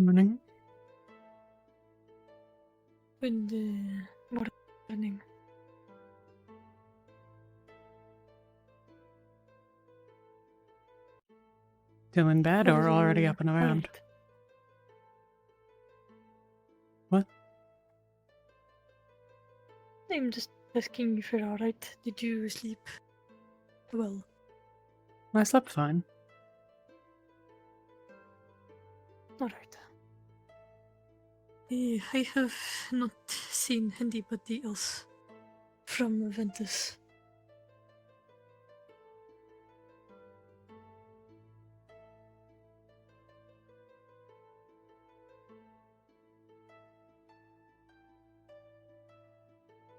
Morning. Good morning. Still in bed or already up and around? Right. What? I'm just asking if you're alright. Did you sleep well? I slept fine. Alright. I have not seen anybody else from Ventus.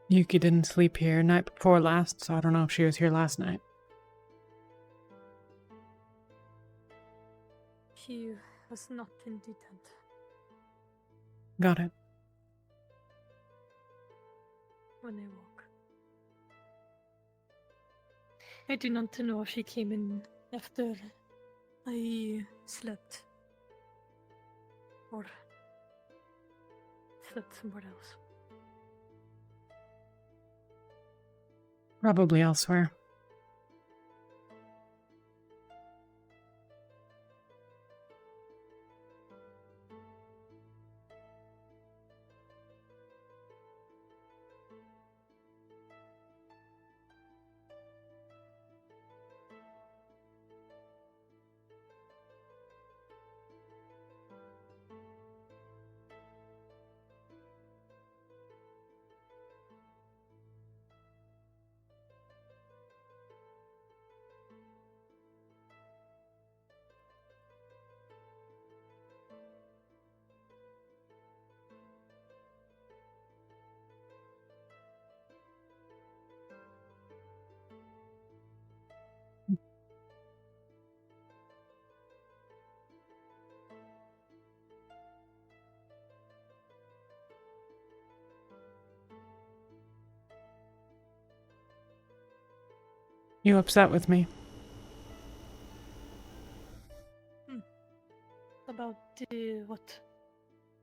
Yuki didn't sleep here night before last, so I don't know if she was here last night. He was not indeed dead. Got it. When I woke. I do not know if he came in after I slept. Or slept somewhere else. Probably elsewhere. You upset with me? About what?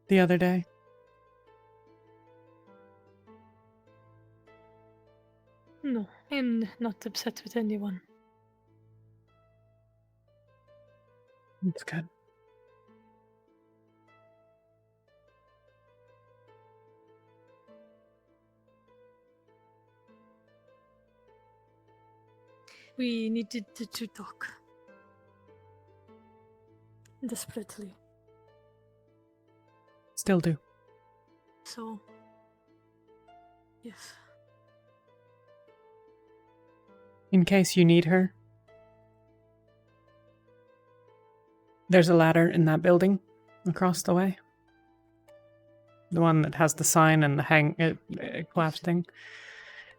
The other day? No, I'm not upset with anyone. That's good. We needed to talk. Desperately. Still do. So, yes. In case you need her, there's a ladder in that building across the way. The one that has the sign and the collapsed thing.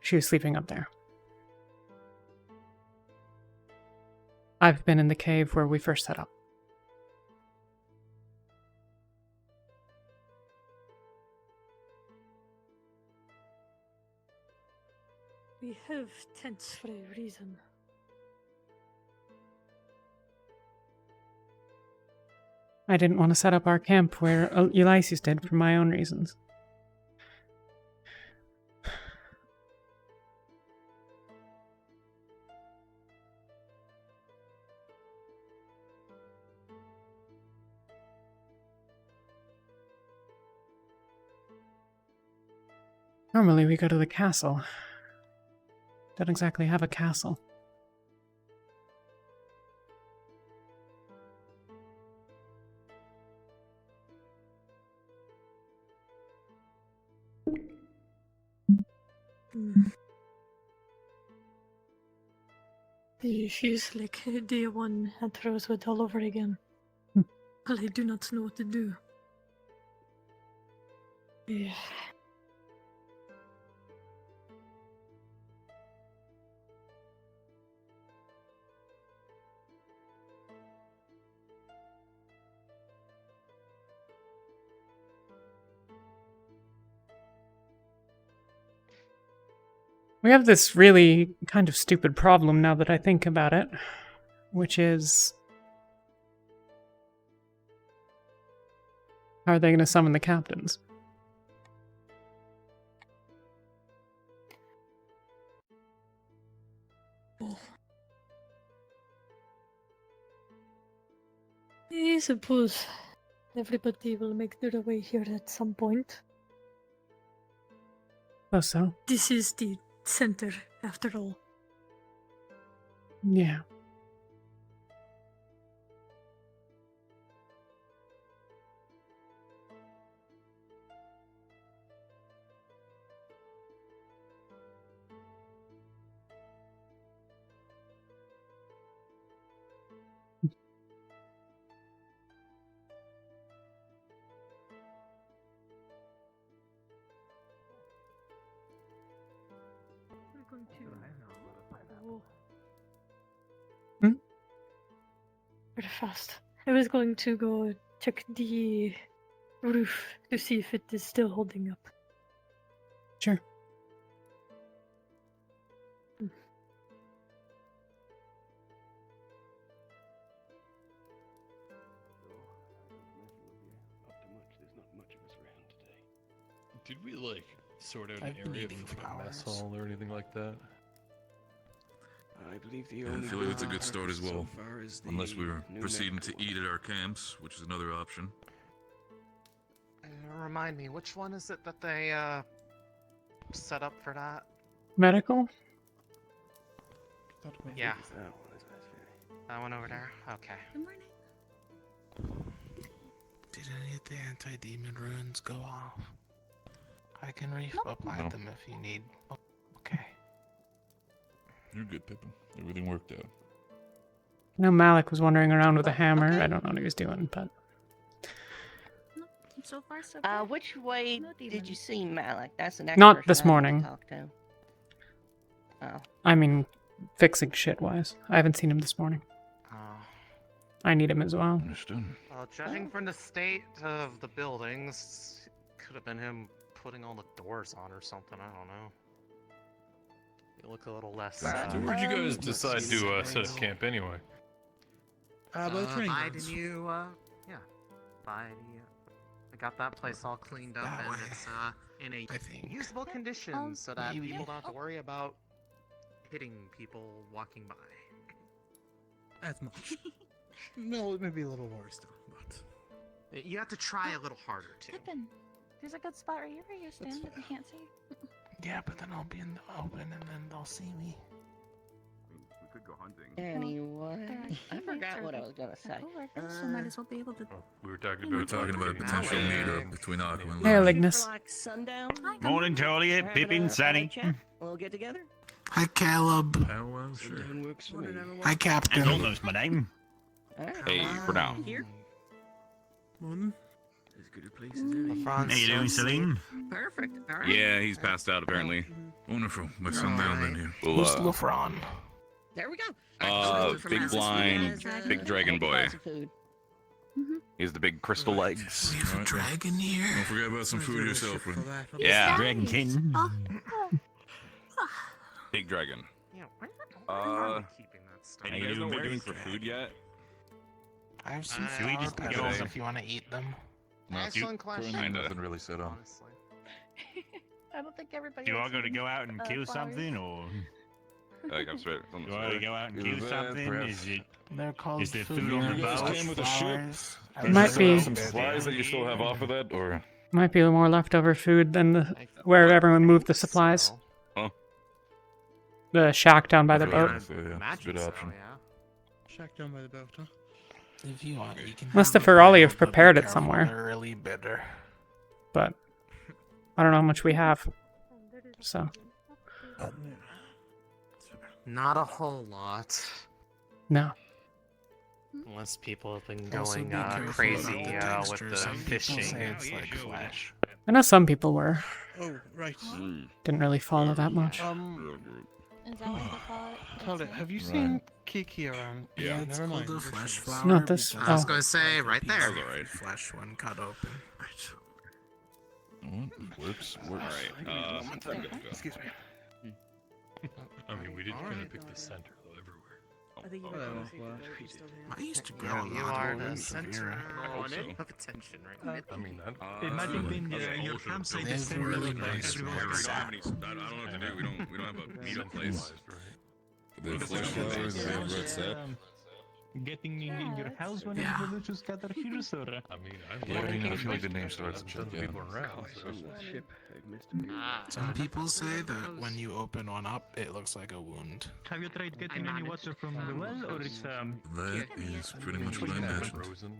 She was sleeping up there. I've been in the cave where we first set up. We have tents for a reason. I didn't want to set up our camp where Ulysses did for my own reasons. Normally we go to the castle. Don't exactly have a castle. It feels like day one at Rosewood all over again. Well, I do not know what to do. Yeah. We have this really kind of stupid problem now that I think about it, which is How are they going to summon the captains? I suppose everybody will make their way here at some point. Oh, so? This is the center, after all. Yeah. We're going to go Hmm? very fast. I was going to go check the roof to see if it is still holding up. Sure. Did we like sort out an I've been area eating for like a mess flowers. hall or anything like that? I believe the I only feel like it's a good good start as so well. far is the Unless we were new proceeding to medical eat one. at our camps, which is another option. Remind me, which one is it that they set up for that? Medical? Yeah, It's that one, isn't it? that one over there. Okay. Good morning. Did any of the anti-demon runes go off? I can reapply No. them if you need. Oh, okay. You're good, Pippin. Everything worked out. I know Malik was wandering around with a Oh, hammer. okay. I don't know what he was doing, but So far, so good. Which way No did demons. you see Malik? That's the next Not person this I need to morning. talk to. Oh, I mean, fixing shit wise. I haven't seen him this morning. Oh. I need him as well. Understood. Well, judging from the state of the buildings, could have been him putting all the doors on or something. I don't know. You look a little less. Uh, So where'd you guys Um, decide to set up camp anyway? By the training By the grounds. new, yeah, by the. I got that place all cleaned up That and way. it's in a I think. usable condition so that maybe- people don't have to worry about hitting people walking by. As much. No, maybe a little worse though, but. You have to try a little harder too. Pippin, there's a good spot right here where you stand if you can't see. Yeah, but then I'll be in the open and then they'll see me. We could go hunting. Anyway, There are I teammates forgot or what I was gonna say. coworkers, so might as well be able to. Oh, we were talking We were about talking about a potential Malik. meetup between Aqua and Hey, Luna. Lignus. For like sundown. Hi, good Morning, Talia, Having Pippin, a Sunny. chat? We'll get together. Hi, Caleb. Oh, well, sure. Sundown works for me. Hi, Captain. And almost my name. Alright. Hey, for now. Here. Morning. As good a place as any. How you doing, Celine? Perfect. All right. Yeah, he's passed out apparently. Wonderful. My sundown then here. Who's Lefron? There we go. Big blind, big dragon boy. He's the big crystal legs. We have a Alright. dragon here. Don't forget about some food yourself, man. Yeah, Dragon King. Oh, Big dragon. Yeah, where Uh, are we keeping that stuff? Hey, you guys know what we're doing for food yet? I have some Should we flower just go petals on- if you want to eat them. Excellent question. Kinda. Nothing really set up. Honestly. I don't think everybody. Do you all likes got to eating, go out and kill flowers. something, or Like I'm straight on do the you want to side. go out and Either kill that, something? perhaps- Is it? They're called Is there food food on the You guys boat? came with a ship? flowers. I Might still be. have Some them. supplies that you still have off of that, or Might be more leftover food than the I where think everyone moved the supplies. so. The shack down by the Fair boat. enough. Yeah, it's a Imagine good so, option. yeah. Shack down by the boat, huh? If you want, you can. Must have have Ferrari a have bottle, but be prepared it careful, somewhere. They're really bitter. But I don't know how much we have. So Not a whole lot. no. Unless people have been Also going be careful crazy about the with texture. the Some people fishing. say it's like flesh. I know some people were. Oh, right. Didn't really follow that much. Is that what they call it? Talia, have you Right. seen Kiki around? Yeah. it's never called mind. a flesh flower. Not this- because I was Oh. gonna say right piece there. of That's alright. Flesh when cut open. Works. Alright. Excuse me. I mean, we did kind of pick the center though everywhere. I think you might might wanna see the well, goat treated. still here. I used to grow Yeah, a you lot are of the wounds center severe. of attention right now. I mean, It might have been your campsite They is have really centrally nice everyone's Yeah, we ones. don't have any. I don't know what to do. We don't have a meetup place. Centralized, right? The flesh flowers and they have red sap. Getting in your house when Yeah. the villagers gather here, or? I mean, Yeah, I feel like the name starts with with the yeah. people around. So. From the ship, they've missed a few. Some people say that when you open one up, it looks like a wound. Have you tried getting any water from the well, or it's That is pretty much what I imagined. Frozen.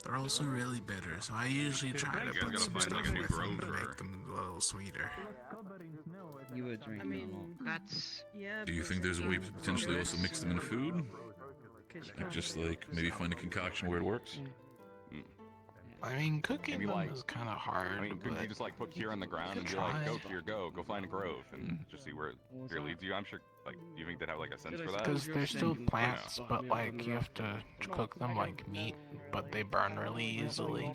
They're also really bitter, so I usually try You to guys put gotta some find, stuff like, a new with them grove to or- make them a little sweeter. You would drink. I mean, that's yeah. Do you think there's a way to potentially also mix them in food? Like just like maybe find a concoction where it works? I mean, cooking Maybe them like- is kind of hard, I mean, could but you just like put Kira on the ground and be Try. like, go Kira, go find a grove and just see where it leads you? I'm sure, like, do you think they'd have like a sense for that? because they're still plants, but like you have to cook them like meat, but they burn really easily.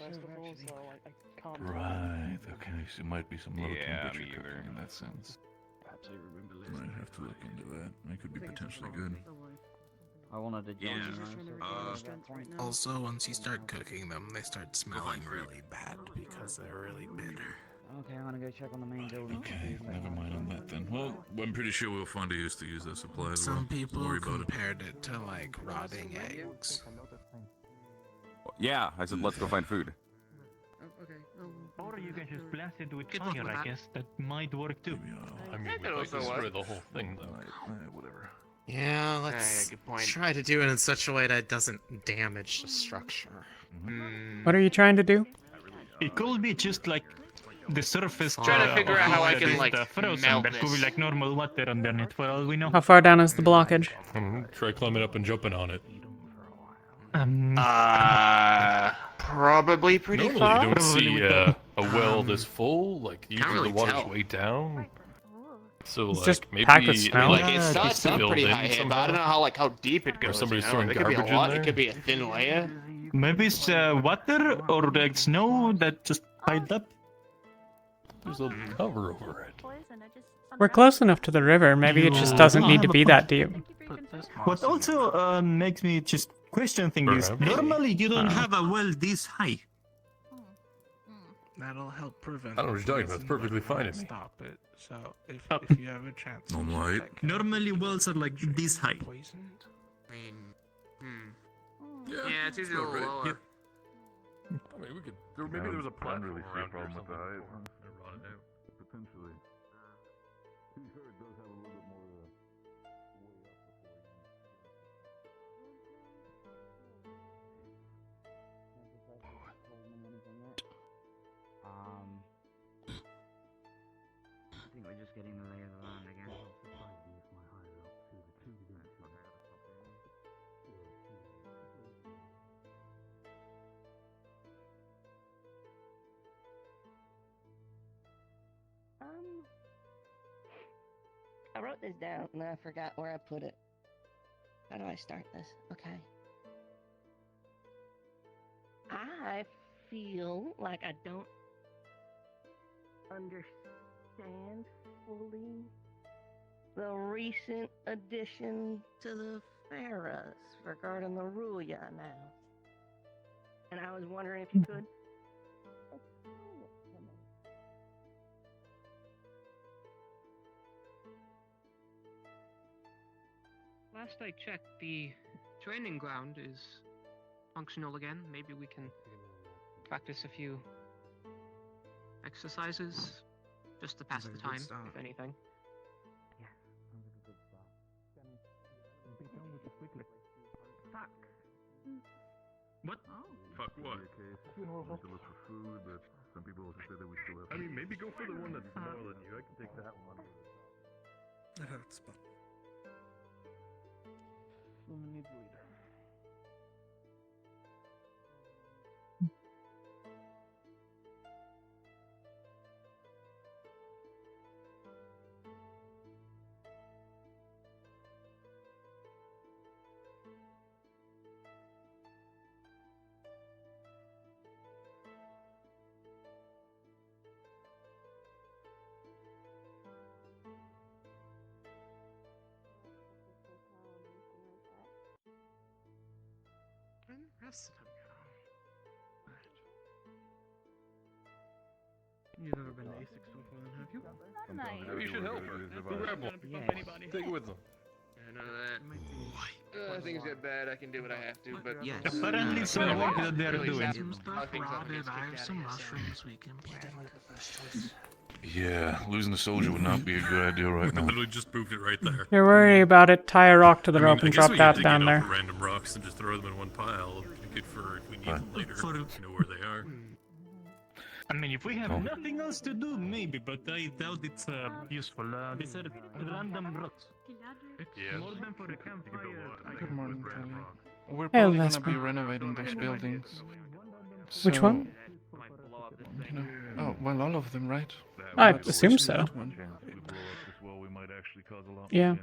Right. Okay. So it might be some low Yeah, temperature me either. cooking in that sense. Perhaps I remember Might listening. have to look into that. That could be potentially good. I wanted to join Yeah. Also, once you start cooking them, they start smelling really bad because they're really bitter. Okay, I'm gonna go check on the main building. Okay, never mind on that then. Well, I'm pretty sure we'll find a use to use that supply as well. Some Don't people worry about it. compared it to like rotting eggs. Yeah, I said let's go find food. or you can just blast it with fire, I guess. That might work too. Maybe I mean, That we could might also destroy work. the whole thing, though. whatever. Yeah, let's good point. try to do it in such a way that doesn't damage the structure. What are you trying to do? It could be just like the surface. Trying to figure out how I that can, is, like, frozen. melt That could be this. like normal water underneath, for all we know. How far down is the blockage? Try climbing up and jumping on it. Probably pretty Normally, far. you don't Probably see with the- a well this full. Like usually really the water's tell. way down. So It's like just maybe packed with snow. like Like it starts it's up filled pretty in high here, but I don't know somehow. how deep it goes. somebody's you know? throwing There could be a garbage in lot. there. It could be a thin layer. Maybe it's water or like snow that just piled up. There's a cover over it. We're close enough to the river. Maybe it just doesn't need to be that deep. What also makes me just question things is Perhaps. normally you don't have a well this high. That'll help prevent. I don't know what you're talking about. It's perfectly fine to me. Stop it. So if you have a chance, No to light. check Normally wells are like this high. poisoned. Yeah, it's usually a little lower. I mean, we could. Maybe there was a platform around here or something. Potentially. I think we're just getting the lay of the land again. I wrote this down and I forgot where I put it. How do I start this? Okay. I feel like I don't understand fully the recent addition to the Pharaohs regarding the rule you announced. And I was wondering if you could explain it to me. Last I checked, the training ground is functional again. Maybe we can practice a few exercises just to pass the time, if anything. Fuck. What? Fuck what? To look for food, but some people also say that we still have. I mean, maybe go for the one that's smaller than you. I can take that one. That hurts, but. rest of them go? You've never been to A6 before, then, have you? Nice. Maybe you should help her. Rebel. Yes. Take it with them. I know that. Things get bad, I can do what I have to, but Yes. Apparently some work that they're doing. Some stuff rotted, I have some mushrooms we can play. Yeah, losing a soldier would not be a good idea right now. Literally just proved it right there. You're worried about it, tie a rock to the rope I and guess drop we that could down dig there. up random rocks and just throw them in one pile. It'd be good for if we need them later. You know where they are. I mean, if we have Oh. nothing else to do, maybe, but I doubt it's useful. These are random rocks. Yeah. More than for a campfire. Good morning, Talia. We're Hey, probably gonna Vesper. be renovating those buildings. Which So, one? You know, oh, well, all of them, right? I But assume especially so. that one. Yeah.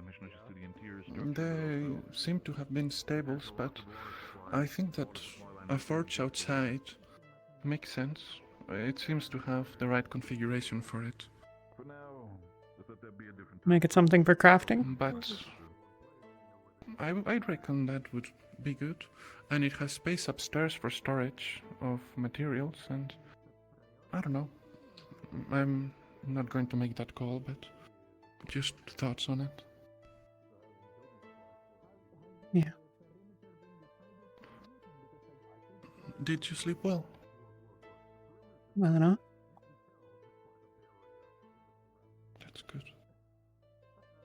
They seem to have been stables, but I think that a forge outside makes sense. It seems to have the right configuration for it. Make it something for crafting? But I'd reckon that would be good. And it has space upstairs for storage of materials, and I don't know. I'm not going to make that call, but just thoughts on it. Yeah. Did you sleep well? Well enough. That's good.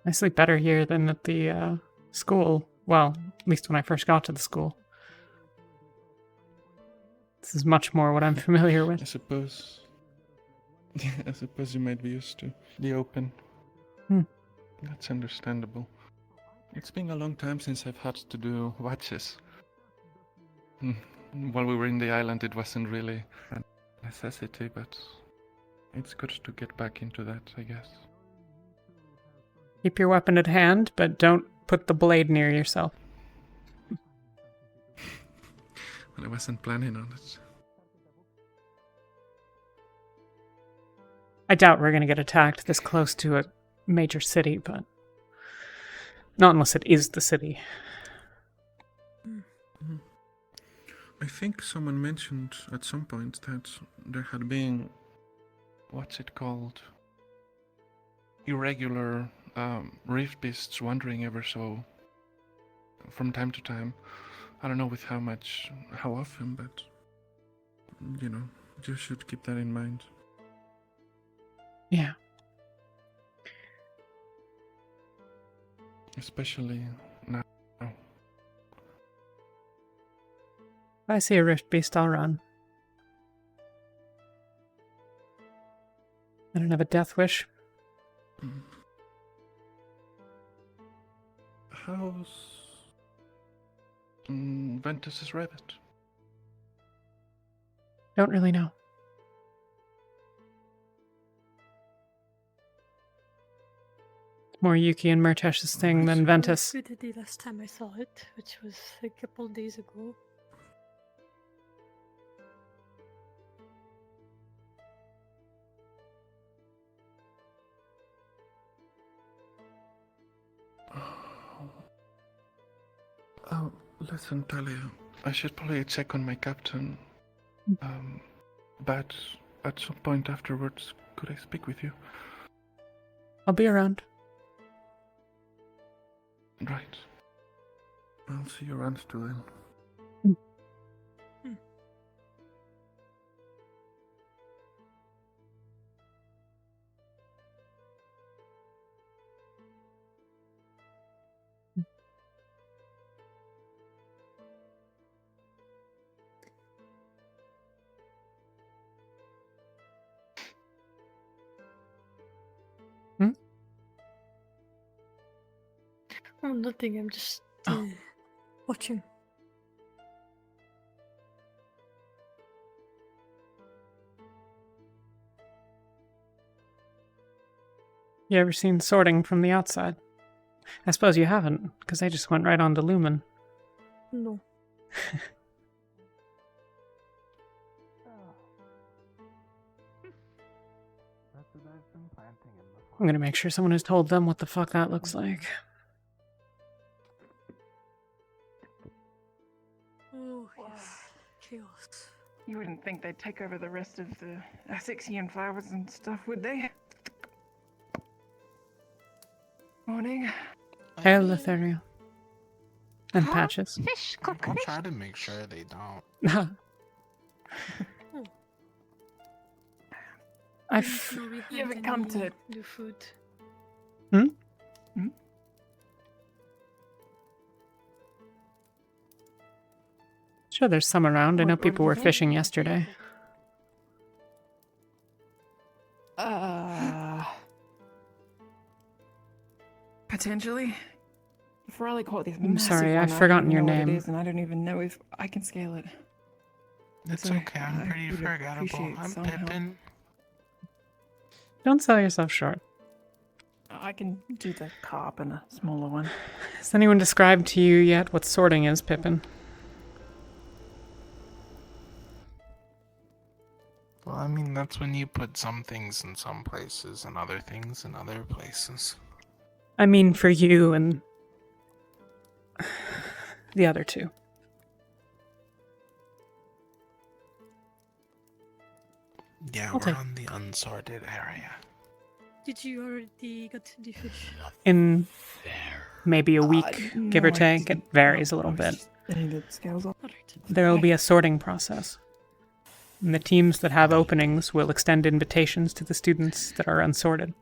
I sleep better here than at the school. Well, at least when I first got to the school. This is much more what I'm familiar I with. suppose. I suppose you might be used to the open. Hmm. That's understandable. It's been a long time since I've had to do watches. While we were in the island, it wasn't really a necessity, but it's good to get back into that, I guess. Keep your weapon at hand, but don't put the blade near yourself. Well, I wasn't planning on it. I doubt we're going to get attacked this close to a major city, but not unless it is the city. I think someone mentioned at some point that there had been, what's it called? Irregular reef beasts wandering ever so from time to time. I don't know with how often, but you know, you should keep that in mind. Yeah. Especially now. If I see a rift beast, I'll run. I don't have a death wish. How's Ventus's rabbit? Don't really know. More Yuki and Murtesh's thing than Ventus. Good the last time I saw it, which was a couple days ago. Oh, listen, Talia. I should probably check on my captain. But at some point afterwards, could I speak with you? I'll be around. Right. I'll see you around too then. Oh, nothing. I'm just watching. You ever seen sorting from the outside? I suppose you haven't, because I just went right on to Lumen. No. I'm gonna make sure someone has told them what the fuck that looks like. Oh. Oh, yes. Chaos. You wouldn't think they'd take over the rest of the Essexian flowers and stuff, would they? Morning. Hail Lothario. And Patches. Fish, I'll cook try to make sure they don't. You haven't come to do food. Hmm? Sure, there's some around. I know people were fishing yesterday. Potentially. Farley caught this I'm massive sorry, one. I've I forgotten don't your even know what name. it is, and I don't even know if I can scale it. It's So, okay, I'm I pretty would forgettable. appreciate I'm some help. Pippin. Don't sell yourself short. I can do the carp and a smaller one. Has anyone described to you yet what sorting is, Pippin? Well, I mean, that's when you put some things in some places and other things in other places. I mean for you and the other two. Yeah, I'll we're take- on the unsorted area. Did you already get the fish? In maybe a week, give no, or I take. It didn't. varies a little bit. Any of the scales off. Alright. There will be a sorting process. And the teams that have openings will extend invitations to the students that are unsorted.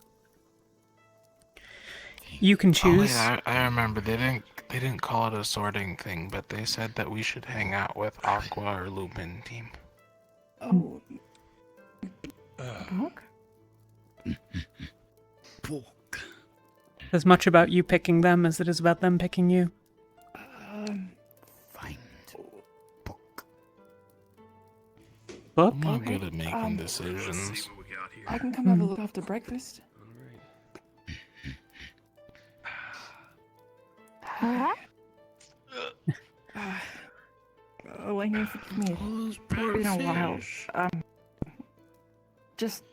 You can Oh, choose. yeah, I remember. They didn't call it a sorting thing, but they said that we should hang out with Aqua or Lupin team. Oh. As much about you picking them as it is about them picking you. Book? I'm not good at making um, decisions. I can come have a look after breakfast. Elaine, forgive me. It's been a while. Just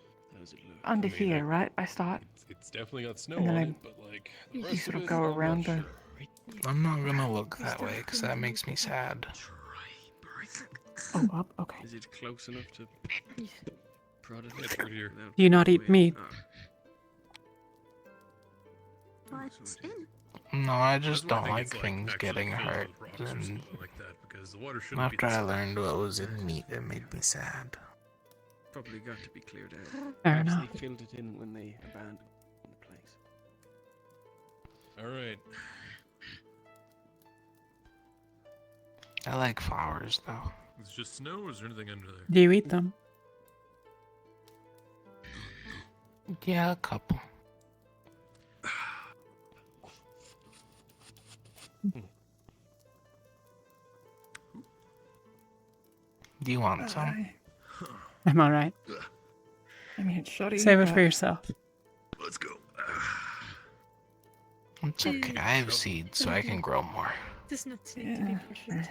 under here, right? I start. It's definitely got snow And then on I- it, but like the You rest sort of of it, go I'm not around the. sure. I'm not gonna look that way, because that makes me sad. Oh, up. Okay. Is it close enough to prod it? It's right here. Do you not eat meat? What's in? No, I just That's why I don't think like it's, things actually getting filled hurt. with rocks or And something like that, because the water shouldn't be after this I deep. learned what was in meat, it made me sad. Probably got to be cleared out. Fair Perhaps enough. they filled it in when they abandoned the place. Alright. I like flowers, though. It's just snow, or is there anything under there? Do you eat them? Yeah, a couple. Do you want some? I'm alright. I mean, it's shoddy. Save it but- for yourself. Let's go. It's okay, I have seeds, so I can grow more. Does not need to be perfect.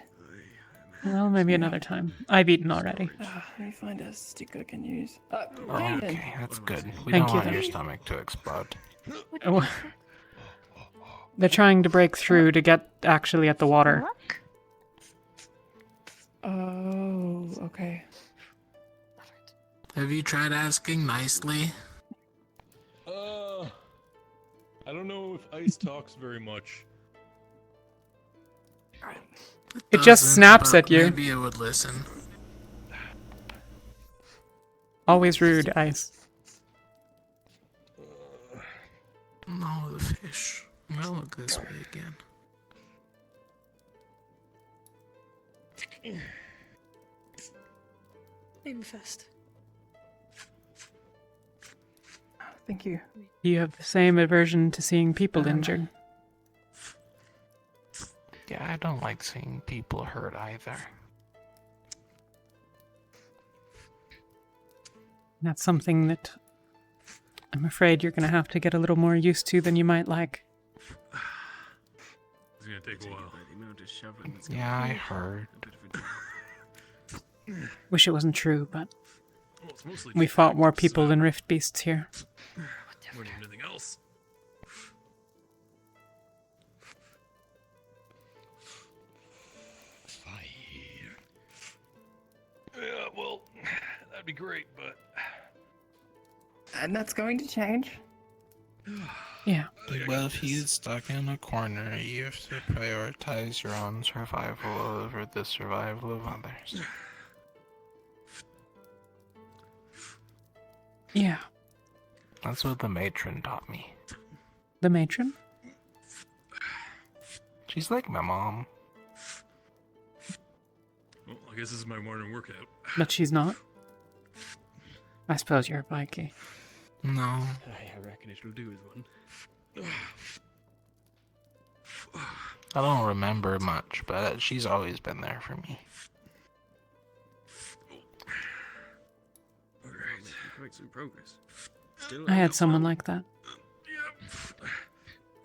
Well, maybe another time. I've eaten already. Let me find a stick I can use. Oh, okay, that's good. We Thank don't you, want then. your stomach to explode. Oh, they're trying to break through to get actually at the water. Oh, okay. Have you tried asking nicely? I don't know if ice talks very much. It just Doesn't, snaps but at you. Maybe it would listen. Always rude, Ice. No, the fish. I'm gonna look this way again. Aim fast. Thank you. Do you have the same aversion to seeing people injured? Yeah, I don't like seeing people hurt either. That's something that I'm afraid you're going to have to get a little more used to than you might like. It's gonna take a while. Yeah, I heard. Wish it wasn't true, but Well, it's mostly we just fought more practice, people so- than rift beasts here. More than anything else. be great, but And that's going to change. Yeah. Well, if he's stuck in a corner, you have to prioritize your own survival over the survival of others. Yeah. That's what the matron taught me. The matron? She's like my mom. well, I guess this is my morning workout. But she's not. I suppose you're a bikey. No. I reckon it'll do with one. I don't remember much, but she's always been there for me. Alright. Make some progress. I had someone like that.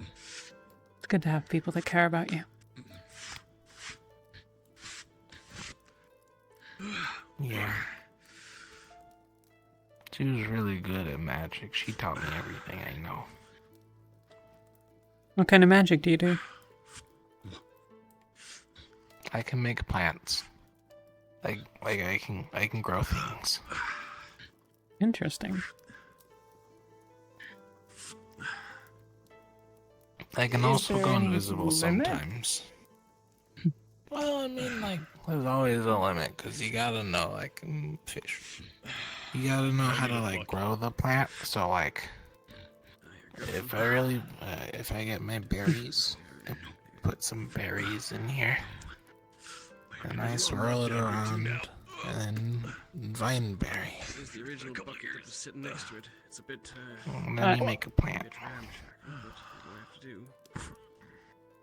It's good to have people that care about you. Yeah. She was really good at magic. She taught me everything I know. What kind of magic do you do? I can make plants. Like I can grow things. Interesting. I can Is also there go any invisible limit? sometimes. Well, I mean, like, there's always a limit, because you gotta know, like, fish. You gotta know how to, like, grow the plant, so, like, if I get my berries, I put some berries in here, and I swirl it around, and then vine berry. There's the original bucket that was sitting next to it. It's a bit, And then you make a plant.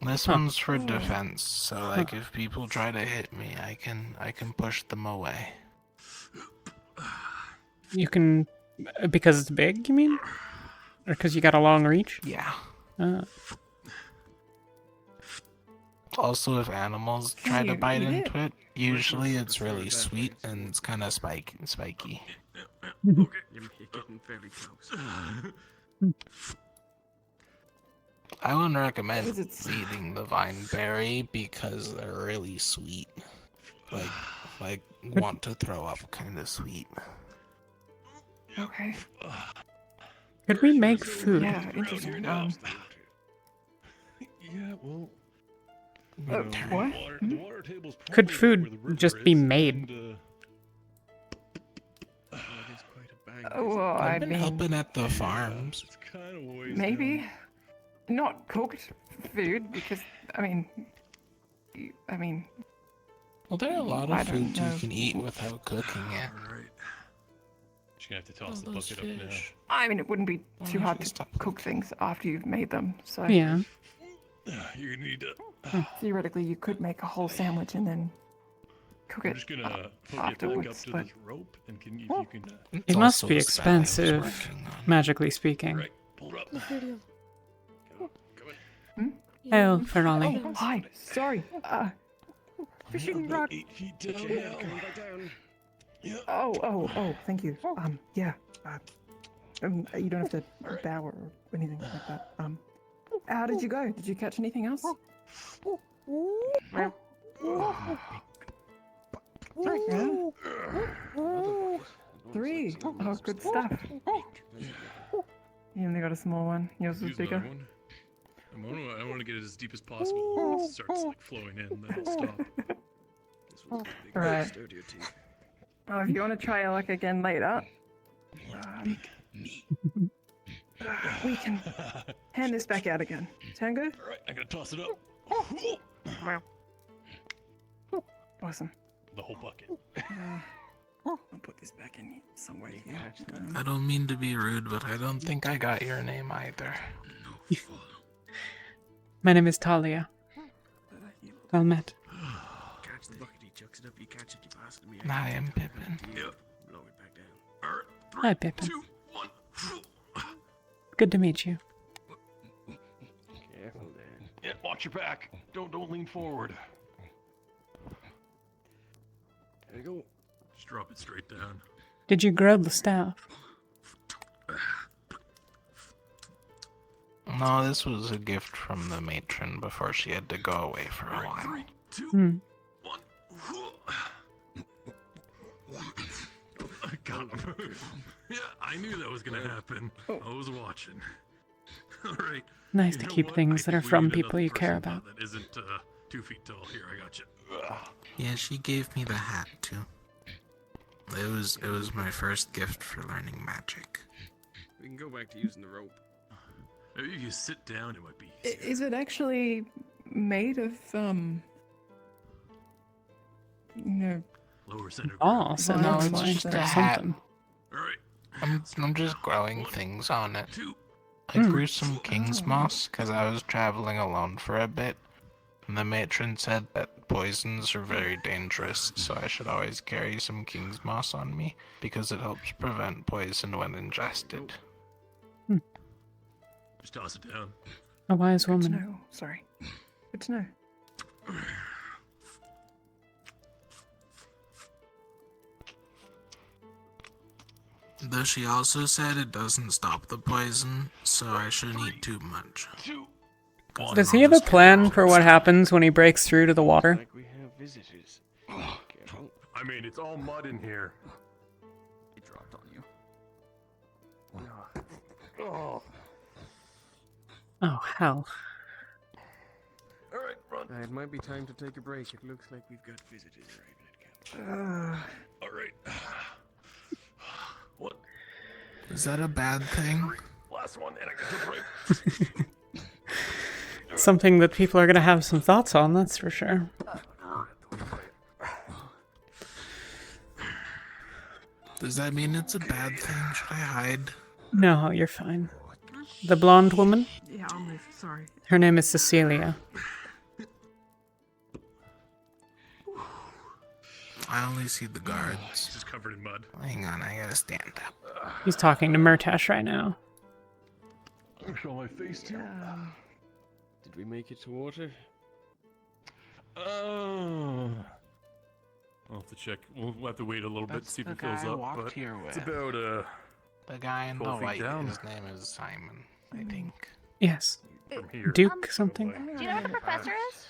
This one's for defense, so like if people try to hit me, I can push them away. You can... Because it's big, you mean? Or because you got a long reach? Yeah. Also, if animals try to bite into it, usually it's really sweet and it's kind of spiky. You're getting very close. I wouldn't recommend eating the vine berry because they're really sweet. Like want to throw up kind of sweet. Okay. could we make food? Yeah, interesting. Yeah, well. What? The water table's Could probably food where the river just is, be made? and, it is quite a bang. Well, I've I been mean, helping at the farms. It's kind of ways maybe down. not cooked food because I mean, Well, there are a lot I of don't foods you know. can eat without cooking it. Alright. Just gonna have to toss the bucket up now. I mean, it wouldn't be too Oh, hard just to stop cook things after you've made them. So Yeah. You're gonna need to. theoretically, you could make a whole sandwich and then cook I'm it just gonna hook it back up afterwards. to But this rope, and if you can. It's It must also be a spell I was expensive, working on. magically speaking. Right, pull it up. Come in. Oh, Ferrari. oh, hi, sorry. Fishing rod. 8 feet down now. Back down. Yeah. Oh, thank you. Yeah. You don't have to bow or anything like that. How did you go? Did you catch anything else? Yeah. 3. Oh, good stuff. You only got a small one. Yours was Use another bigger. one. I don't want to get it as deep as possible. It starts like flowing in, then it'll stop. This one's bigger, Right. sturdier teeth. Oh, if you want to try your luck again later, we can hand this back out again. Sound good? Alright, I'm gonna toss it up. Awesome. The whole bucket. I'll put this back in somewhere here. I don't mean to be rude, but I don't think I got your name either. My name is Talia. Well met. Catch the bucket, he chucks it up, you catch it, you pass it to me. I am Pippin. Yep. Lower it back down. Alright, Hi, Pippin. 2, 1. Good to meet you. Careful there. Yeah, watch your back. Don't lean forward. There you go. Just drop it straight down. Did you grow the staff? No, this was a gift from the matron before she had to go away for a while. 3, 2, Hmm. 1. got him. Yeah, I knew that was gonna happen. I was watching. All right. Nice You to know keep what? things I that are think we from need people another you care person about. That isn't 2 feet tall. Here, I got you. Yeah, she gave me the hat too. It was my first gift for learning magic. We can go back to using the rope. Maybe if you sit down, it might be. Is it actually made of Lower center. Oh, so No, that's it's why just a there's hat. something. I'm just growing things on it. I Hmm. grew some king's moss because I was traveling alone for a bit, and the matron said that poisons are very dangerous, so I should always carry some king's moss on me because it helps prevent poison when ingested. Just toss it down. A wise Good to woman. know. Sorry. Good to know. Though she also said it doesn't stop the poison, so I shouldn't eat too much. Does he have a plan for what happens when he breaks through to the water? Like we have visitors. Careful. I mean, it's all mud in here. It dropped on you. Oh. Oh, hell. All right, run. It might be time to take a break. It looks like we've got visitors arriving at camp. All right. What? Is that a bad thing? Last one, and I get to break. Something that people are going to have some thoughts on, that's for sure. Does that mean it's a bad thing? Should I hide? No, you're fine. The blonde woman? Yeah, I'll move. Sorry. Her name is Cecilia. I only see the guards. Just covered in mud. Hang on, I gotta stand up. He's talking to Murtash right now. Show my face too. Did we make it to water? I'll have to check. We'll have to wait a little bit to see if it fills up. But it's about The guy in the 12 feet white, down. his name is Simon, I think. Yes. from here. Duke something? Do you know what the professor is?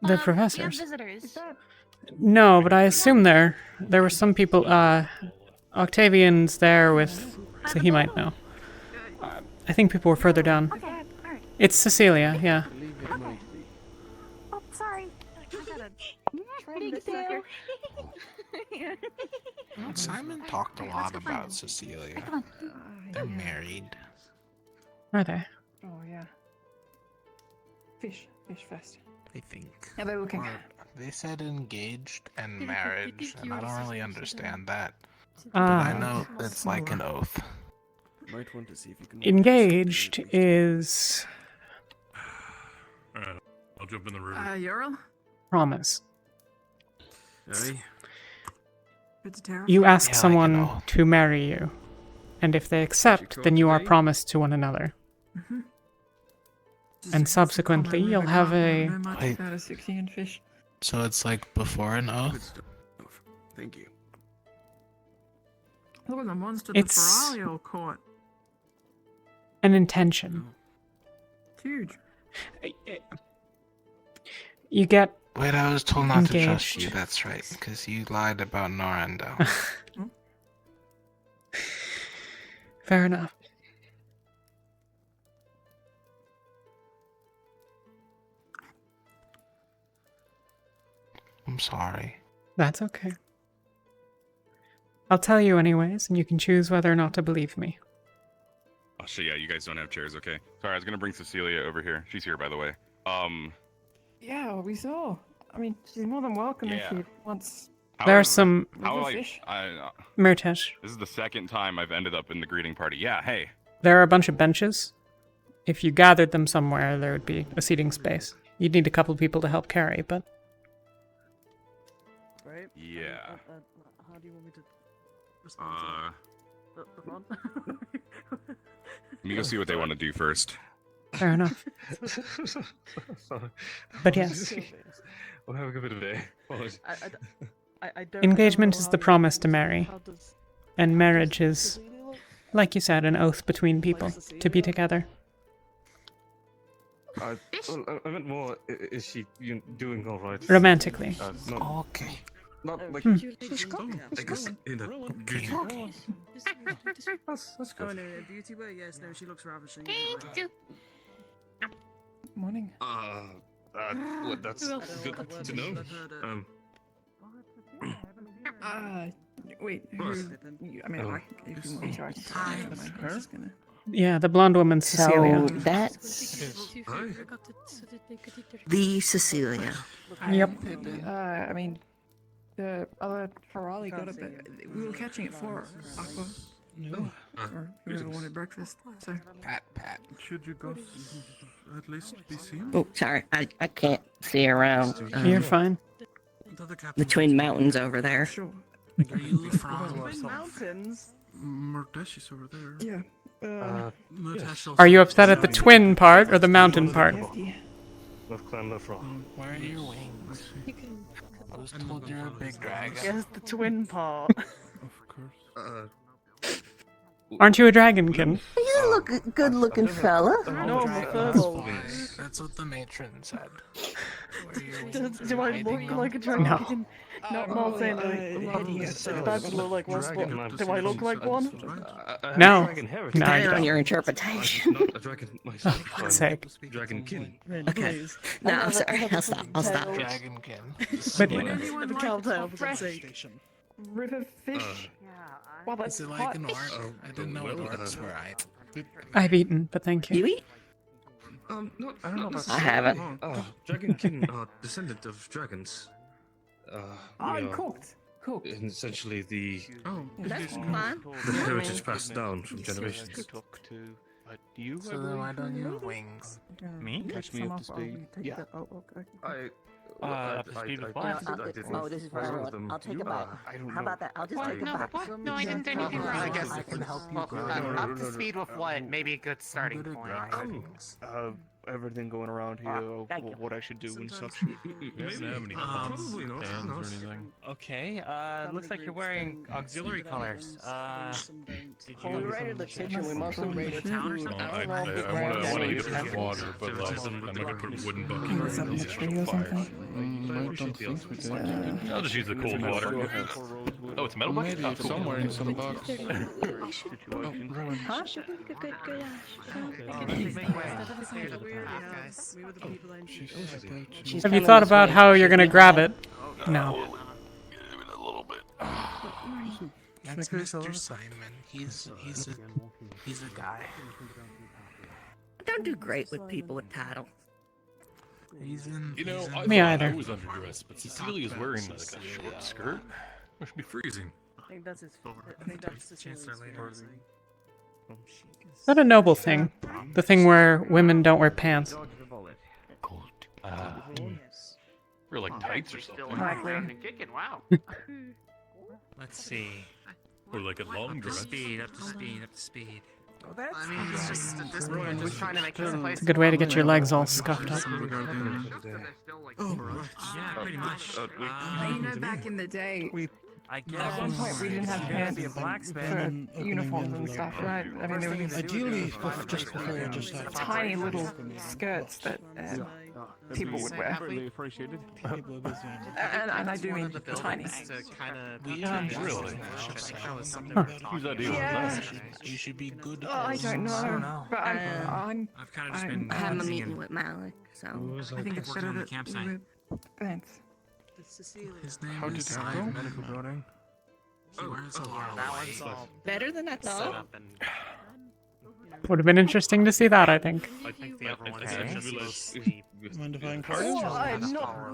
The We have professors. visitors. No, but I assume there were some people. Octavian's there with, so he might know. I think people were further down. Okay, alright. It's Cecilia, yeah. Oh, sorry. Simon talked a lot about Cecilia. They're married. Are they? Oh, yeah. Fish first. I think. How they looking? Or they said engaged and marriage, and I don't really understand that. But I know it's like an oath. Might want to see if you can Engaged is I'll jump in the river. Ural? promise. Aye. It's terrible. You ask Yeah, like someone an oath. to marry you, and if they accept, then you are promised to one another. And subsequently, you'll have a. Wait. About a 16 fish. So it's like before an oath? Thank you. Look at the monster It's- the Ferrarial caught. An intention. It's huge. You get Wait, I was told not to trust you, engaged. that's right, because you lied about Norando. Fair enough. I'm sorry. That's okay. I'll tell you anyways, and you can choose whether or not to believe me. Oh shit, yeah, you guys don't have chairs, okay. Sorry, I was gonna bring Cecilia over here. She's here, by the way. Yeah, well, we saw. I mean, she's more than welcome Yeah. if she wants. There are some How, River like, fish? Murtash. this is the second time I've ended up in the greeting party. Yeah, hey. There are a bunch of benches. If you gathered them somewhere, there would be a seating space. You'd need a couple people to help carry, but Right? Yeah. How do you want me to respond to the front? Let me go see what they want to do first. fair enough. But yes, We'll have a good day. I don't engagement know is how the you- promise to marry, how does and marriage is, Cecilia look? like you said, an oath between people to be together. I meant more, is she doing alright? Romantically. Not, Okay. not like, Hmm. I guess in a wings. That's Oh, good. no, beauty way? Yes, no, she looks ravishing. Morning. Well, that's good to know. Wait. I mean, if you want me to, I can. I'm just gonna. Yeah, the blonde woman's Cecilia. So that's the Cecilia. Yep. I mean, the other Ferrari got a bit. We were catching at 4 Aqua. No. Or whoever wanted breakfast. So. Pat. Should you go at least be seen? Oh, sorry, I can't see around. You're fine. Between mountains over there. Sure. Are you from? Mountains. Murdesh is over there. Yeah. Are you upset at the twin part or the mountain part? I've climbed up from. Where are your wings? I was told you're a big dragon. Guess the twin part. Of course. Aren't you a dragonkin? You look a good-looking fella. No, I'm a That's furball. why. That's what the matron said. Do I look like a dragon? No, I'm saying that's a little like one spot. Do I look like one? No. No, Depending on your interpretation. Not a dragon myself. For fuck's sake. Dragonkin. Okay. No, I'm sorry. I'll stop. Dragonkin. But The cow river fish. Well, that's Is it like an orc? I didn't know orcs were I've eaten, but thank you. You eat? Not, I don't know about I haven't. Dragonkin, descendant of dragons. I'm cooked. Cooked. And essentially the That's fine. the heritage passed down from generations. So then why don't you have wings? Me? Catch me up to speed. Yeah. Oh, okay. Up to speed with what? Oh, this is for everyone. I'll take a bite. How about that? I'll just take a bite. What? No, I didn't do anything wrong. I guess I can help you grow. Up to speed with what? Maybe a good starting point. Everything going around here, what I should do and such. Probably not. Okay, looks like you're wearing auxiliary colors. Did When we raided the kitchen, we must have raided town or something. I don't know if we want grabbed to any eat it with water, but like, I'm not gonna put a wooden bucket Was that in the tree or something? I don't think we did. I'll just use the cold water. Oh, it's a metal bucket? Maybe Oh, it's cool. somewhere in some box. Rowan. Huh? Have you thought about how you're gonna grab it? No. That's Mr. Simon. He's a guy. I don't do great with people with title. He's in. You know, I Me thought either. I was underdressed, but Cecilia's wearing like a short skirt. I should be freezing. I think that's his favorite. I think that's the Chancellor later. Is that a noble thing? The thing where women don't wear pants. Or like tights or something. And kicking, wow. Let's see. Or like a long Up to dress. speed, up to speed, up to speed. I mean, it's just at this point, we're just trying to make this place. It's a good way to get your legs all scuffed up. Yeah, pretty much. You know, back in the day, I guess. at one point we didn't have pants for uniforms and stuff, right? I mean, there were these Ideally, just before you just have tiny little skirts that people would wear. appreciated. And I do mean tiny. Really? That was something Huh. we were talking Whose idea was Yeah. that? You should be good. I don't know, but I'm I've kind of just been. I have a meeting with Malik, so. I think it's better on the that campsite. we were pants. His name How did is it go? Simon. Medical building. He wears a lot That of one's white. all Better than I set thought. up and Would have been interesting to see that, I think. I think the other one's Okay. just supposed to be Mind if I Well,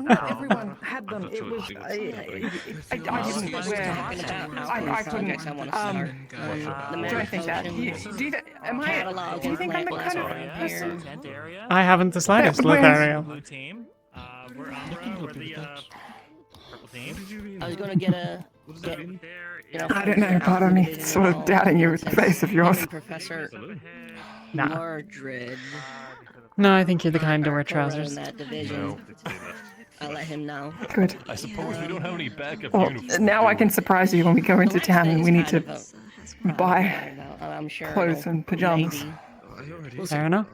not everyone had them. It was I didn't wear. I couldn't. Don't think that. Do you think I'm the kind of person? Tent area. I haven't the slightest, Where's- Lothario. Blue team. We're Umbra. We're the purple team. I was gonna get a. I don't know. Part of me is sort of doubting your face of yours. Professor Nah. Mordred. No, I think you're the kind to wear In trousers. that division. I'll let him know. Good. I suppose we don't have any backup Well, uniforms. now I can surprise you when we go into town and we need to buy I'm sure clothes it'll and pajamas. maybe- Fair enough.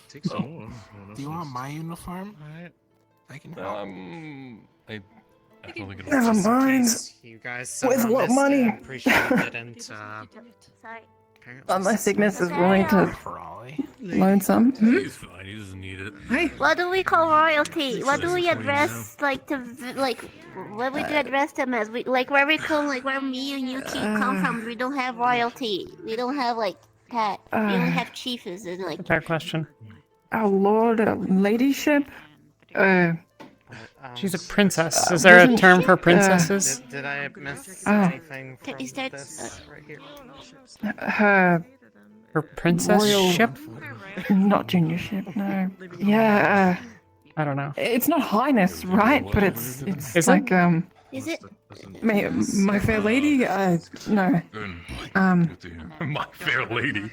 Take some more. Do you want my uniform? I can help. I I don't think it'll Never Just in mind. case you guys somehow With what missed money? it, I'm pretty sure you didn't. Sorry. Apparently My sickness is Sorry, willing to For Ollie. loan some. He's fine. He doesn't need it. Hey. What do we call royalty? What do we address, like, what we do address them as? We, like, where we come, like, where me and you come from, we don't have royalty. We don't have, like, that. We only have chiefs and, like... Fair question. Our lord, ladyship? She's a princess. Is there a term for princesses? Did I miss anything from Is that, this right here? Her Her princess royal ship? Not juniorship, no. Yeah, I don't know. it's not highness, right? But it's Is like it? Is it? my fair lady. No. My fair lady.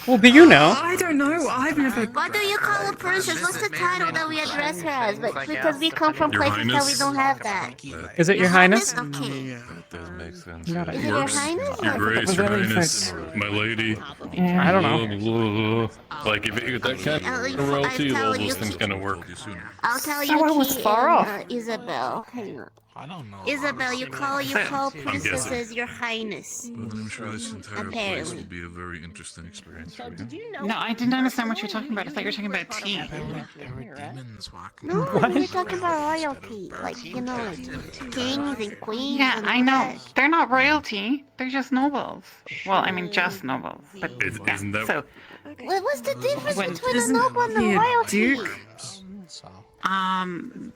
Well, do you know? I don't know. I've never. What do you call a princess? What's the title that we address her as? But because we come from Your places that we Highness? don't have that. Is it Your Highness? Okay. That does make sense. Got it. Is it Your Highness? Your Grace, Your Very Highness, my lady. Yeah. I don't know. Like, if that kind of royalty, all those things kind of work. I'll tell So I was Yuki far and off. Isabel. Hang on. I don't know. Isabel, you call princesses guessing. Your Highness. But I'm sure this entire place Apparently. will be a very interesting experience for you. No, I didn't understand what you're talking about. I thought you were talking about tea. There were demons walking. No, What? we're talking about royalty. Like, you know, like kings and queens. Yeah, and I all know. that. They're not royalty. They're just nobles. Well, I mean, just nobles. But Isn't that so, What's the difference When- between a isn't noble and a he a royalty? duke? So.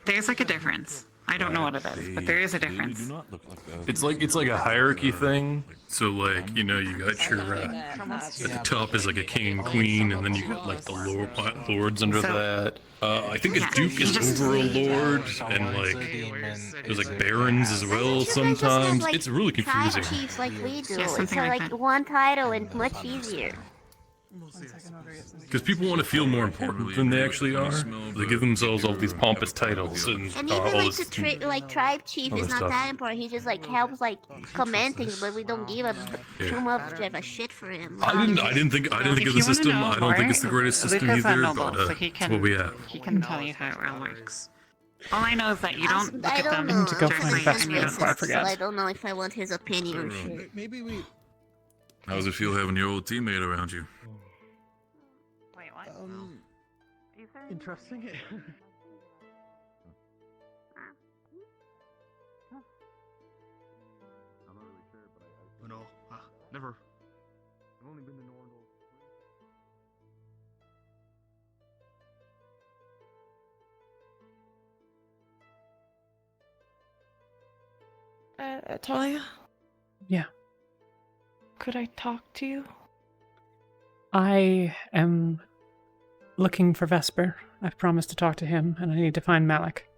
there's like a difference. I don't know what it is, but there is a They difference. do not look like that. It's like a hierarchy thing. So like, you know, you got your at the top is like a king and queen, and then you got like the lower lords under So- that. I think a Yeah, duke is just- over a lord, and like there's like barons as well sometimes. Like, It's really tribe confusing. chiefs like we do. Yeah, It's something like like that. one title and much easier. Because people want to feel more important than they actually are. They give themselves all these pompous titles and And all even like this. the tribe chief all is this not stuff. that important. He just like helps like command things, but we don't give too much of a shit for him. I didn't think of the If you wanna system. know I don't think more, it's the greatest system Lucas either, Noble, but so he it's what we have. He can tell you how it all works. All I know is that you don't look I at don't them know. to go I'm find just Vesper saying before I racist, so forget. I don't know if I want his opinion or shit. Maybe we. How does it feel having your old teammate around you? Wait, what? Interesting. Oh no, never. I've only been to Norway. Talia? Yeah. Could I talk to you? I am looking for Vesper. I've promised to talk to him, and I need to find Malik.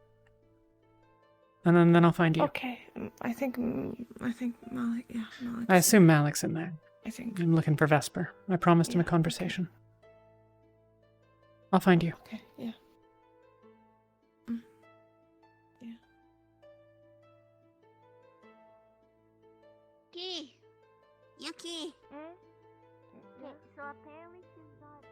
And then I'll find you. Okay, I think Malik, yeah, Malik. I assume Malik's in there. I think. I'm looking for Vesper. I promised him a conversation. I'll find you. Okay, yeah. Yeah. Yuki. So apparently she's not.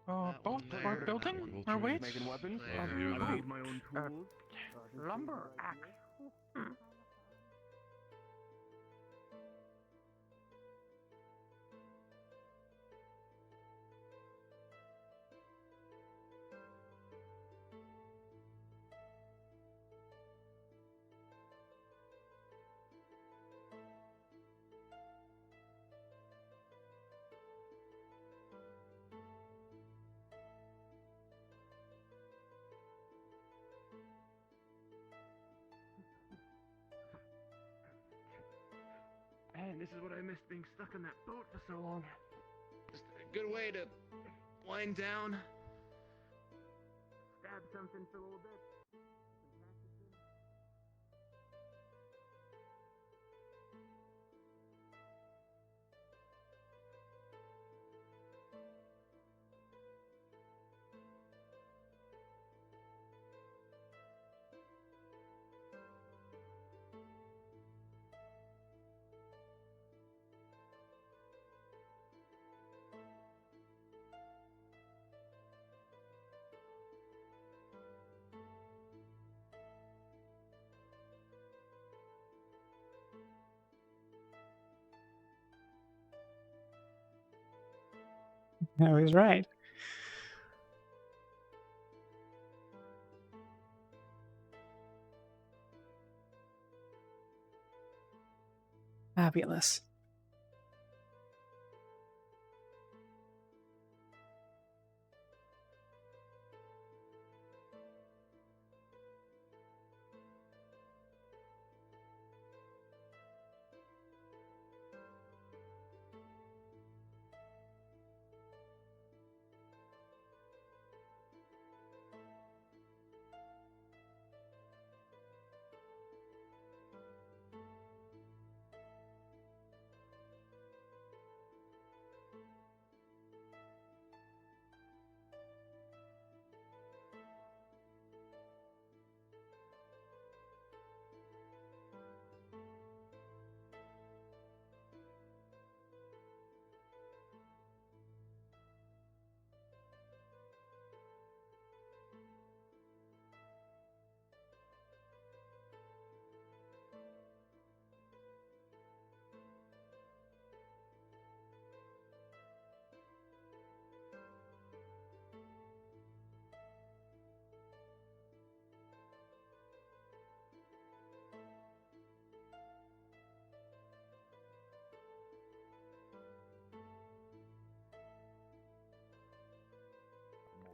Like Both building? Or which? Making weapons. you're I right. made my own tools. Lumber axe. And this is what I missed being stuck in that boat for so long. Just a good way to wind down, stab something for a little bit. I was right. Fabulous.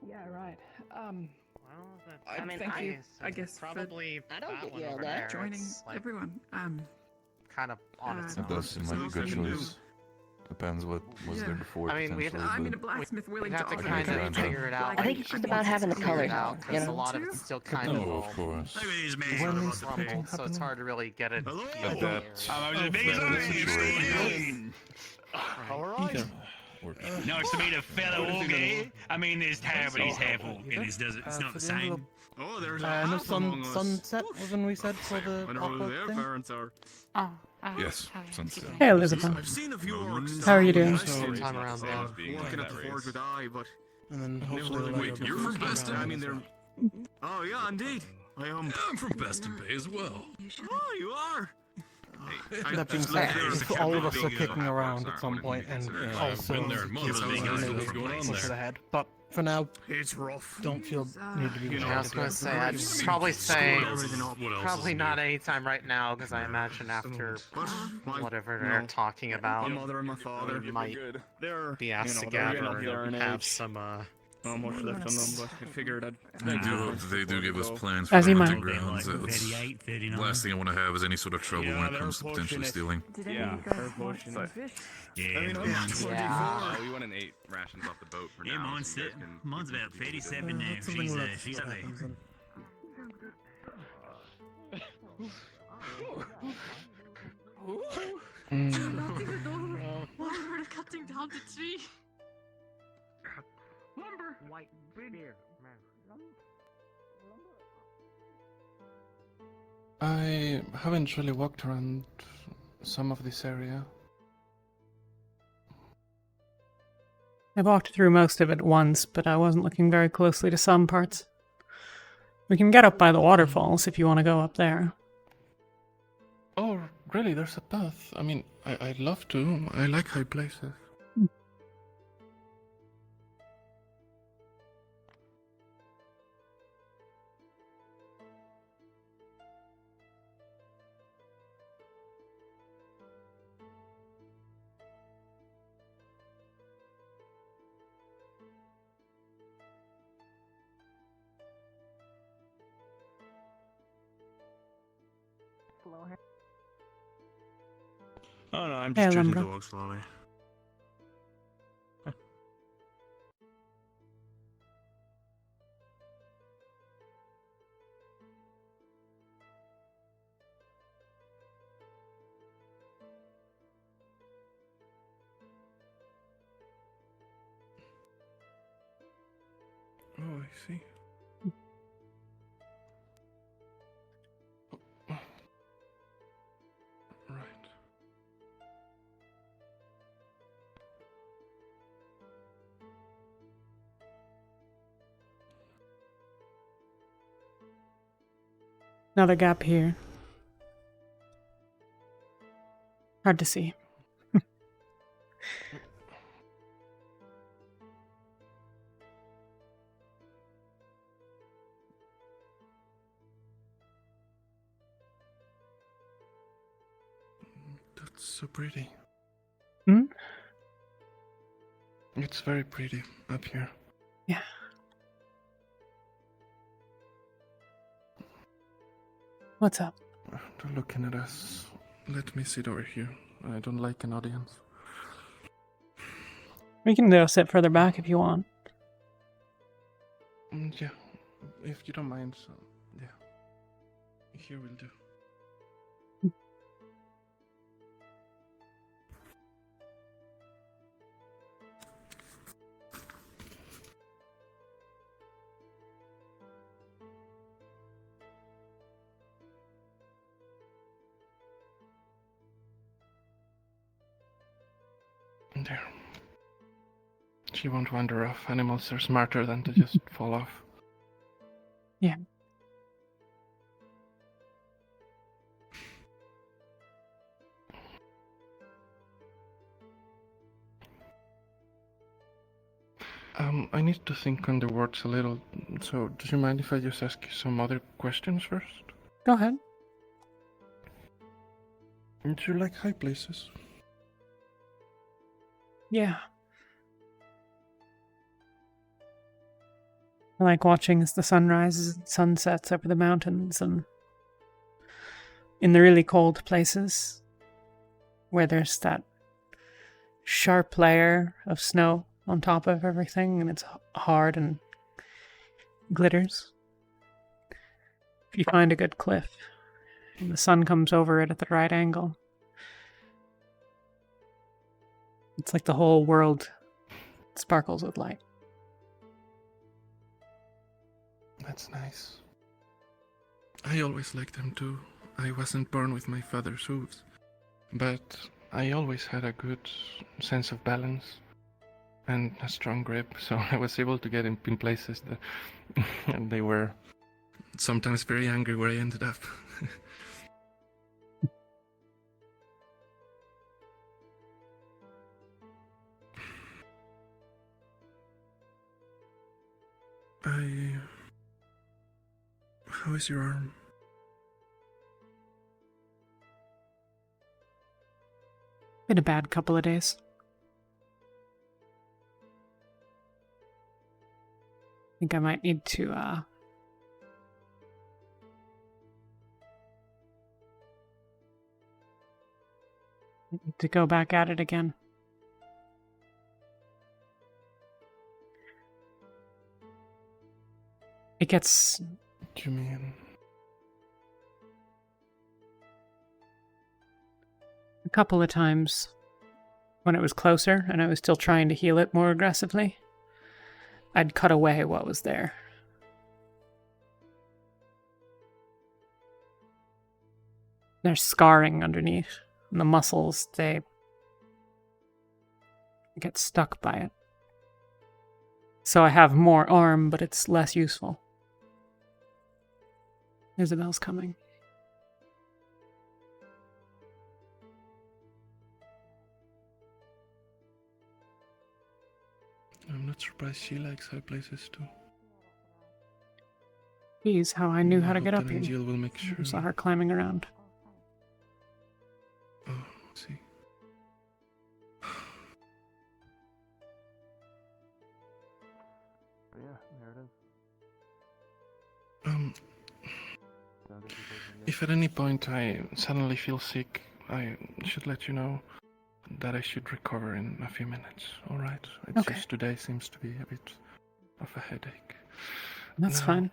Yeah, right. Well, I mean, thank you. I guess probably I don't that get one yelled over at. there. Joining It's, like, everyone. kind of on its It own. does seem like a good choice. Depends what was there before, I mean, potentially. I mean, a but blacksmith willing We'd to have to offer kind of trade. figure it out. I think it's just about having the colors on, you Because a know? lot of it's still kind No, of of course. When is the painting crumbled, so it's happening? hard to really get it. But that, Peter. No, it's to be the fellow okay. I mean, there's Tara, but he's half orc, and it's not the same. Oh, there's no sunset wasn't we said for the I know who their parents are. yes, sunset. Hey, Elizabeth. I've seen a few orcs. How are you doing? Time around there. Working at the forge with I, but And then hopefully Wait, you're from Beston? I mean, they're. Oh yeah, indeed. I'm from Beston Bay as well. Oh, you are. That being said, if all of us are kicking around at some point, and also been there in months, I don't know what's going on push it there. ahead. But for now, It's rough. don't feel need to be. I was going to say, I'd probably say probably not anytime right now, because I imagine after whatever they're talking about, My mother and my father we might they're be asked to they're gather up there in and have age. some Not much left on them, but I figured I'd. I do hope that they do give us plans for As the you hunting might. grounds. That's the last thing I want to have is any sort of trouble when it comes to potentially stealing. Yeah. Yeah, I mean, I'm mine's- 24. We went and ate rations off the boat for yeah, now. mine's so you guys can- mine's about 37 now. Something She's like she's that okay. happens and- Why are we cutting down the tree? Lumber. White beer. I haven't really walked around some of this area. I walked through most of it once, but I wasn't looking very closely to some parts. We can get up by the waterfalls if you want to go up there. Oh, really? There's a path. I mean, I'd love to. I like high places. Oh no, I'm Hey, just choosing to Lumbra. walk slowly. Oh, I see. Right. Another gap here. Hard to see. It's so pretty. Hmm? It's very pretty up here. Yeah. What's up? They're looking at us. Let me sit over here. I don't like an audience. We can go sit further back if you want. Yeah, if you don't mind. So, yeah, here will do. There. She won't wander off. Animals are smarter than to just fall off. Yeah. I need to think on the words a little, so do you mind if I just ask you some other questions first? Go ahead. Do you like high places? Yeah. I like watching as the sun rises and sun sets over the mountains, and in the really cold places where there's that sharp layer of snow on top of everything and it's hard and glitters. If you find a good cliff and the sun comes over it at the right angle, it's like the whole world sparkles with light. That's nice. I always liked them too. I wasn't born with my father's hooves, but I always had a good sense of balance and a strong grip, so I was able to get in places that and they were sometimes very angry where I ended up. How is your arm? Been a bad couple of days. I think I might need to go back at it again. It gets... What do you mean? A couple of times when it was closer and I was still trying to heal it more aggressively, I'd cut away what was there. There's scarring underneath, and the muscles, they get stuck by it. So I have more arm, but it's less useful. Isabel's coming. I'm not surprised she likes high places too. Geez, how I knew how to get up here. Jill will make sure. I saw her climbing around. Oh, see. Yeah, there it is. If at any point I suddenly feel sick, I should let you know that I should recover in a few minutes, alright? It's Okay. just today seems to be a bit of a headache. That's Now, fine.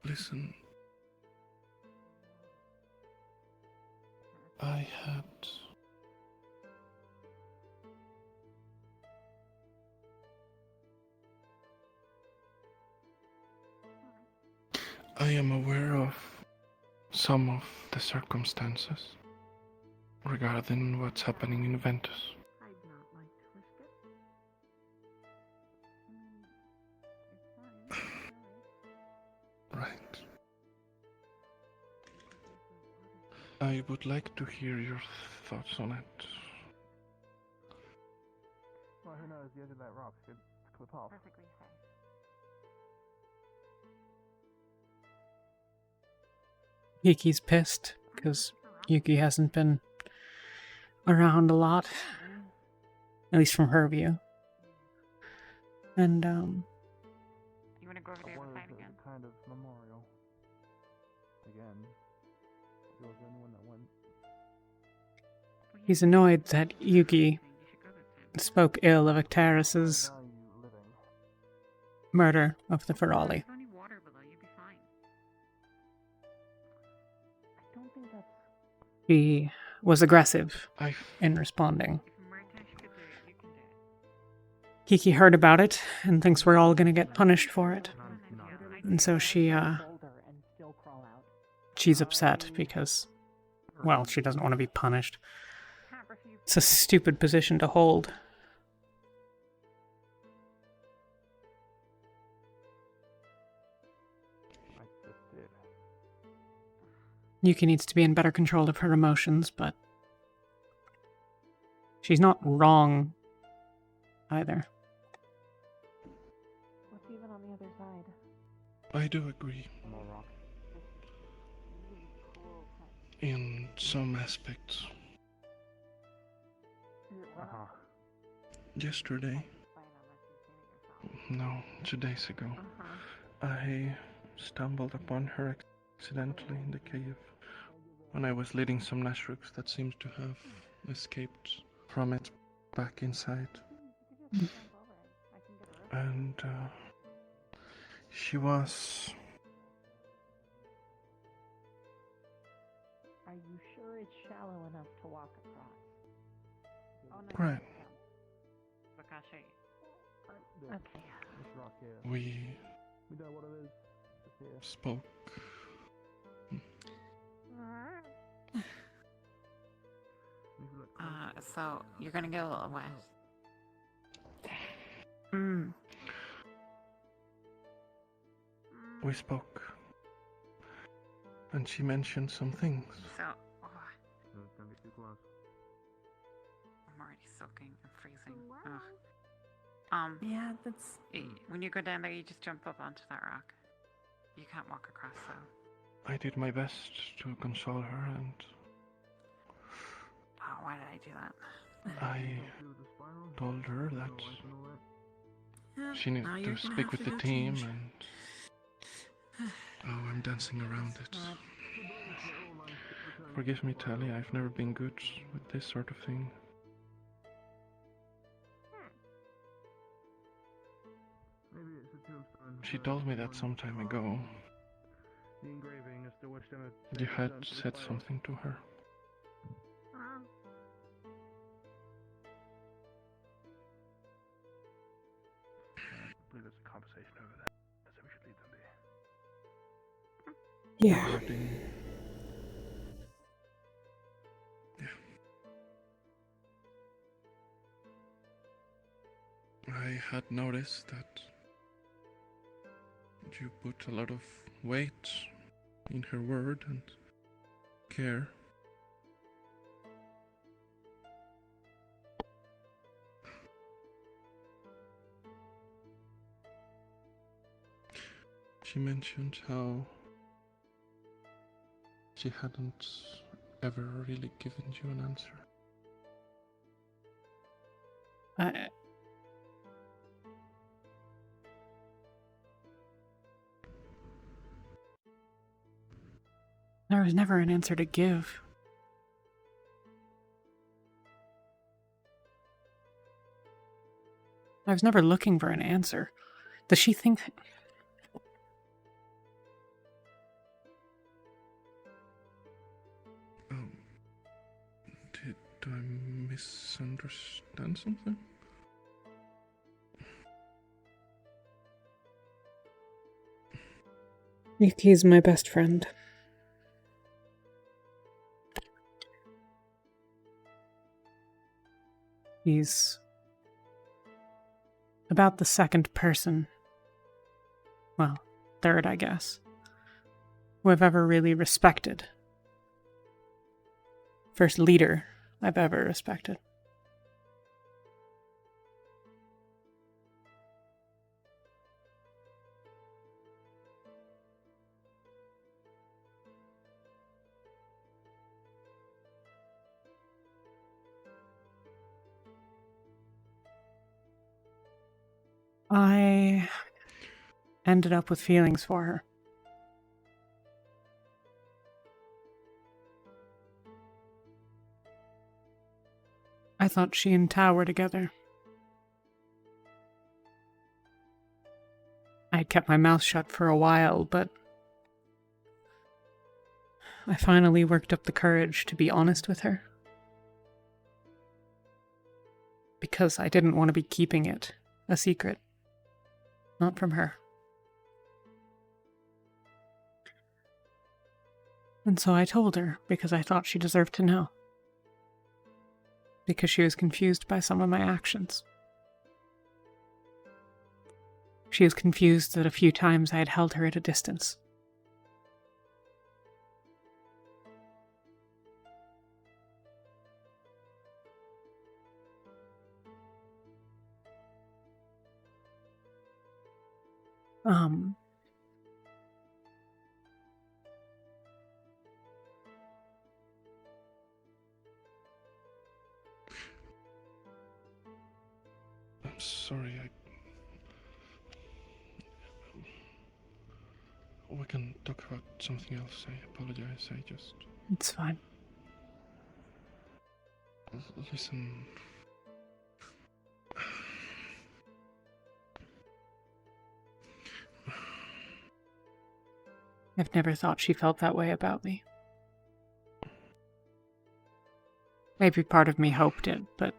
Listen. I am aware of some of the circumstances regarding what's happening in Ventus. Right. I would like to hear your thoughts on it. Well, who knows? The edge of that rock could clip off. Perfectly safe. Kiki's pissed because Yuki hasn't been around a lot, at least from her view. And, You want to go over there and fight again? Kind of memorial. Again. There was anyone that went. he's annoyed that Yuki spoke ill of Icterus's murder of the Ferali. There's only water below, you'd be fine. I don't think that's. He was aggressive in responding. Kiki heard about it and thinks we're all gonna get punished for it. And so she's upset because, well, she doesn't want to be punished. It's a stupid position to hold. Yuki needs to be in better control of her emotions, but she's not wrong either. What's even on the other side? I do agree. In some aspects. Yesterday, no, 2 days ago, I stumbled upon her accidentally in the cave when I was leading some Nashrooks that seemed to have escaped from it back inside. And she was... Are you sure it's shallow enough to walk across? Oh, no. Right. Okay. We spoke. So you're gonna get a little wet. We spoke. And she mentioned some things. So, I'm already soaking and freezing. Ugh. Yeah, that's. When you go down there, you just jump up onto that rock. You can't walk across, though. I did my best to console her, and Oh, why did I do that? I told her that Yeah, she needed now to you're gonna speak have with to the go team, change. and oh, I'm dancing around it. Forgive me, Talia, I've never been good with this sort of thing. She told me that some time ago. The engraving as to which them You had said something to her. I believe there's a conversation over there, so we should leave them be. Yeah. I had noticed that you put a lot of weight in her word and care. She mentioned how she hadn't ever really given you an answer. There was never an answer to give. I was never looking for an answer. Does she think... Did I misunderstand something? Yuki's my best friend. He's about the second person, well, third, I guess, who I've ever really respected. First leader I've ever respected. I ended up with feelings for her. I thought she and Tao were together. I had kept my mouth shut for a while, but I finally worked up the courage to be honest with her. Because I didn't want to be keeping it a secret. Not from her. And so I told her, because I thought she deserved to know. Because she was confused by some of my actions. She was confused that a few times I had held her at a distance. I'm sorry, we can talk about something else. I apologize, It's fine. Listen... I've never thought she felt that way about me. Maybe part of me hoped it, but...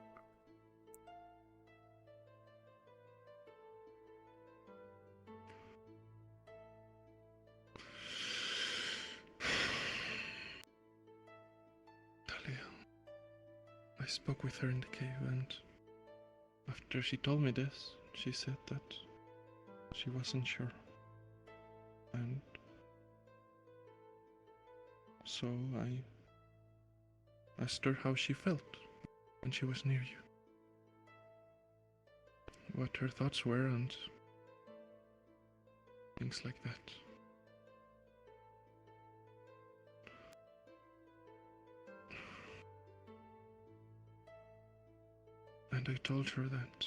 Talia, I spoke with her in the cave, and after she told me this, she said that she wasn't sure. And so I asked her how she felt when she was near you. What her thoughts were and things like that. And I told her that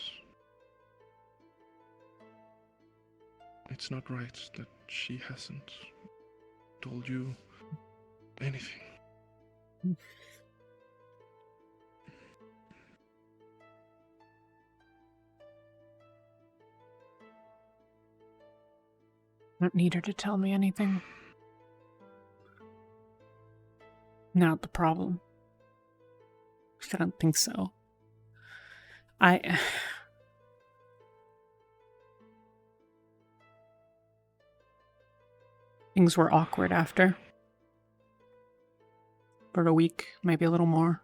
it's not right that she hasn't told you anything. I don't need her to tell me anything. Not the problem. I don't think so. Things were awkward after. For a week, maybe a little more.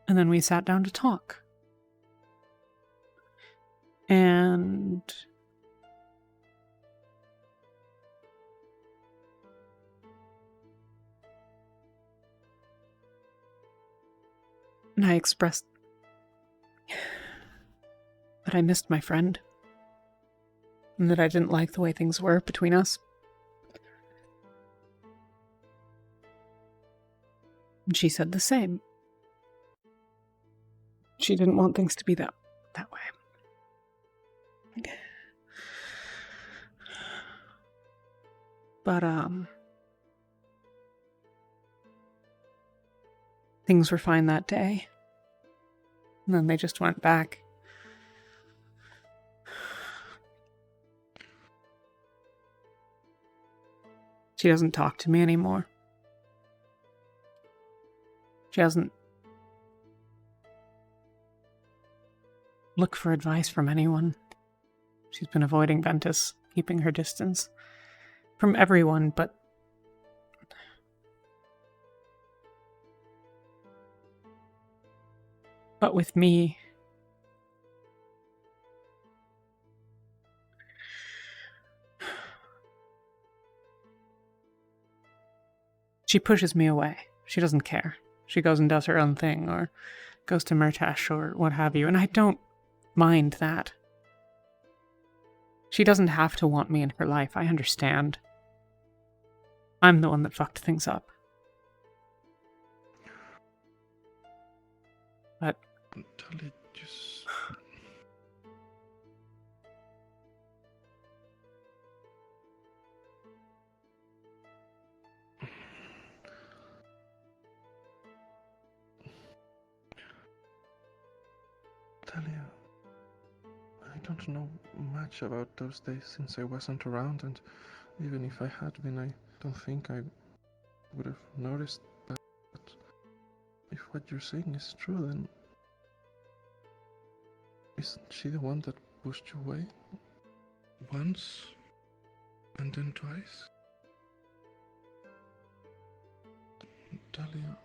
And then we sat down to talk. And I expressed that I missed my friend. And that I didn't like the way things were between us. And she said the same. She didn't want things to be that way. But, things were fine that day. And then they just went back. She doesn't talk to me anymore. She doesn't look for advice from anyone. She's been avoiding Ventus, keeping her distance from everyone, but with me. She pushes me away. She doesn't care. She goes and does her own thing, or goes to Murtash, or what have you, and I don't mind that. She doesn't have to want me in her life, I understand. I'm the one that fucked things up. Talia, just... Talia, I don't know much about those days since I wasn't around, and even if I had been, I don't think I would have noticed that. But if what you're saying is true, then isn't she the one that pushed you away? Once, and then twice? Talia.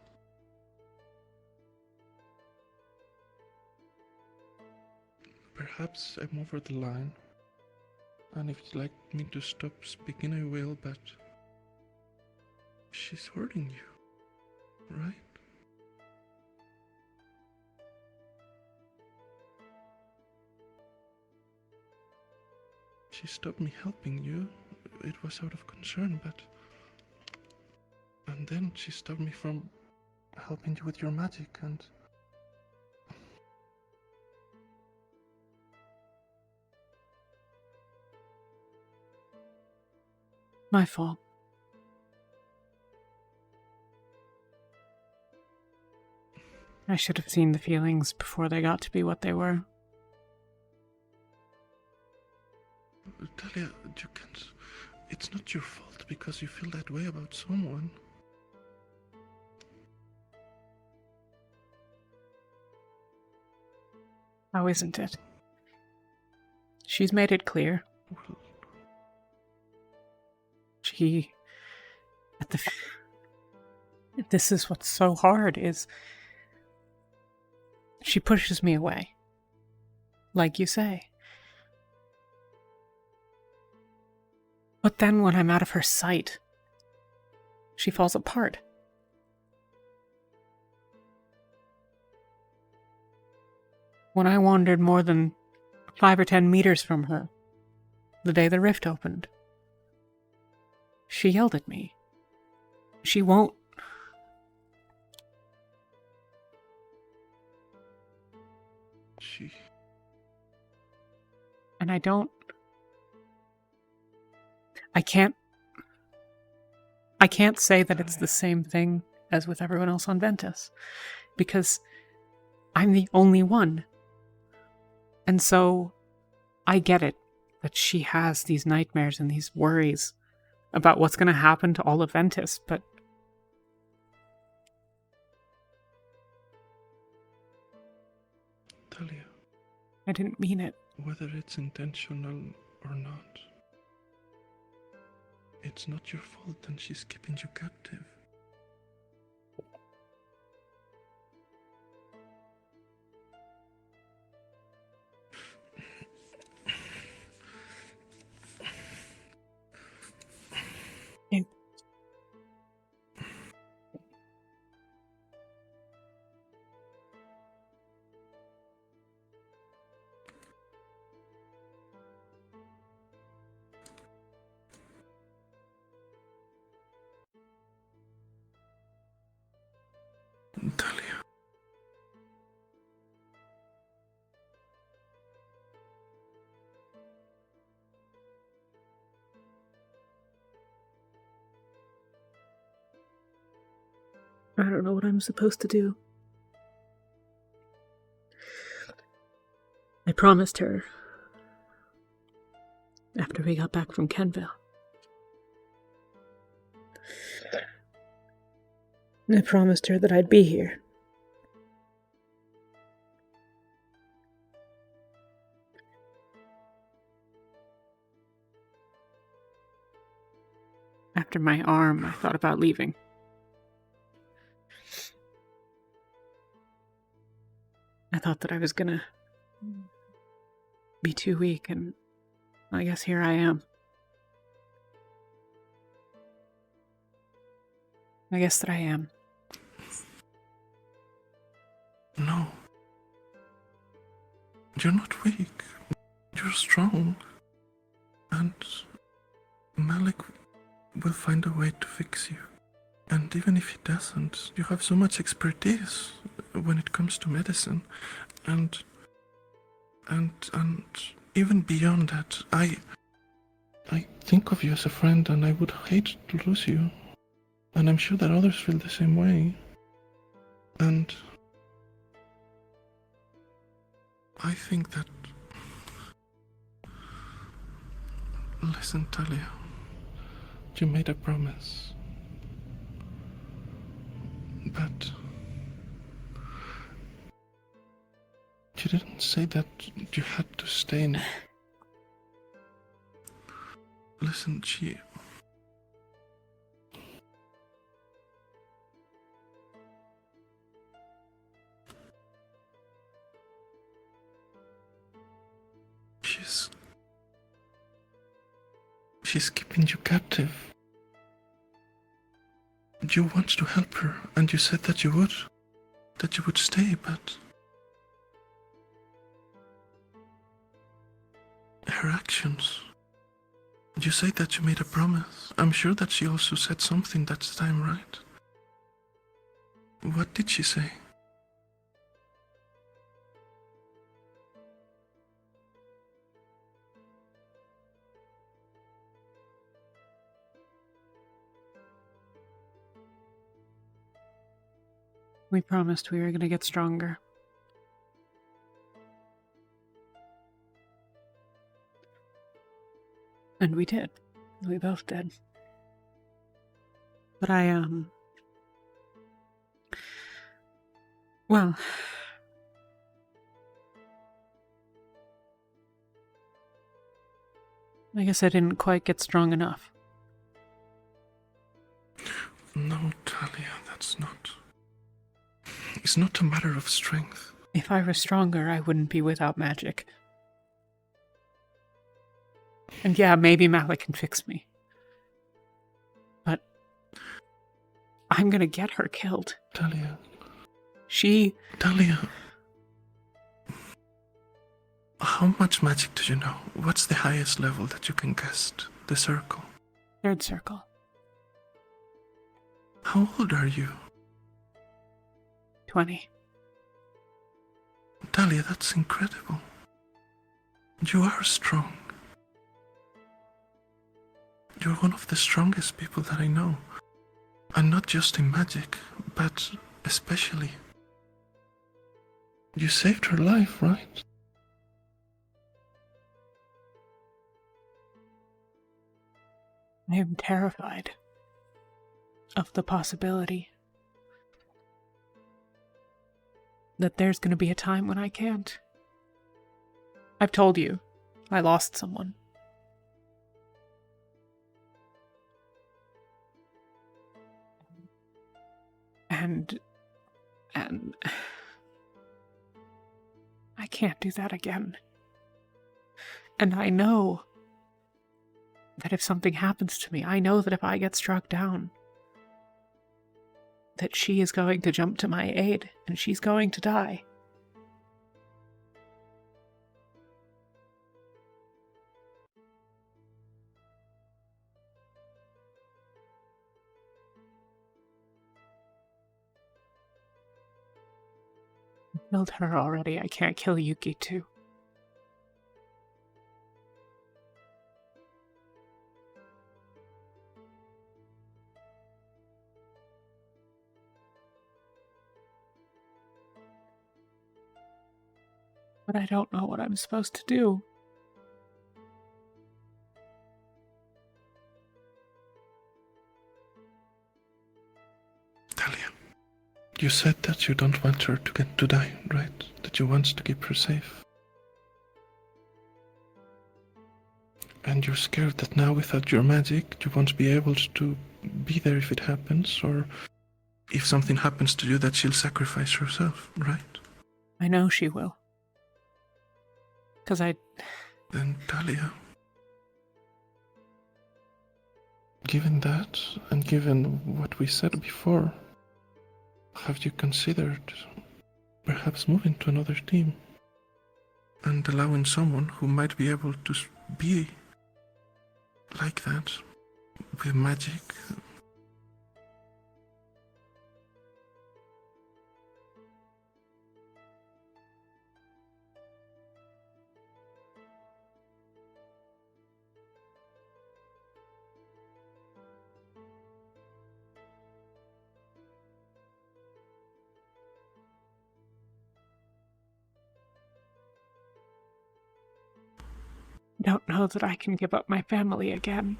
Perhaps I'm over the line, and if you'd like me to stop speaking, I will, but she's hurting you, right? She stopped me helping you. It was out of concern, but... And then she stopped me from helping you with your magic, and... My fault. I should have seen the feelings before they got to be what they were. Talia, you can't... It's not your fault because you feel that way about someone. How isn't it? She's made it clear. She... This is what's so hard, is... She pushes me away. Like you say. But then when I'm out of her sight, she falls apart. When I wandered more than 5 or 10 meters from her, the day the rift opened, she yelled at me. She won't... And I don't... I can't say that it's the same thing as with everyone else on Ventus, because I'm the only one. And so I get it that she has these nightmares and these worries about what's going to happen to all of Ventus, but Talia, I didn't mean it. Whether it's intentional or not, it's not your fault and she's keeping you captive. Talia. I don't know what I'm supposed to do. I promised her after we got back from Kenville. I promised her that I'd be here. After my arm, I thought about leaving. I thought that I was gonna be too weak, and I guess here I am. I guess that I am. No. You're not weak. You're strong. And Malik will find a way to fix you. And even if he doesn't, you have so much expertise. when it comes to medicine, and even beyond that, I think of you as a friend, and I would hate to lose you. And I'm sure that others feel the same way. And I think that... Listen, Talia. You made a promise. But... you didn't say that you had to stay in... Listen, She's keeping you captive. You want to help her, and you said that you would stay, but... her actions... You say that you made a promise. I'm sure that she also said something that time, right? What did she say? We promised we were going to get stronger. And we did. We both did. But well... I guess I didn't quite get strong enough. No, Talia, that's not... It's not a matter of strength. If I were stronger, I wouldn't be without magic. And yeah, maybe Malik can fix me. But I'm gonna get her killed. Talia. Talia. How much magic do you know? What's the highest level that you can cast? The circle? 3rd circle. How old are you? 20. Talia, that's incredible. You are strong. You're one of the strongest people that I know. And not just in magic, but especially. You saved her life, right? I am terrified of the possibility that there's going to be a time when I can't. I've told you, I lost someone. And I can't do that again. And I know that if something happens to me, I know that if I get struck down, that she is going to jump to my aid, and she's going to die. I killed her already. I can't kill Yuki too. But I don't know what I'm supposed to do. Talia, you said that you don't want her to die, right? That you want to keep her safe. And you're scared that now without your magic, you won't be able to be there if it happens, or if something happens to you, that she'll sacrifice herself, right? I know she will. Then, Talia, given that, and given what we said before, have you considered perhaps moving to another team? And allowing someone who might be able to be like that, with magic? don't know that I can give up my family again.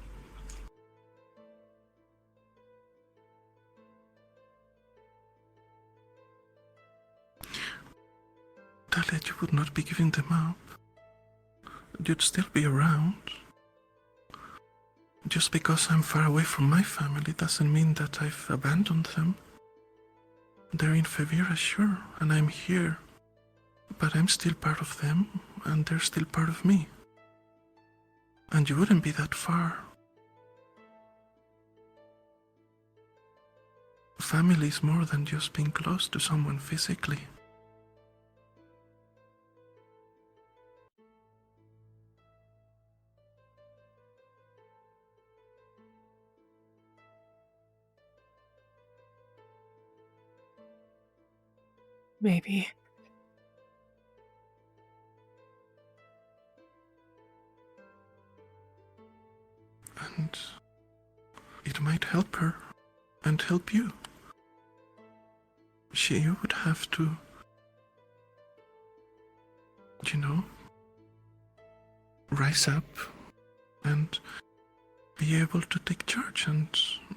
Talia, you would not be giving them up. You'd still be around. Just because I'm far away from my family doesn't mean that I've abandoned them. They're in Favira, sure, and I'm here. But I'm still part of them, and they're still part of me. And you wouldn't be that far. Family is more than just being close to someone physically. Maybe. And it might help her and help you. She would have to, rise up and be able to take charge, and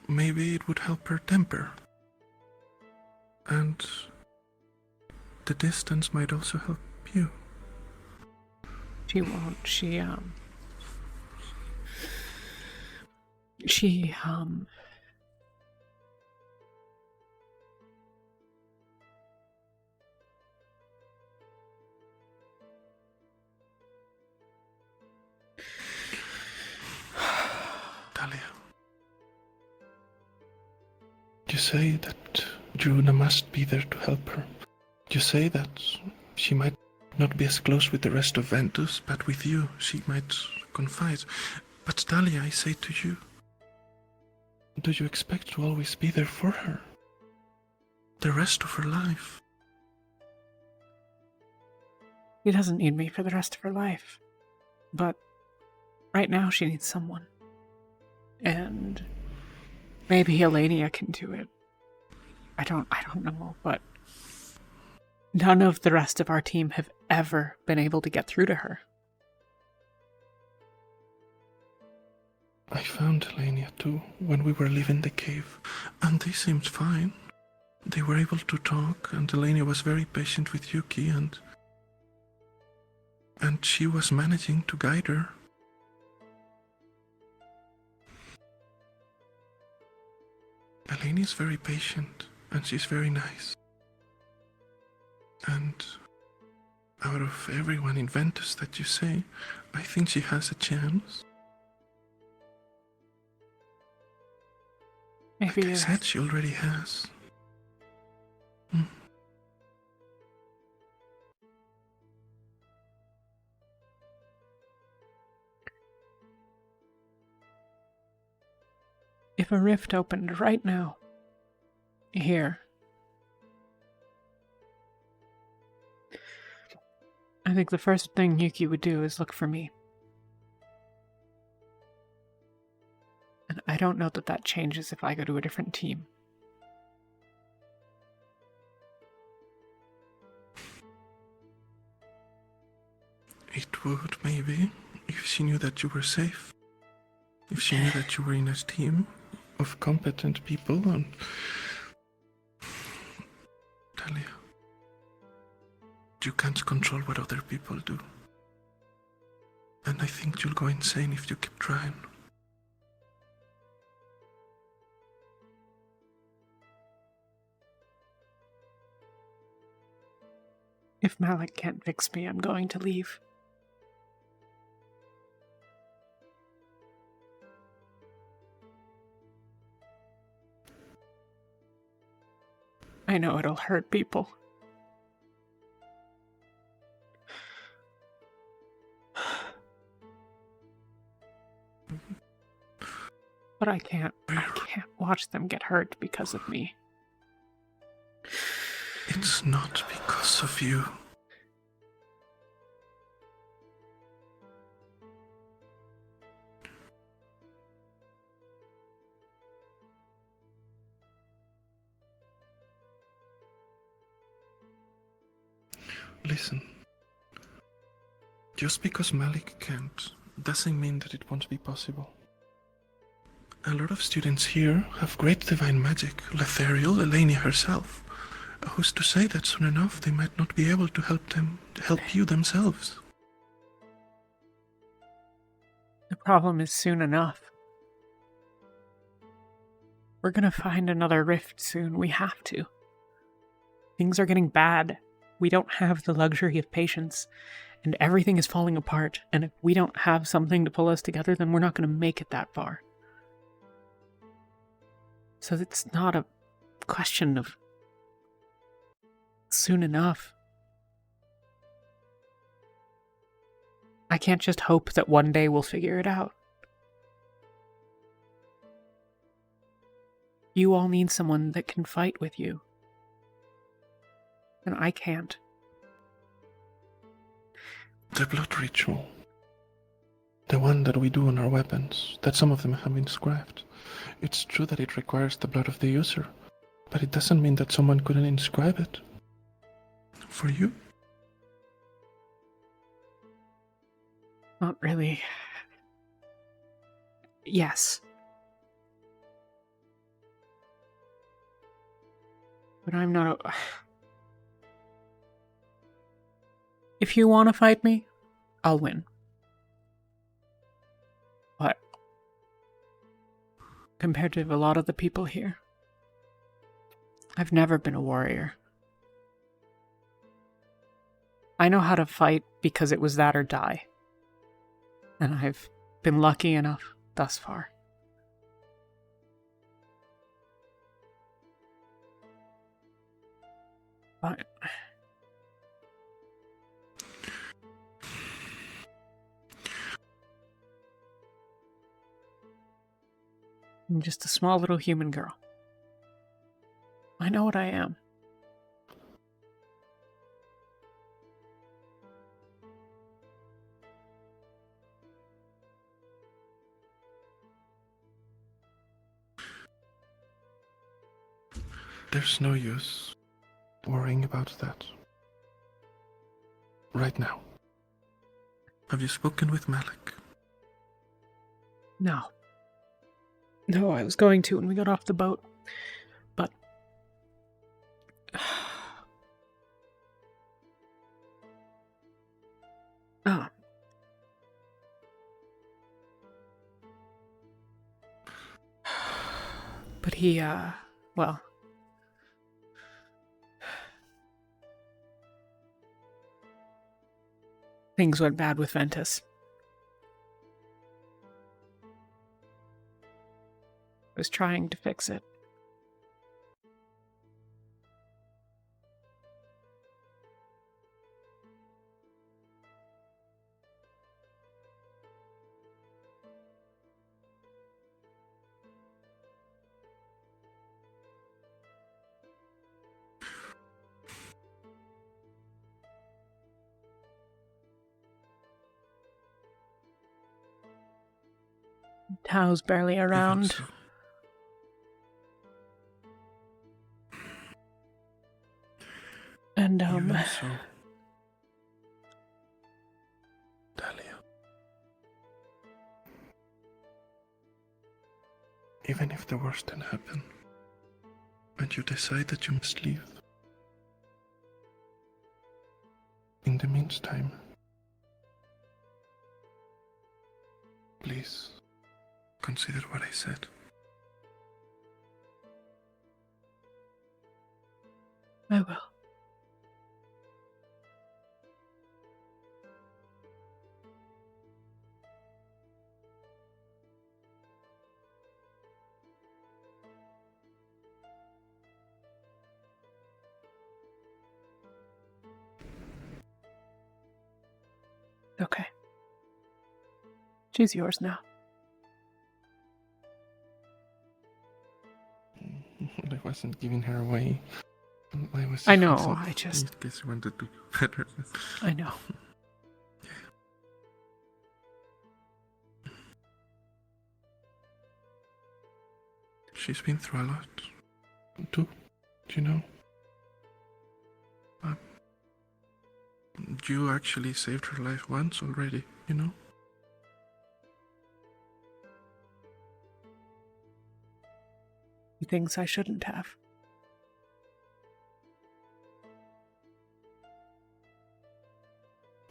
maybe it would help her temper. And the distance might also help you. She won't. Talia, you say that Juna must be there to help her. You say that she might not be as close with the rest of Ventus, but with you she might confide. But Talia, I say to you, do you expect to always be there for her? The rest of her life? She doesn't need me for the rest of her life. But right now she needs someone. And maybe Elenia can do it. I don't know, but none of the rest of our team have ever been able to get through to her. I found Elenia too when we were leaving the cave, and they seemed fine. They were able to talk, and Elenia was very patient with Yuki, and she was managing to guide her. Elenia is very patient, and she's very nice. And out of everyone in Ventus that you say, I think she has a chance. Maybe like I said, she already has. If a rift opened right now, here, I think the first thing Yuki would do is look for me. And I don't know that that changes if I go to a different team. It would, maybe, if she knew that you were safe. If she knew that you were in a team of competent people, and Talia, you can't control what other people do. And I think you'll go insane if you keep trying. If Malik can't fix me, I'm going to leave. I know it'll hurt people. But I can't watch them get hurt because of me. It's not because of you. Listen, just because Malik can't doesn't mean that it won't be possible. A lot of students here have great divine magic, Letheriel, Eleni herself. Who's to say that soon enough they might not be able to help you themselves? The problem is soon enough. We're gonna find another rift soon. We have to. Things are getting bad. We don't have the luxury of patience, and everything is falling apart, and if we don't have something to pull us together, then we're not gonna make it that far. So it's not a question of soon enough. I can't just hope that one day we'll figure it out. You all need someone that can fight with you. And I can't. The blood ritual. The one that we do on our weapons, that some of them have been inscribed. It's true that it requires the blood of the user, but it doesn't mean that someone couldn't inscribe it. For you? Not really. Yes. But I'm not a... If you want to fight me, I'll win. But compared to a lot of the people here, I've never been a warrior. I know how to fight because it was that or die. And I've been lucky enough thus far. But I'm just a small little human girl. I know what I am. There's no use worrying about that. Right now. Have you spoken with Malik? No. No, I was going to when we got off the boat. But... Ah. But he, well... Things went bad with Ventus. I was trying to fix it. Tao's barely around. So. And, Even so, Talia. Even if the worst can happen, and you decide that you must leave, in the meantime, please consider what I said. I will. Okay. She's yours now. I wasn't giving her away. I know, I just... In case you wanted to do better. I know. She's been through a lot. Too, you know. You actually saved her life once already, you know? Things I shouldn't have.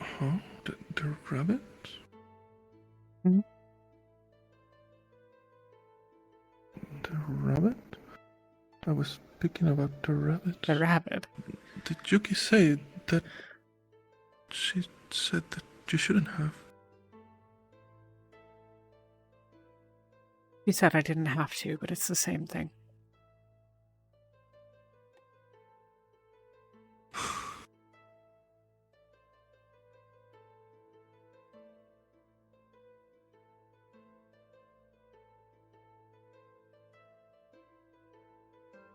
Huh? The rabbit? Hmm? The rabbit? I was speaking about the rabbit. The rabbit? Did Yuki say that she said that you shouldn't have? He said I didn't have to, but it's the same thing.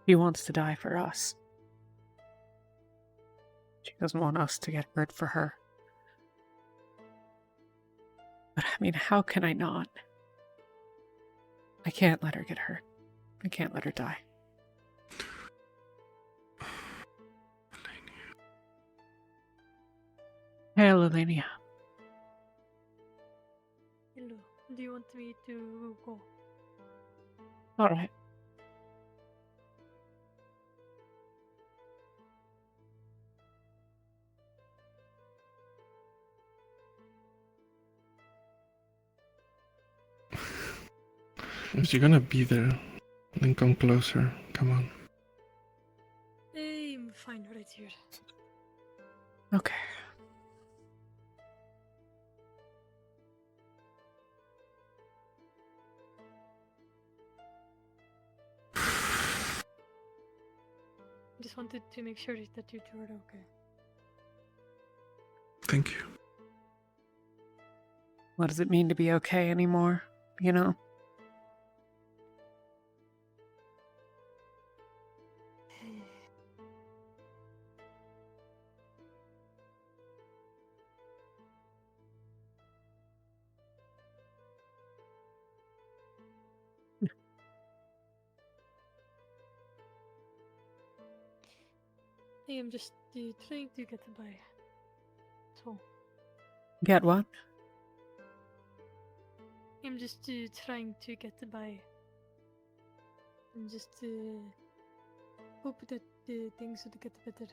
He wants to die for us. She doesn't want us to get hurt for her. But I mean, how can I not? I can't let her get hurt. I can't let her die. Hey, Lelania. Hello. Do you want me to go? Alright. If you're gonna be there, then come closer. Come on. I'm fine right here. Okay. Just wanted to make sure that you two are okay. Thank you. What does it mean to be okay anymore? You know? I am just trying to get by. So, Get what? I'm just trying to get by. And just hope that things would get better.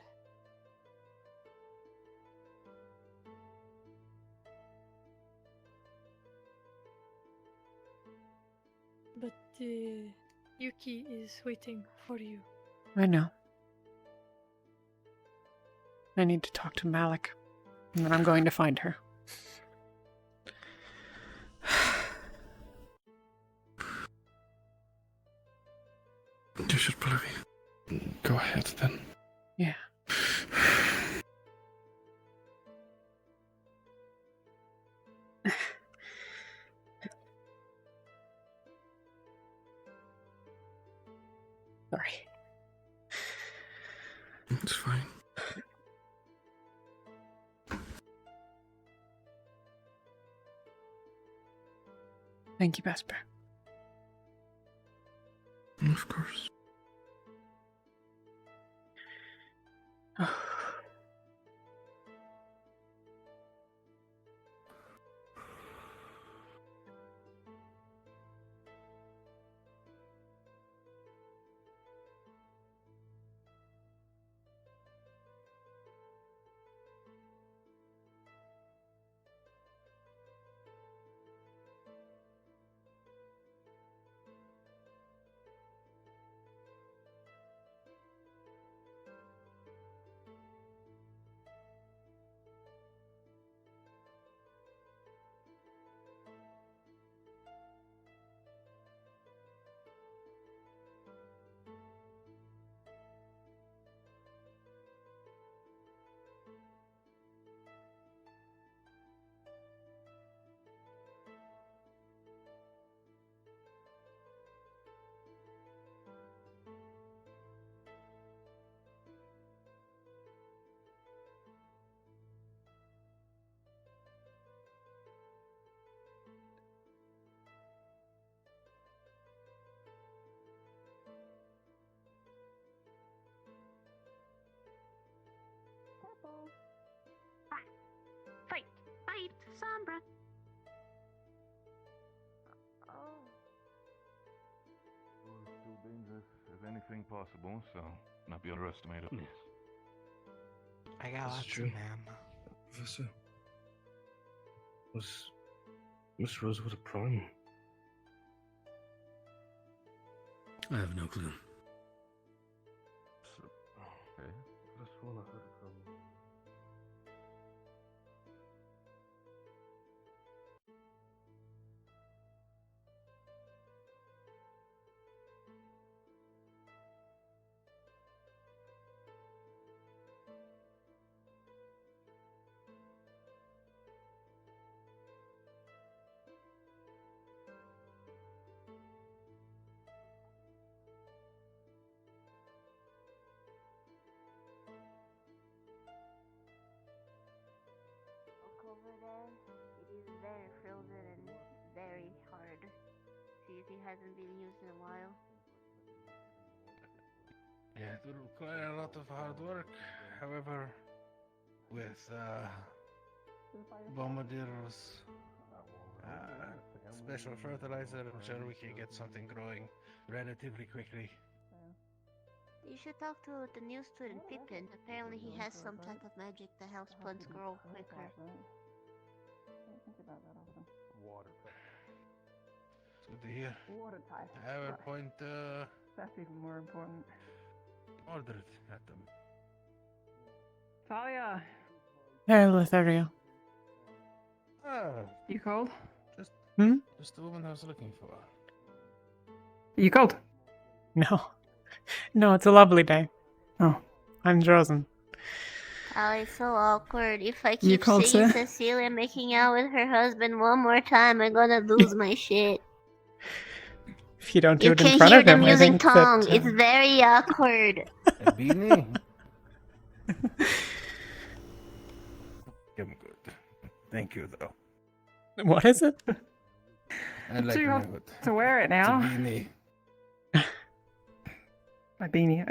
But Yuki is waiting for you. I know. I need to talk to Malik. And then I'm going to find her. You should probably go ahead then. Yeah. Sorry. It's fine. Thank you, Vesper. Of course. dangerous as anything possible, so not be underestimated. I got This is lots, true. man. Professor, was Miss Rosewood a prime? I have no clue. Okay. Just wanna heard it from. Over there, it is very frozen and very hard. See if it hasn't been used in a while. Yeah, it will require a lot of hard work. However, with Bombadil's special fertilizer, I'm sure we can get something growing relatively quickly. You should talk to the new student, Pippin. Apparently he has some type of magic that helps plants grow quicker. Water It's good to hear. Water type. I will point That's even more important. Mordred at them. Talia, Hey, Lothario. you cold? Just the woman I was looking for. You cold? No. No, it's a lovely day. Oh. I'm Drozen. Oh, it's so awkward. If I You keep cold, seeing sir? Cecilia making out with her husband one more time, I'm gonna lose my shit. If you don't do You it in can front hear of him, them I using think tongue. that, It's very awkward. A beanie? I'm good. Thank you, though. What is it? I like Too my hot hood. to wear it now. It's a beanie. My beanie.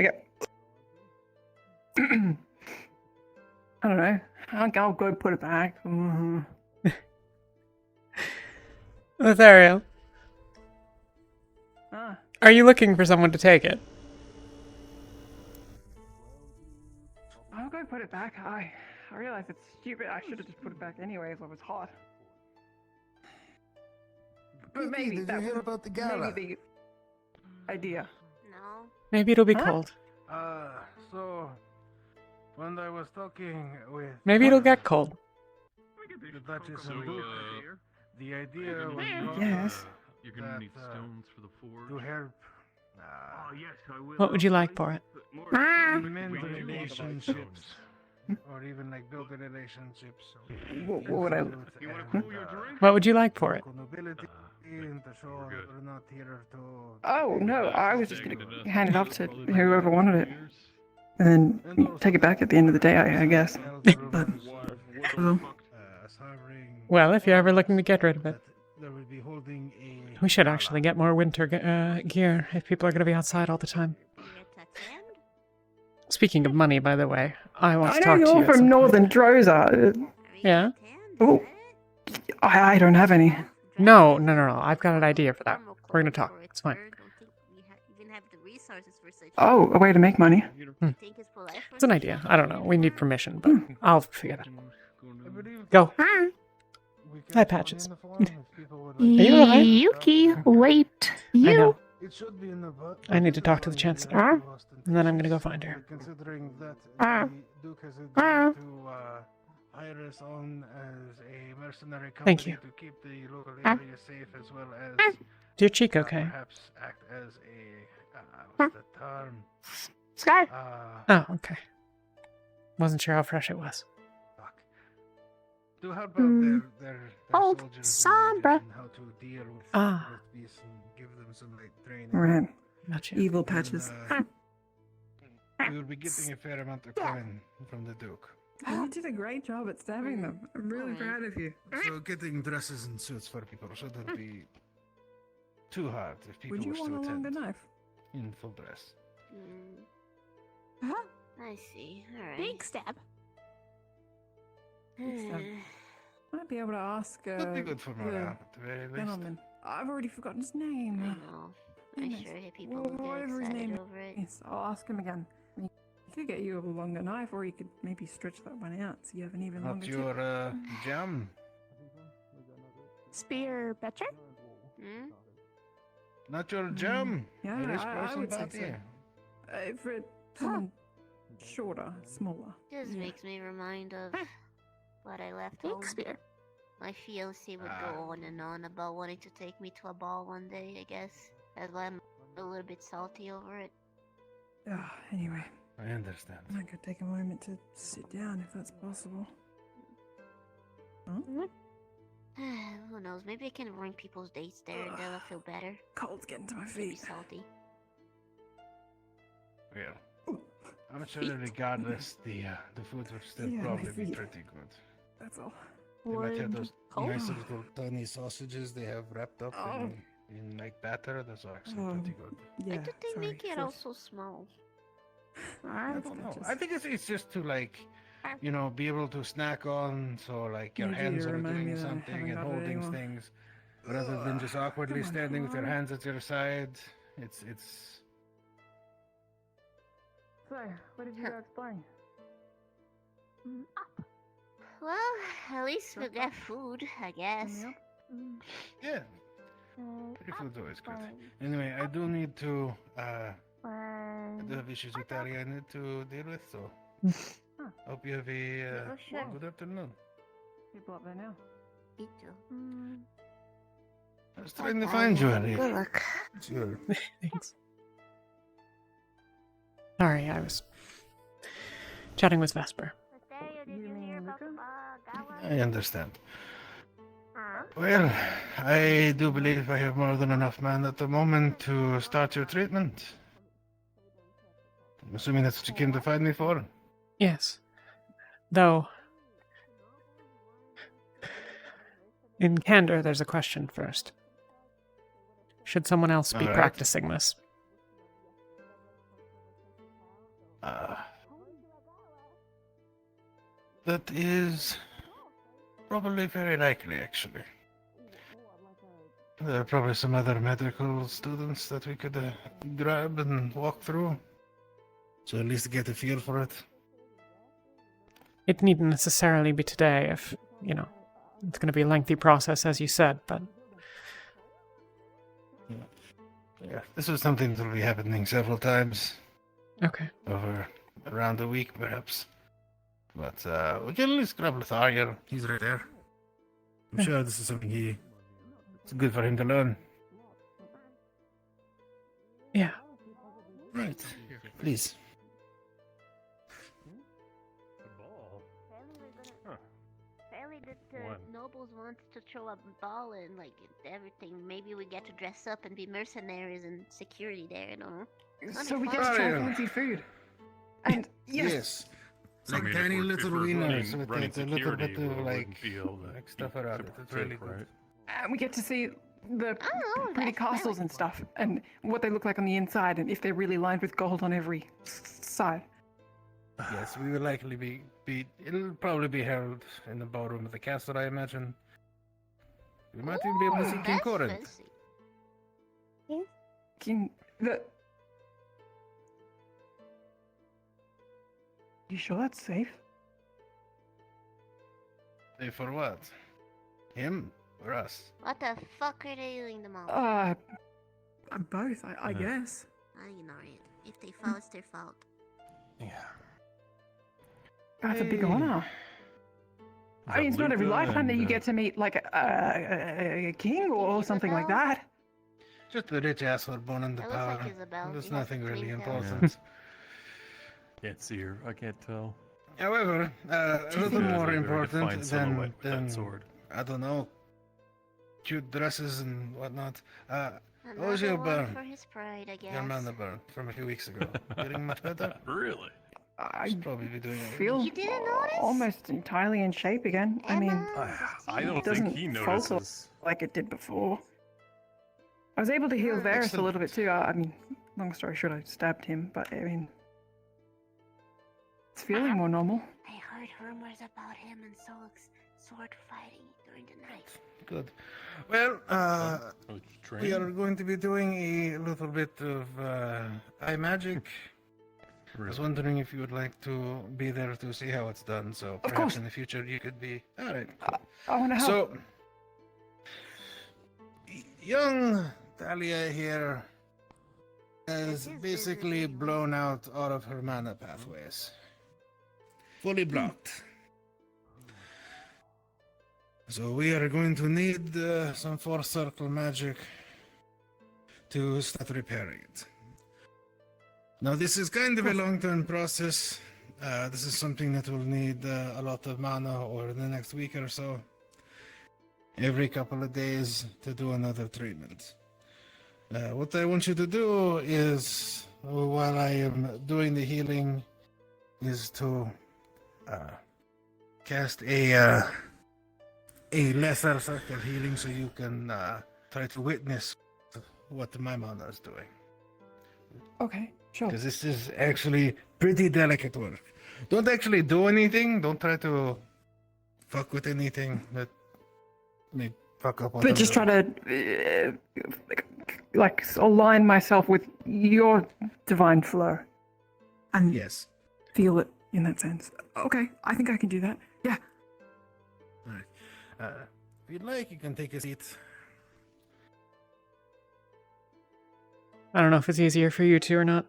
I don't know. I'll go put it back. Lothario, Ah. are you looking for someone to take it? I'll go put it back. I realize it's stupid. I should have just put it back anyways while it was hot. But maybe did that you hear was about the gala? maybe the idea. No. Maybe it'll be Huh? cold. So, when I was talking with... Maybe it'll get cold. The Duchess So, and Duke, the idea you're was gonna need, Yes. you're gonna that, need stones for the forge. to help Oh yes, I will. What would you like for it? mend relationships, or even like build relationships. What would I? You want to cool your drink? What would you like for it? Local nobility and to show we're not here to. Oh no! I was just gonna hand it off to whoever wanted it, and then take it back at the end of the day. I guess. But Well, if you're ever looking to get rid of it. There will be holding a. We should actually get more winter gear if people are going to be outside all the time. Speaking of money, by the way, I want to I know talk to you. you're at some from point. Northern Droza. Yeah? Oh, I don't have any. No. I've got an idea for that. We're going to talk. It's fine. Even have the resources for such. Oh, a way to make money. Think it's polite for It's an idea. I don't know. We need permission, but I'll figure that out. Go. Hi, Patches. Are you alright? Yuki, wait. I know. It should be in the butt. I need to talk to the Chancellor. And then I'm going to go find her. Considering that the Duke has agreed to hire us on as a mercenary company Thank you. to keep the local area safe, as well as Is your cheek okay? perhaps act as a what's the term? Sky. Oh, okay. Wasn't sure how fresh it was. To help out their Old soldiers Sombra. and how to deal with this and give them some like training. Right. Gotcha. Evil Patches. We will be getting a fair amount of coin from the Duke. You did a great job at stabbing them. I'm really proud of you. So getting dresses and suits for people shouldn't be too hard if people Would you wish want to a attend longer knife? in full dress. Huh? I see. All right. Big stab. Might be able to ask Could be good for morale, at the very least. gentleman. I've already forgotten his name. I'm sure people will get whatever his excited name over it. is, I'll ask him again. He could get you a longer knife, or he could maybe stretch that one out so you have an even Not longer your tip. jam. Spear better? Hmm? Not your jam. Yeah, Irish I person would say about so. you. For someone shorter, smaller. Just yeah. makes me remind of what I left home. Shakespeare. My fiance would go on and on about wanting to take me to a ball one day, I guess. That's why I'm a little bit salty over it. Anyway, I understand. I could take a moment to sit down if that's possible. Huh? Who knows? Maybe I can ruin people's dates there and they'll feel better. Cold's getting to my Maybe feet. salty. Well, I'm sure that regardless, the food would still Yeah, my probably be feet. pretty good. That's all. They might have those Cold? nice little tiny sausages they have wrapped up in like batter. That's actually pretty good. Yeah, Why do they make it all so small? I don't know. I think it's just to like, you know, be able to snack on. So like your Maybe hands to are remind me doing that I something haven't and got it holding anymore. things, rather than just awkwardly Come on, standing with your come on. hands at your side. It's. So, what did you go exploring? Well, at least we got food, I guess. Yeah. Pretty food's always good. Anyway, I do need to. I do have issues with Talia I need to deal with, so. Hope you have a sure. good afternoon. People up there now. Me too. I was trying to find you, Good Ari. luck. Sure. Thanks. Sorry, I was chatting with Vesper. I understand. Well, I do believe I have more than enough man at the moment to start your treatment. I'm assuming that's what you came to find me for. Yes. Though, in candor, there's a question first. Should someone else be Alright. practicing this? That is probably very likely, actually. There are probably some other medical students that we could grab and walk through. So at least get a feel for it. It needn't necessarily be today if, you know, it's going to be a lengthy process, as you said, but Yeah, this is something that will be happening several times. Okay. Over around a week, perhaps. But we can at least grab Lothario. He's right there. I'm sure this is something it's good for him to learn. Yeah. Right. Please. Apparently the What? nobles want to throw a ball and like everything. Maybe we get to dress up and be mercenaries and security there, you know. So we get to try fancy food. And Yes. Like I mean, tiny if little we're wieners with running a little bit security, of we like, wouldn't be able to like stuff keep around it. people It's really safe, good. right? we get to see the Oh, pretty that's what I castles like and stuff, and what they look like on the inside, and if they're really lined with gold on every side. Yes, we will likely be. It'll probably be held in the ballroom of the castle, I imagine. We might even be able to see King That's Corinth. fancy. King, You sure that's safe? Hey, for what? Him or us? What the fuck are they doing tomorrow? Both, I guess. I ignore it. If they fall, it's their fault. Yeah. That's a big honor. I mean, it's not every lifetime that you get to meet like a king or something like that. Just a rich asshole born in the It looks like power. Isabel. There's He has nothing really green hair. important. Can't see her. I can't tell. However, a little Yeah, more very important defined silhouette than, with that sword. I don't know, cute dresses and whatnot. How Another was your one burn? for his pride, I guess. Your man burn from a few weeks ago. Getting much better? Really? I Should probably be doing it. feel You didn't notice? almost entirely in shape again. I mean, I don't it doesn't think he falter notices. like it did before. I was able to heal Varys a little bit too. I mean, long story short, I stabbed him, but I mean, it's feeling more normal. I heard rumors about him and sword fighting during the night. Good. Well, we are going to be doing a little bit of eye magic. I was wondering if you would like to be there to see how it's done. So Of perhaps course. in the future you could be. All right. Cool. I want to help. So, young Talia here has basically blown out all of her mana pathways. Fully blocked. So we are going to need some Force Circle magic to start repairing it. Now this is kind of a long-term process. This is something that will need a lot of mana over the next week or so. Every couple of days to do another treatment. What I want you to do is, while I am doing the healing, is to cast a lesser circle of healing so you can try to witness what my mana is doing. Okay, sure. Because this is actually pretty delicate work. Don't actually do anything. Don't try to fuck with anything that may fuck up what But I'm just doing. try to, like, align myself with your divine flow. And yes, feel it in that sense. Okay, I think I can do that. Yeah. Alright. If you'd like, you can take a seat. I don't know if it's easier for you two or not.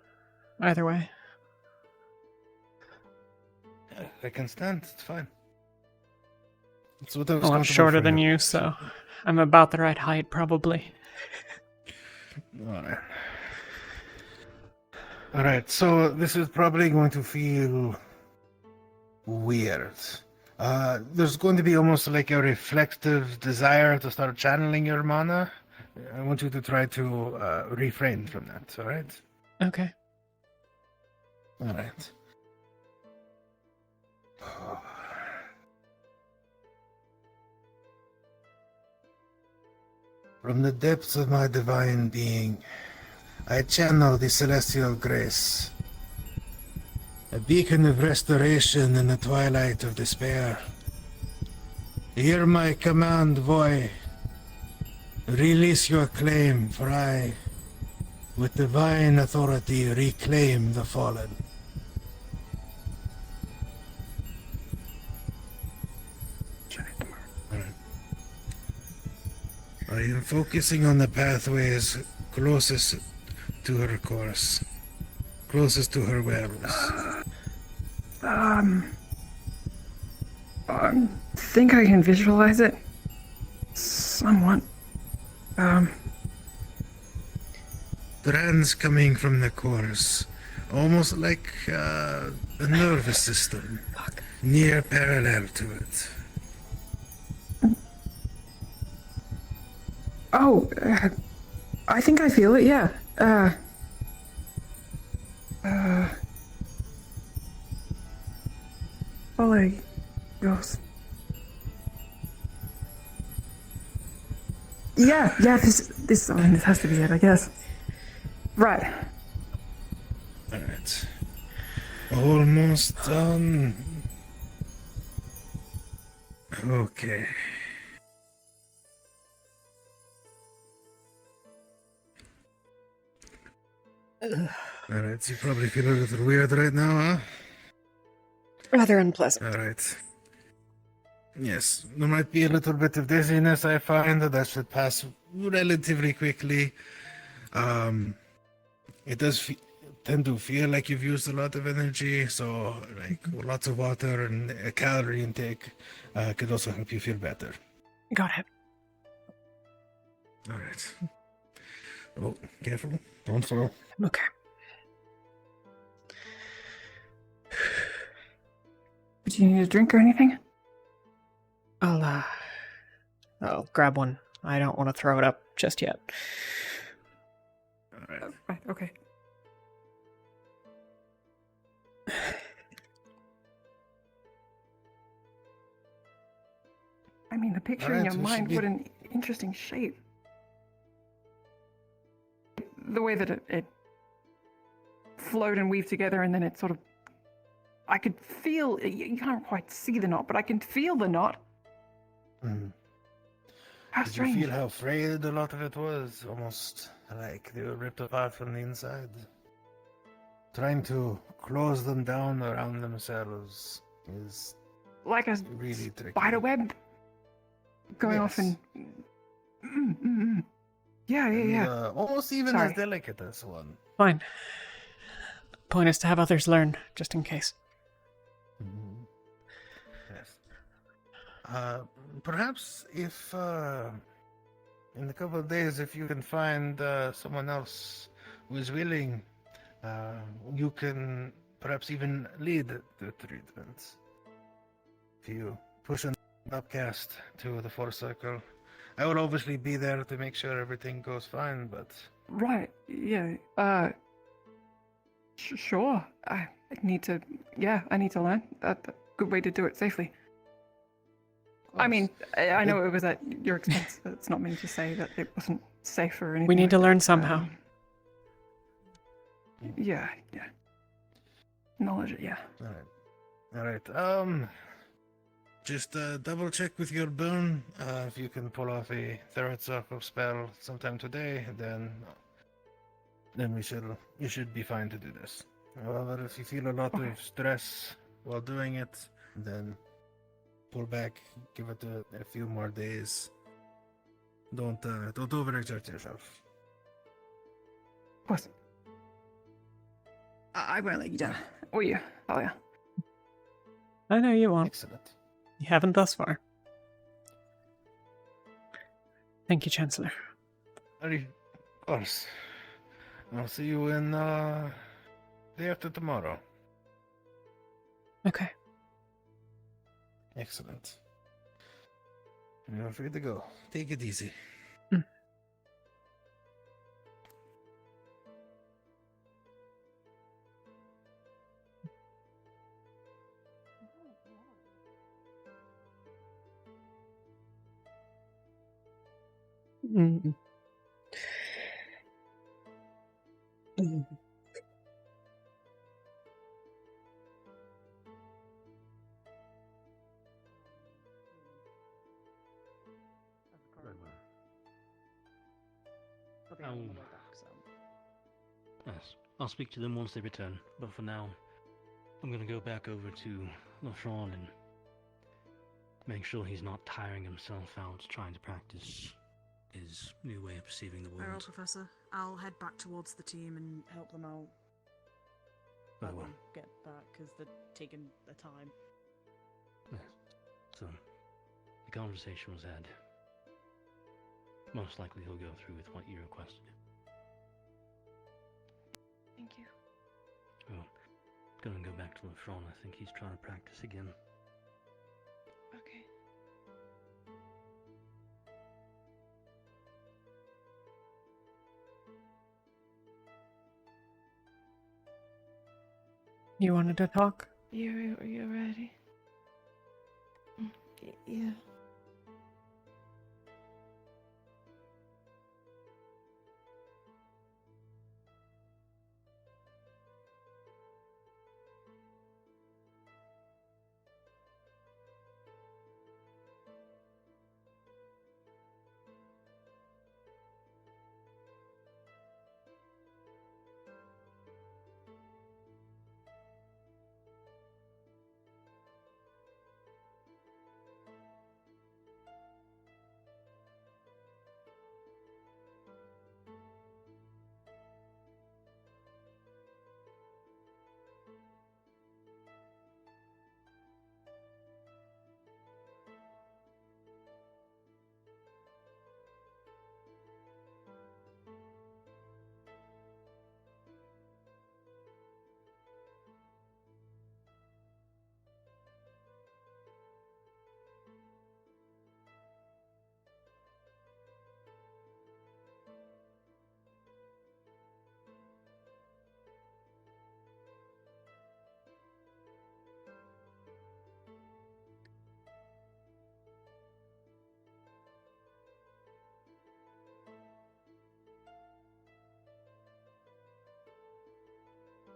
Either way. I can stand. It's fine. It's what I was Well, I'm comfortable shorter for than now. you, so I'm about the right height, probably. Alright, so this is probably going to feel weird. There's going to be almost like a reflective desire to start channeling your mana. I want you to try to refrain from that, alright? Okay. Alright. From the depths of my divine being, I channel the celestial grace, a beacon of restoration in the twilight of despair. Hear my command, boy. Release your claim, for I, with divine authority, reclaim the fallen. I am focusing on the pathways closest to her course, closest to her wells. I think I can visualize it. Somewhat. Strands coming from the course, almost like a nervous system, near parallel to it. Oh, I think I feel it, yeah. Follow yours. Yeah, this, I mean, this has to be it, I guess. Right. Alright. Almost done. Okay. Alright, so you probably feel a little weird right now, huh? Rather unpleasant. Alright. Yes, there might be a little bit of dizziness, I find, that should pass relatively quickly. It does tend to feel like you've used a lot of energy, so like lots of water and a calorie intake could also help you feel better. Got it. Alright. Oh, careful. Don't fall. Okay. Do you need a drink or anything? I'll grab one. I don't want to throw it up just yet. Alright. Right, okay. I mean, the picture in Alright, your we should mind, be- what an interesting shape. The way that it flowed and weaved together, and then it sort of... I could feel... You can't quite see the knot, but I can feel the knot. How Did strange. you feel how frayed a lot of it was? Almost like they were ripped apart from the inside. Trying to close them down around themselves is Like a really tricky. spider web going off and... Yeah, And, yeah. almost even Sorry. as delicate as one. Fine. Point is to have others learn, just in case. Yes. Perhaps if, in a couple of days, if you can find someone else who is willing, you can perhaps even lead the treatments. If you push an upcast to the Force Circle, I will obviously be there to make sure everything goes fine, but... Right, yeah. Sure. I need to learn. That's a good way to do it safely. I mean, I know it was at your expense. It's not meant to say that it wasn't safe or anything. We need like to that. learn somehow. Yeah. Knowledge, yeah. Alright. Just double check with your burn. If you can pull off a third circle spell sometime today, then you should be fine to do this. However, if you feel a lot of stress while doing it, then pull back, give it a few more days. Don't overexert yourself. Of course. I won't let you down. Or you, Talia. I know you won't. Excellent. You haven't thus far. Thank you, Chancellor. Of course. I'll see you in day after tomorrow. Okay. Excellent. You're free to go. Take it easy. Mm. Yes, I'll speak to them once they return, but for now, I'm gonna go back over to Lafron and make sure he's not tiring himself out trying to practice his new way of perceiving the Very well, world. Professor. I'll head back towards the team and help them out. Very I well. will get back because they're taking their time. Yes. So, the conversation was had. Most likely he'll go through with what you requested. Thank you. Well, gonna go back to Lafron. I think he's trying to practice again. Okay. You wanted to talk? You ready? Yeah.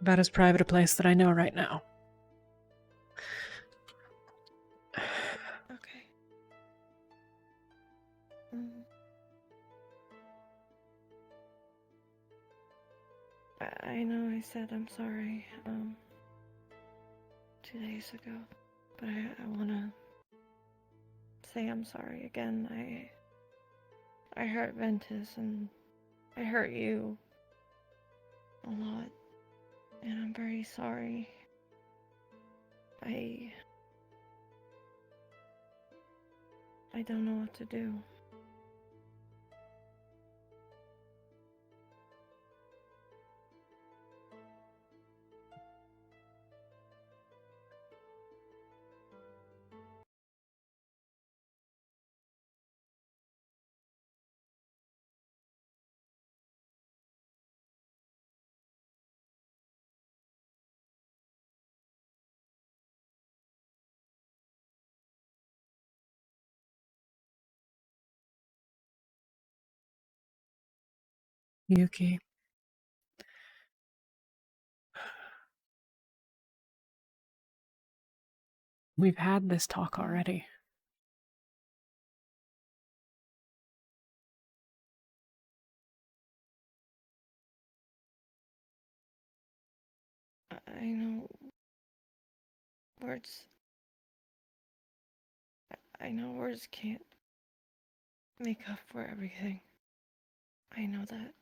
About as private a place that I know right now. Okay. I know I said I'm sorry, 2 days ago, but I wanna say I'm sorry again. I hurt Ventus and I hurt you a lot, and I'm very sorry. I don't know what to do. Yuki. We've had this talk already. I know words. I know words can't make up for everything. I know that.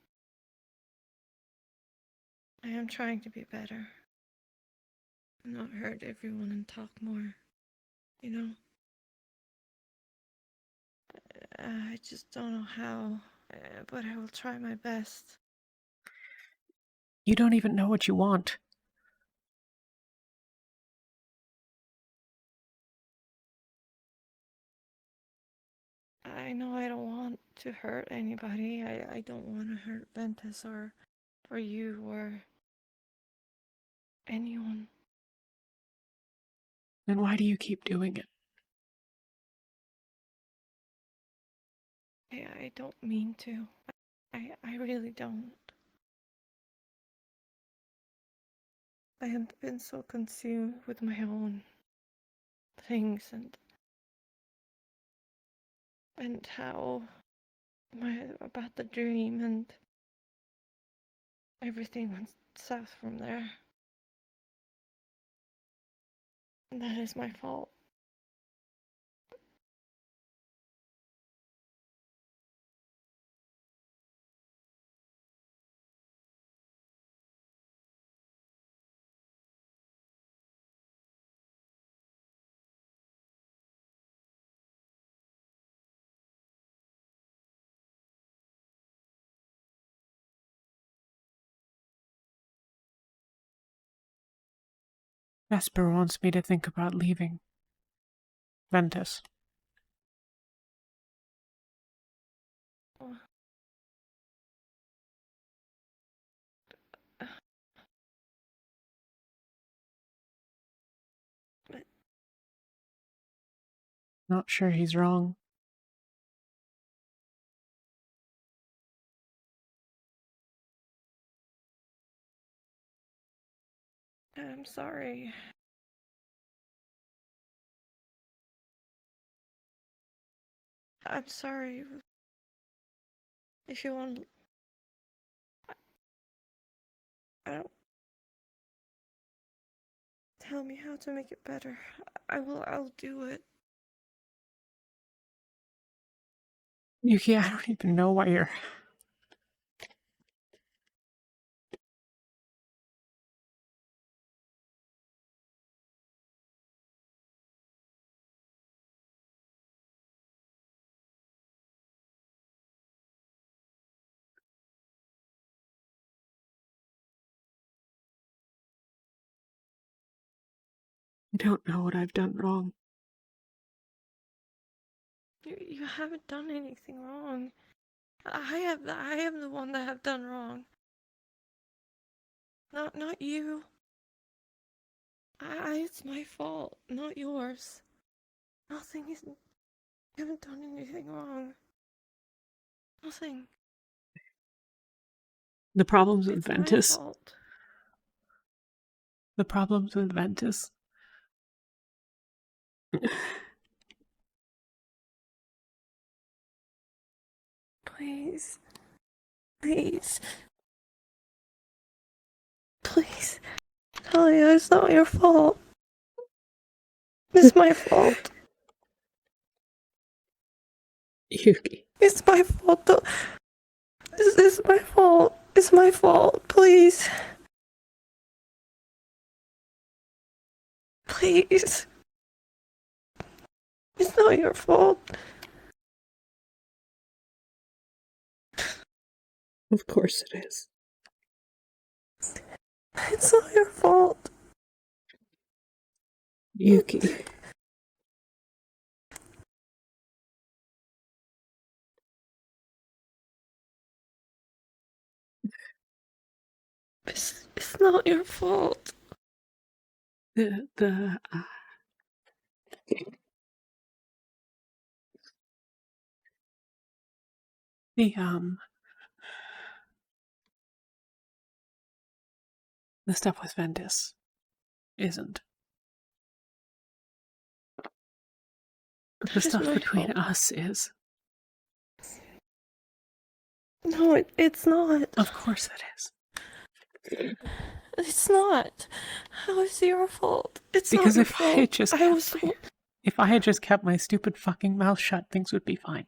I am trying to be better. Not hurt everyone and talk more. You know? I just don't know how, but I will try my best. You don't even know what you want. I know I don't want to hurt anybody. I don't want to hurt Ventus or you or anyone. Then why do you keep doing it? I don't mean to. I really don't. I have been so consumed with my own things and how about the dream and everything went south from there. And that is my fault. Vesper wants me to think about leaving. Ventus. Not sure he's wrong. I'm sorry. I'm sorry. If you want, I don't. Tell me how to make it better. I'll do it. Yuki, I don't even know why you're... I don't know what I've done wrong. You haven't done anything wrong. I am the one that have done wrong. Not you. It's my fault, not yours. Nothing is. You haven't done anything wrong. Nothing. The problems with It's my Ventus. fault. The problems with Ventus. Please. Please. Talia, it's not your fault. It's my fault. Yuki. It's my fault. This is my fault. It's my fault. Please. Please. It's not your fault. Of course it is. It's not your fault. Yuki. It's not your fault. The stuff with Ventus isn't. But the That is stuff my between fault. us is. No, it's not. Of course it is. It's not. How is it your fault? It's Because not your if fault. I had just I was. if I had just kept my stupid fucking mouth shut, things would be fine.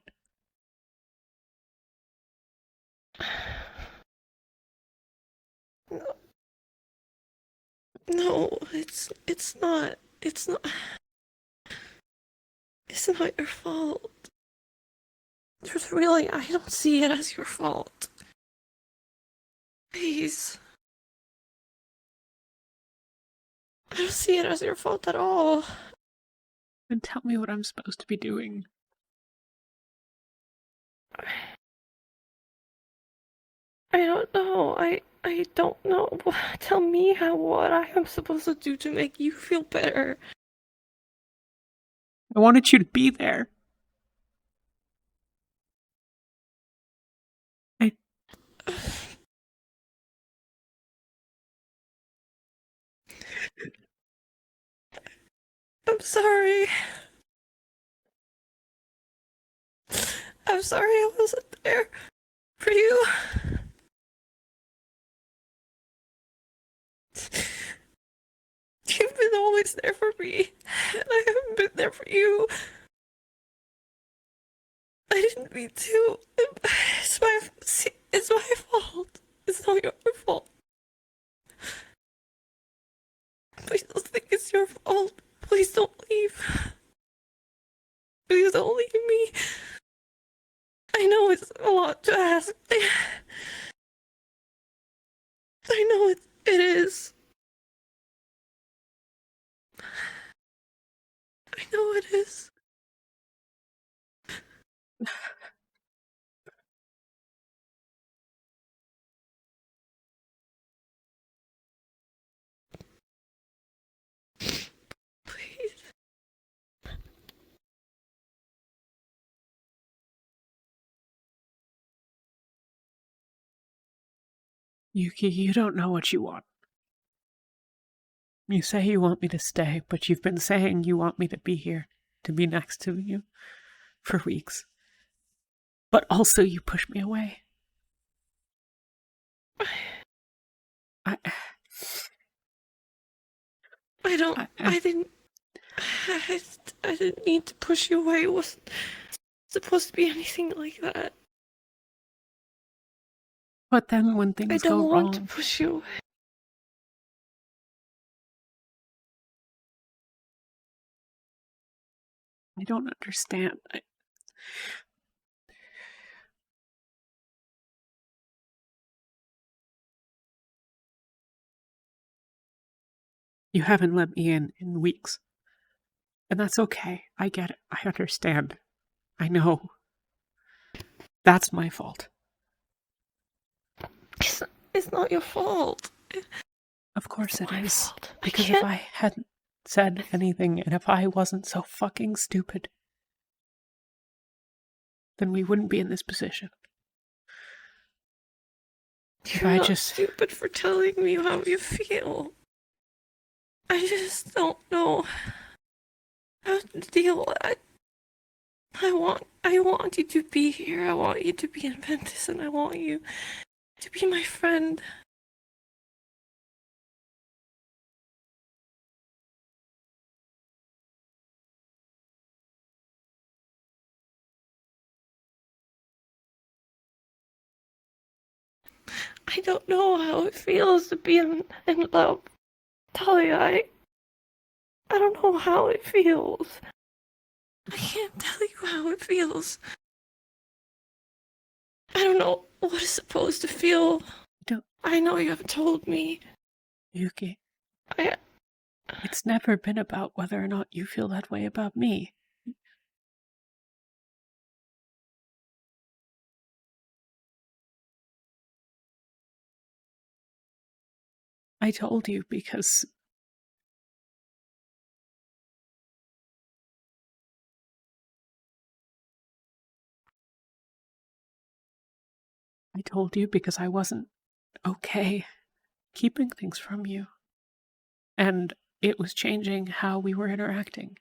No, it's not. It's not. It's not your fault. There's really, I don't see it as your fault. Please. I don't see it as your fault at all. Then tell me what I'm supposed to be doing. I don't know. I don't know. Tell me what I am supposed to do to make you feel better. I wanted you to be there. I'm sorry. I'm sorry I wasn't there for you. You've been always there for me, and I haven't been there for you. I didn't mean to. It's my fault. It's not your fault. Please don't think it's your fault. Please don't leave. Please don't leave me. I know it's a lot to ask. I know it is. I know it is. Please. Yuki, you don't know what you want. You say you want me to stay, but you've been saying you want me to be here, to be next to you, for weeks. But also you push me away. I didn't need to push you away. It wasn't supposed to be anything like that. But then when things go wrong... I don't want to push you away. I don't understand. You haven't let me in weeks. And that's okay. I get it. I understand. I know. That's my fault. It's not your fault. Of course it is. Because if I hadn't said anything, and if I wasn't so fucking stupid, then we wouldn't be in this position. You're not stupid for telling me how you feel. I just don't know how to deal with it. I want you to be here. I want you to be in Ventus, and I want you to be my friend. I don't know how it feels to be in love. Talia, I don't know how it feels. I can't tell you how it feels. I don't know what it's supposed to feel. I know you haven't told me. Yuki, it's never been about whether or not you feel that way about me. I told you because I wasn't okay keeping things from you. And it was changing how we were interacting.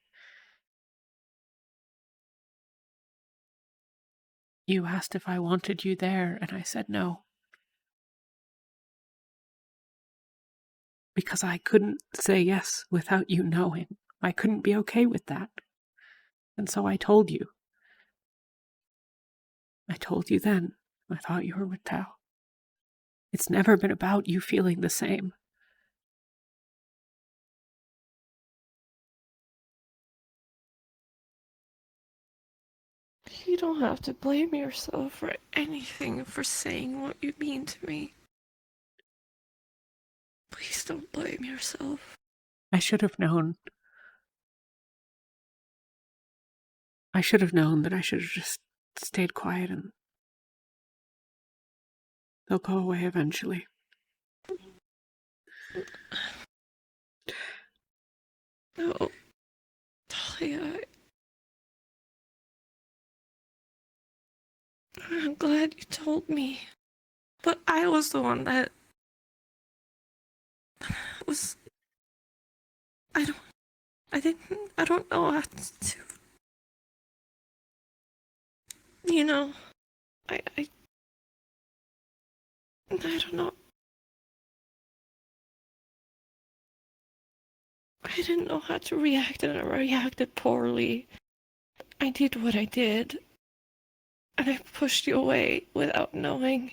You asked if I wanted you there, and I said no. Because I couldn't say yes without you knowing. I couldn't be okay with that. And so I told you. I told you then. I thought you were with Tao. It's never been about you feeling the same. You don't have to blame yourself for anything for saying what you mean to me. Please don't blame yourself. I should have known. I should have known that I should have just stayed quiet and they'll go away eventually. No, Talia, I'm glad you told me. But I was the one that was... I don't know how to... You know, I don't know. I didn't know how to react, and I reacted poorly. I did what I did, and I pushed you away without knowing.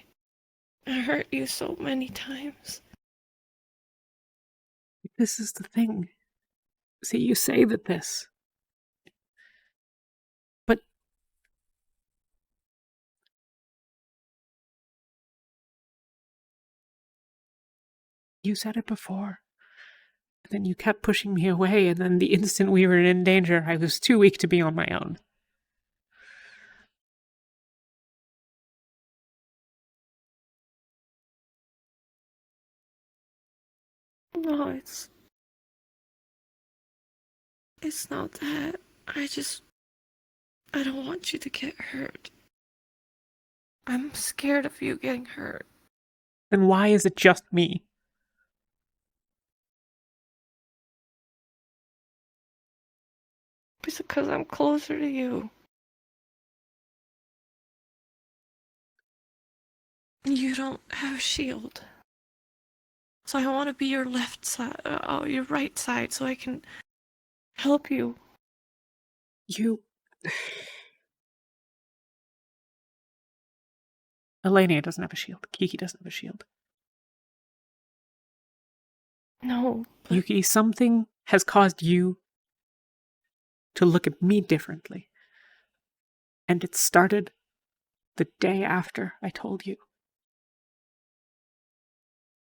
I hurt you so many times. This is the thing. See, you say that this. But you said it before. Then you kept pushing me away, and then the instant we were in danger, I was too weak to be on my own. No, it's not that. I don't want you to get hurt. I'm scared of you getting hurt. Then why is it just me? It's because I'm closer to you. You don't have a shield. So I want to be your left side, your right side, so I can help you. Elenia doesn't have a shield. Kiki doesn't have a shield. No. Yuki, something has caused you to look at me differently. And it started the day after I told you.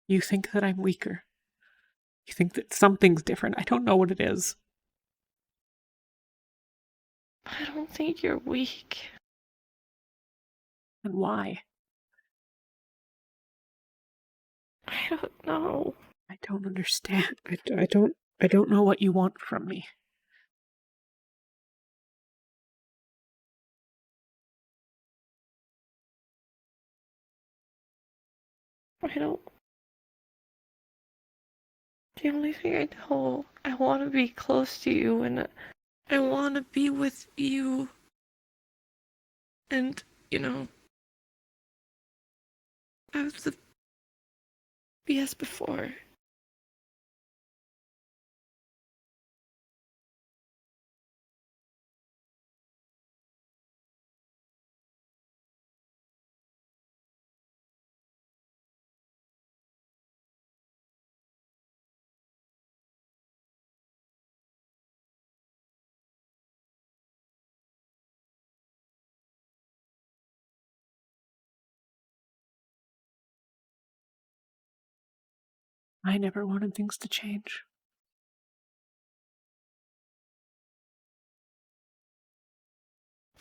You think that I'm weaker. You think that something's different. I don't know what it is. I don't think you're weak. And why? I don't know. I don't understand. I don't know what you want from me. I don't... The only thing I know, I want to be close to you, and I want to be with you. And, you know, I was the BS before. I never wanted things to change.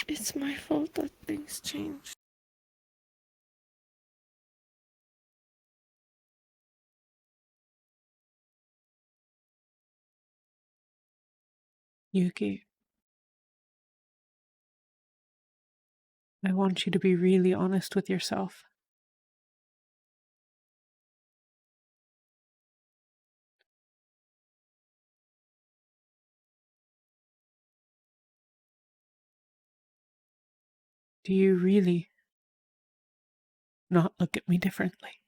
It's my fault that things changed. Yuki, I want you to be really honest with yourself. Do you really not look at me differently?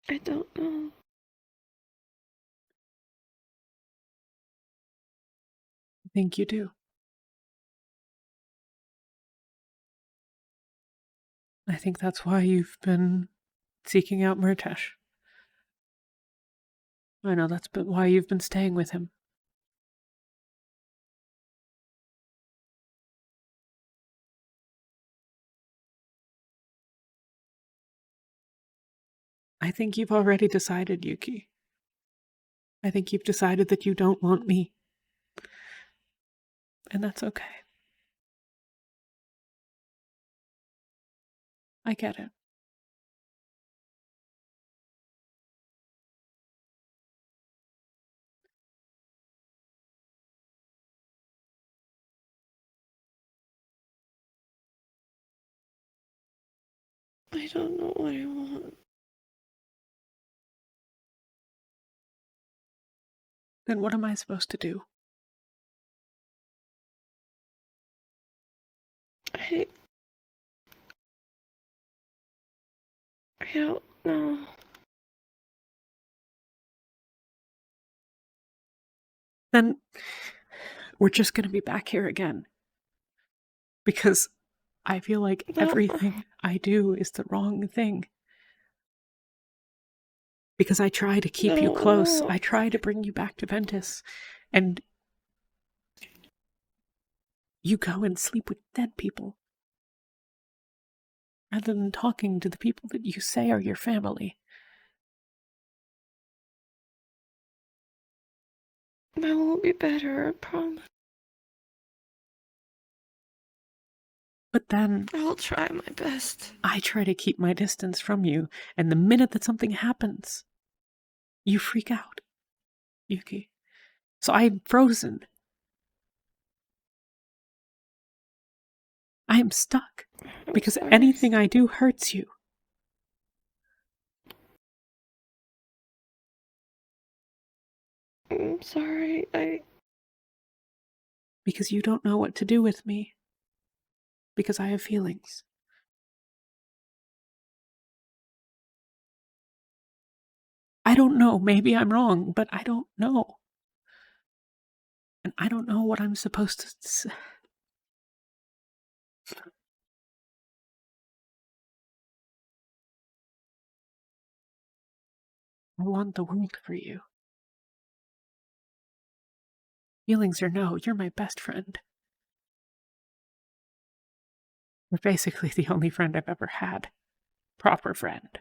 I don't know. I think you do. I think that's why you've been seeking out Murtesh. I know that's why you've been staying with him. I think you've already decided, Yuki. I think you've decided that you don't want me. And that's okay. I get it. I don't know what I want. Then what am I supposed to do? I don't know. Then we're just going to be back here again. Because I feel like everything I do is the wrong thing. Because I try to keep you close. I try to bring you back to Ventus. And you go and sleep with dead people. Rather than talking to the people that you say are your family. I will be better, I promise. But then I'll try my best. I try to keep my distance from you, and the minute that something happens, you freak out, Yuki. So I'm frozen. I am stuck. Because anything I do hurts you. I'm sorry, Because you don't know what to do with me. Because I have feelings. I don't know, maybe I'm wrong, but I don't know. And I don't know what I'm supposed to say. I want the world for you. Feelings or no, you're my best friend. You're basically the only friend I've ever had. Proper friend.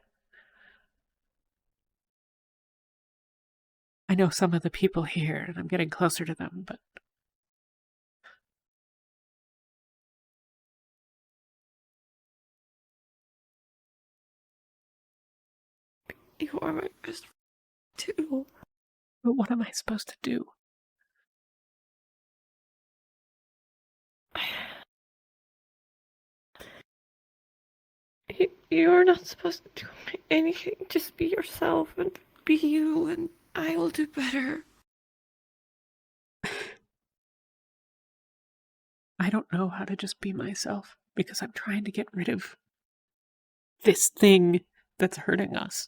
I know some of the people here, and I'm getting closer to them, but... You are my best friend, too. But what am I supposed to do? You're not supposed to do anything. Just be yourself and be you, and I will do better. I don't know how to just be myself, because I'm trying to get rid of this thing that's hurting us.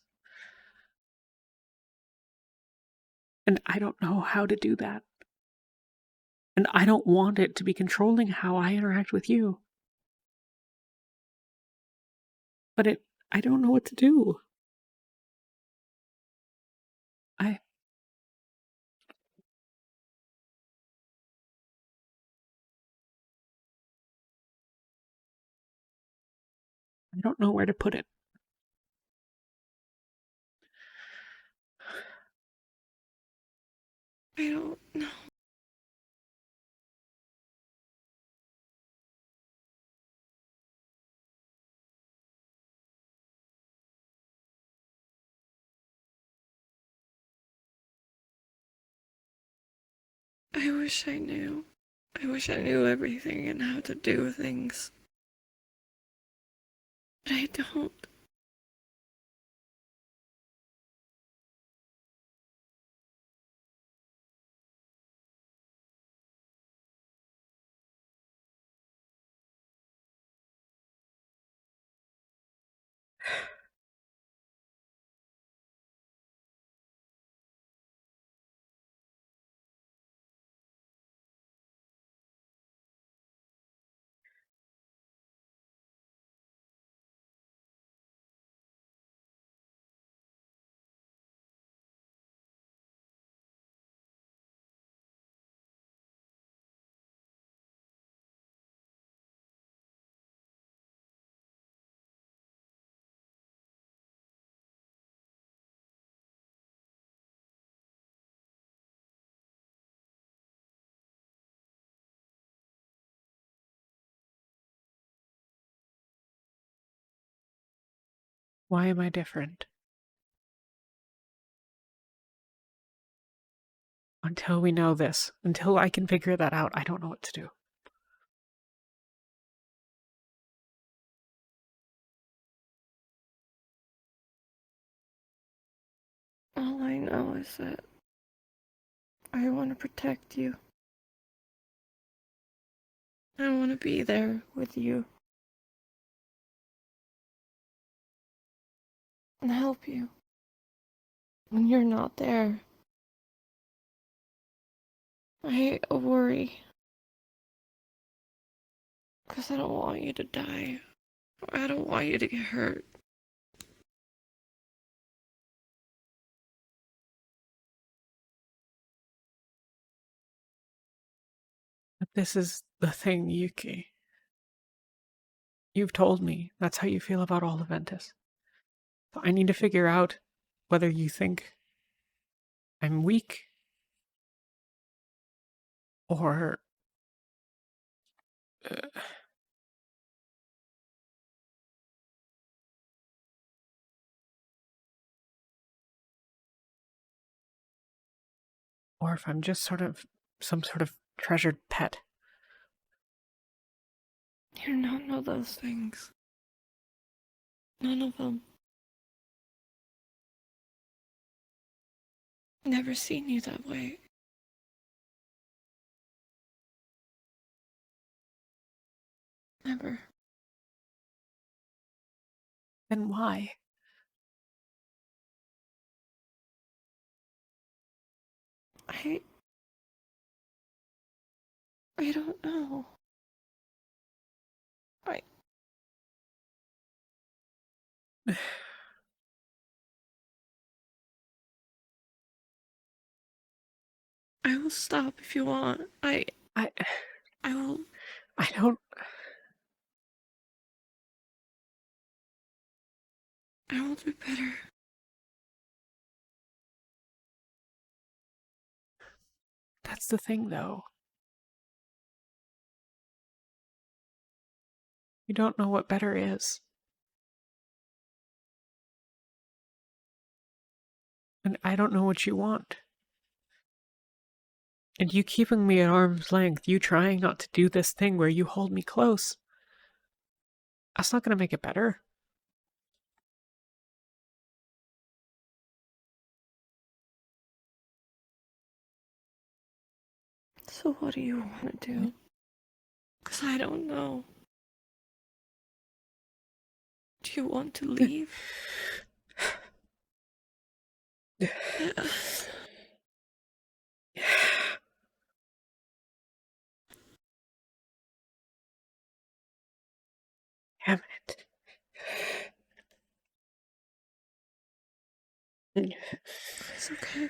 And I don't know how to do that. And I don't want it to be controlling how I interact with you. But I don't know what to do. I don't know where to put it. I don't know. I wish I knew. I wish I knew everything and how to do things. But I don't. Why am I different? Until we know this, until I can figure that out, I don't know what to do. All I know is that I want to protect you. I want to be there with you. And help you. When you're not there, I worry. Because I don't want you to die. Or I don't want you to get hurt. But this is the thing, Yuki. You've told me that's how you feel about all of Ventus. So I need to figure out whether you think I'm weak or if I'm just sort of some sort of treasured pet. You're none of those things. None of them. Never seen you that way. Never. Then why? I don't know. I will stop if you want. I will. I don't. I will do better. That's the thing, though. You don't know what better is. And I don't know what you want. And you keeping me at arm's length, you trying not to do this thing where you hold me close, that's not going to make it better. So what do you want to do? Because I don't know. Do you want to leave? Damn it. It's okay.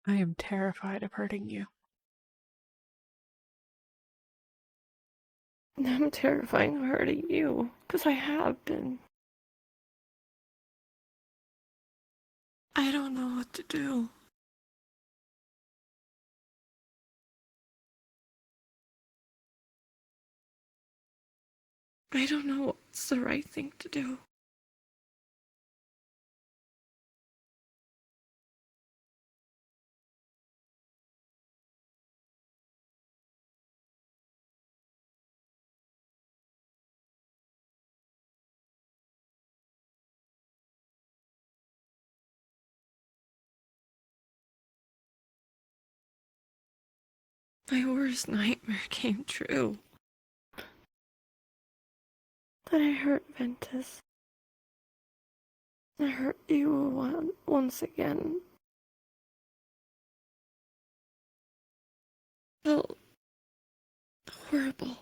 I am terrified of hurting you. I'm terrified of hurting you, because I have been. I don't know what to do. I don't know what's the right thing to do. My worst nightmare came true. That I hurt Ventus. I hurt you once again. Felt horrible.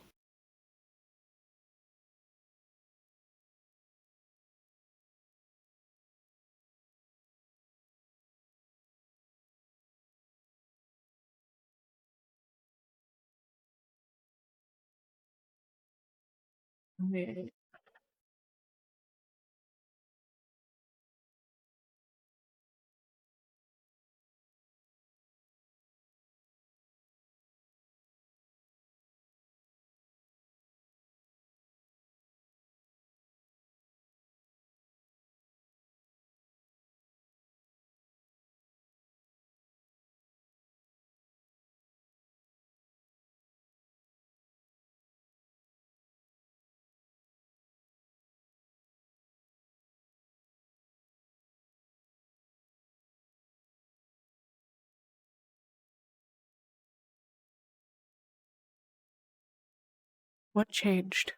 What changed?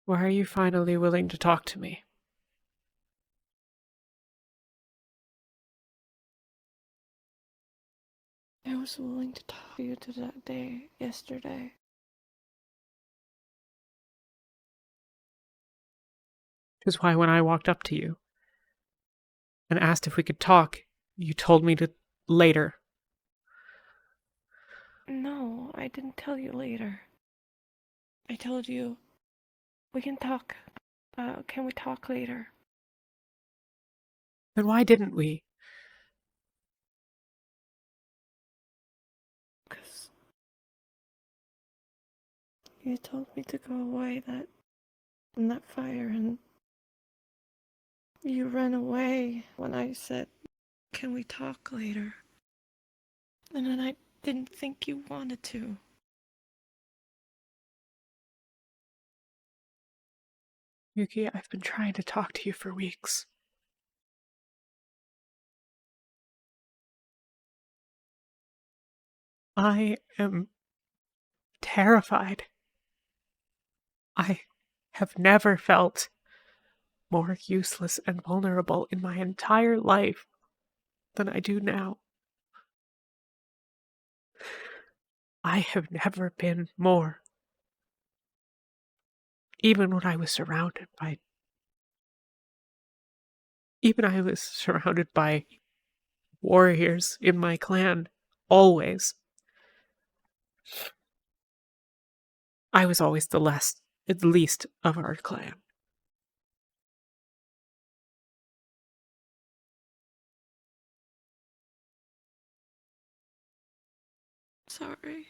Why are you finally willing to talk to me? I was willing to talk to you to that day yesterday. Which is why when I walked up to you and asked if we could talk, you told me to later. No, I didn't tell you later. I told you, we can talk. Can we talk later? Then why didn't we? Because you told me to go away in that fire, and you ran away when I said, can we talk later? And then I didn't think you wanted to. Yuki, I've been trying to talk to you for weeks. I am terrified. I have never felt more useless and vulnerable in my entire life than I do now. I have never been more. Even when I was surrounded by... Even I was surrounded by warriors in my clan, always. I was always the least of our clan. Sorry.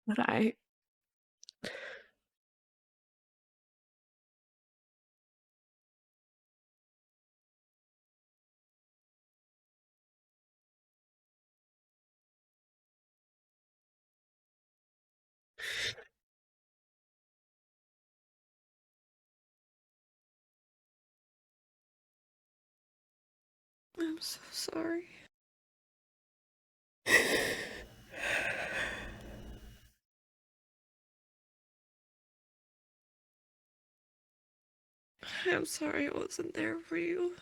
But I... I'm so sorry. I'm sorry I wasn't there for you.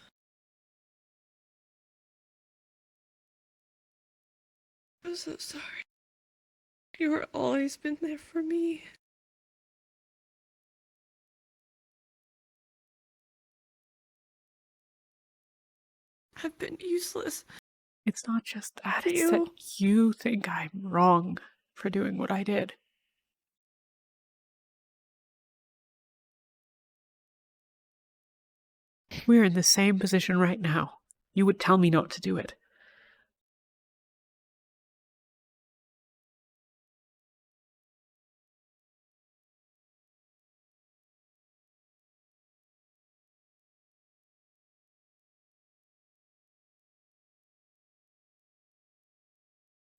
I'm so sorry. You were always been there for me. I've been useless. It's not just that, To it's that you. you think I'm wrong for doing what I did. We're in the same position right now. You would tell me not to do it.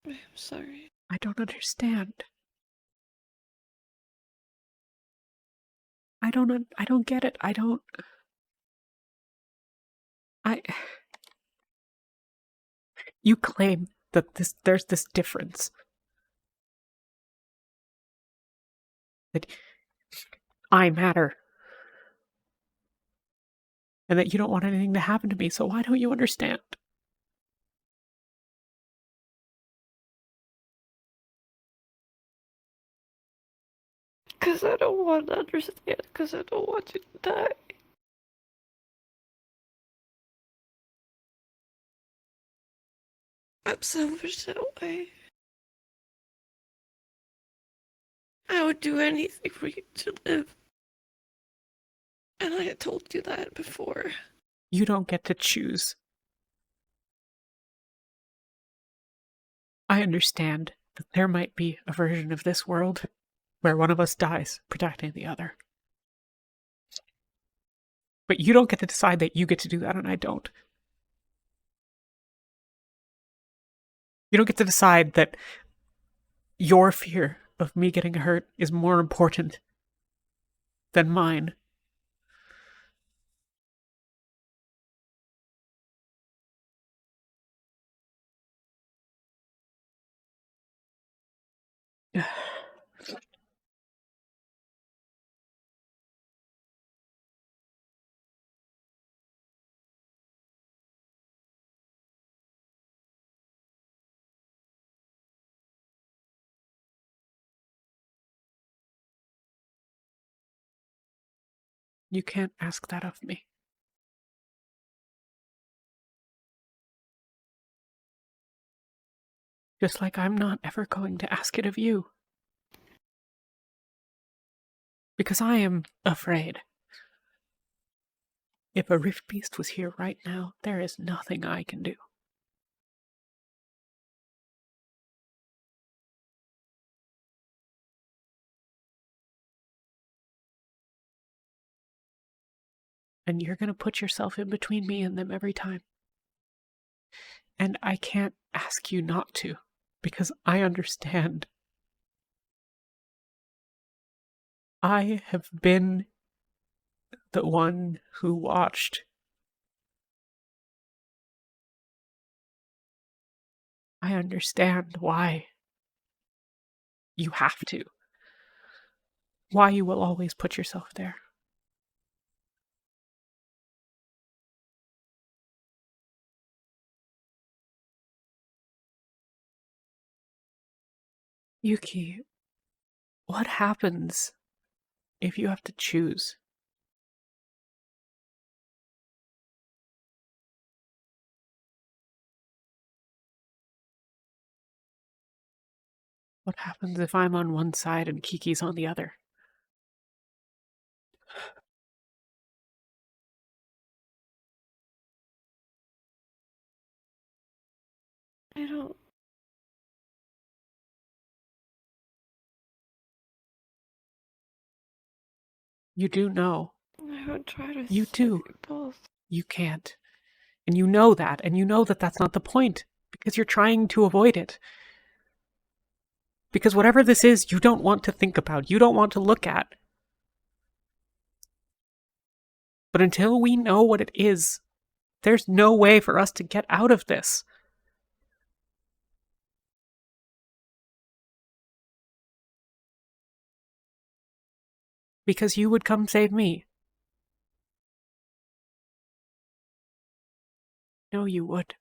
I'm sorry. I don't understand. I don't get it. You claim that there's this difference. That I matter. And that you don't want anything to happen to me, so why don't you understand? Because I don't want to understand, because I don't want you to die. I'm selfish that way. I would do anything for you to live. And I had told you that before. You don't get to choose. I understand that there might be a version of this world where one of us dies protecting the other. But you don't get to decide that you get to do that and I don't. You don't get to decide that your fear of me getting hurt is more important than mine. You can't ask that of me. Just like I'm not ever going to ask it of you. Because I am afraid. If a Rift Beast was here right now, there is nothing I can do. And you're gonna put yourself in between me and them every time. And I can't ask you not to, because I understand. I have been the one who watched. I understand why you have to. Why you will always put yourself there. Yuki, what happens if you have to choose? What happens if I'm on one side and Kiki's on the other? I don't. You do know. I would try to You save do. you both. You can't. And you know that, and you know that that's not the point, because you're trying to avoid it. Because whatever this is, you don't want to think about, you don't want to look at. But until we know what it is, there's no way for us to get out of this. Because you would come save me. No, you would.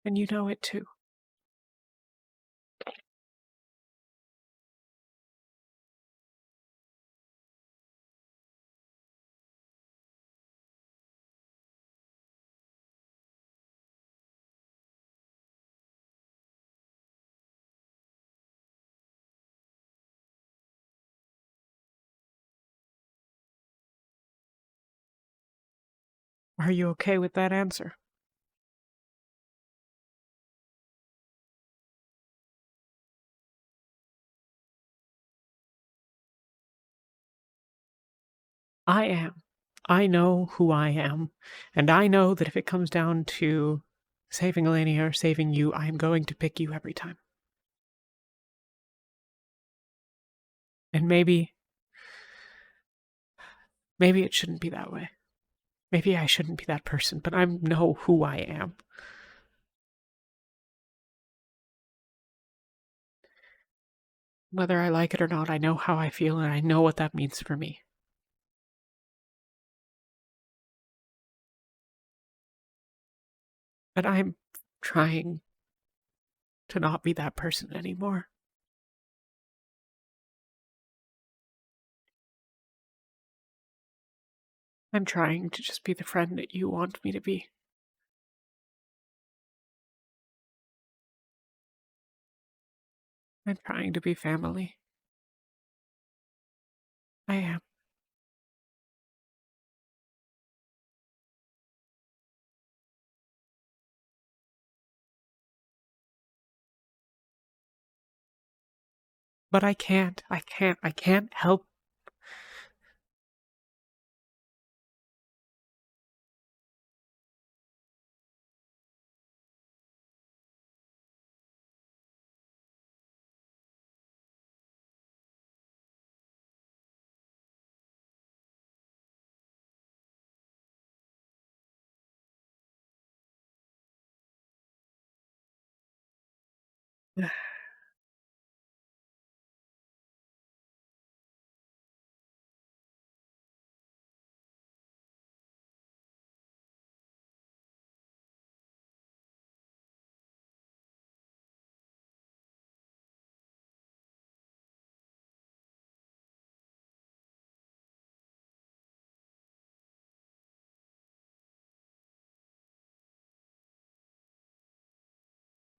And you know it too. Are you okay with that answer? I am. I know who I am, and I know that if it comes down to saving Elenia or saving you, I am going to pick you every time. And maybe it shouldn't be that way. Maybe I shouldn't be that person, but I know who I am. Whether I like it or not, I know how I feel and I know what that means for me. And I'm trying to not be that person anymore. I'm trying to just be the friend that you want me to be. I'm trying to be family. I am. But I can't help.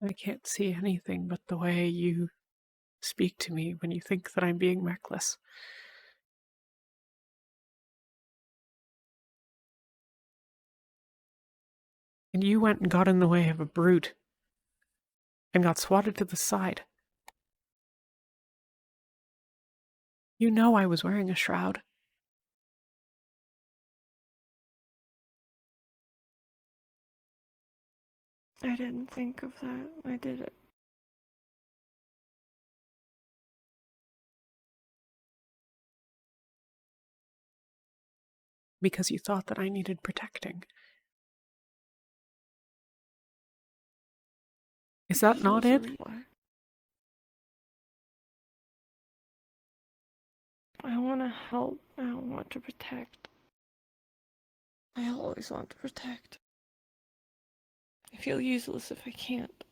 I can't see anything but the way you speak to me when you think that I'm being reckless. And you went and got in the way of a brute and got swatted to the side. You know I was wearing a shroud. I didn't think of that. I did it. Because you thought that I needed protecting. Is that not it? I want to help. I don't want to protect. I always want to protect. I feel useless if I can't.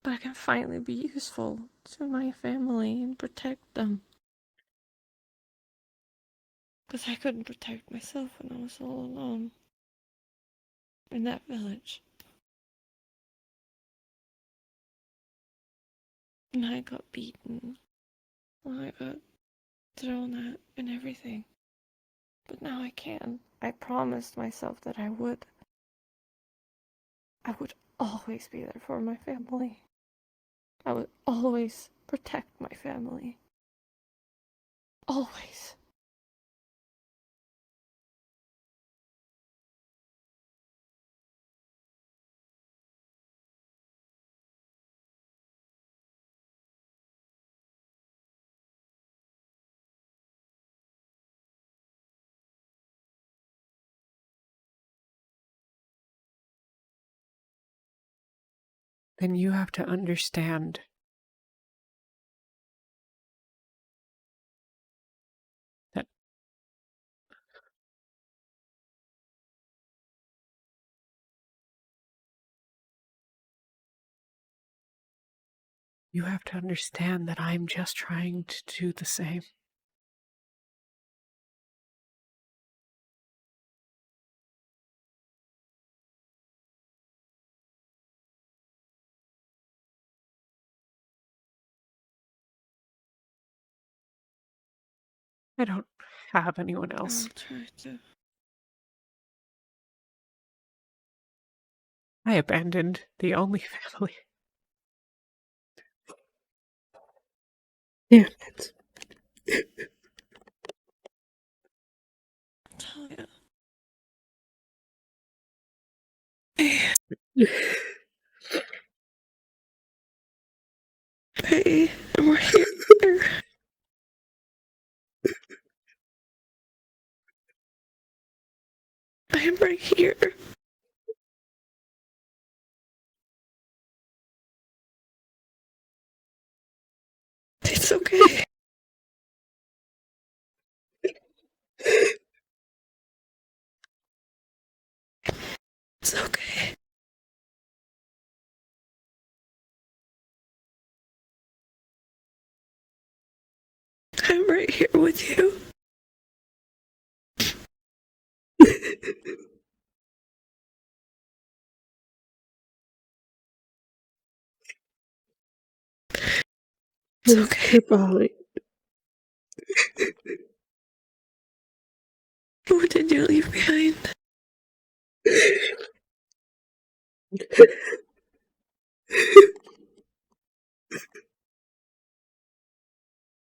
But I can finally be useful to my family and protect them. Because I couldn't protect myself when I was all alone. In that village. And I got beaten. And I got thrown at and everything. But now I can. I promised myself that I would. I would always be there for my family. I would always protect my family. Always. Then you have to understand that I'm just trying to do the same. I don't have anyone else. I'll try to. I abandoned the only family. Damn it. Talia. Hey, I'm right here. I am right here. It's okay. It's okay. I'm right here with you. It's okay. You're falling. Who did you leave behind?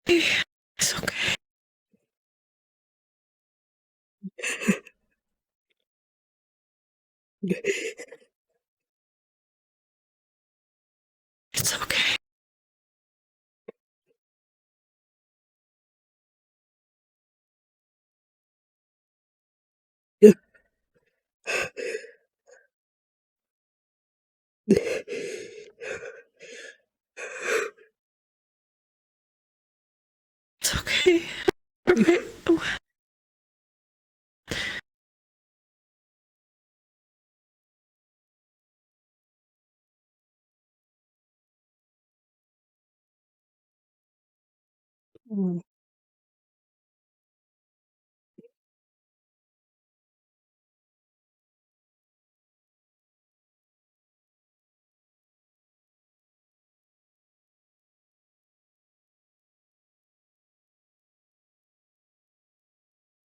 It's okay. It's okay. It's okay. Okay. Mm.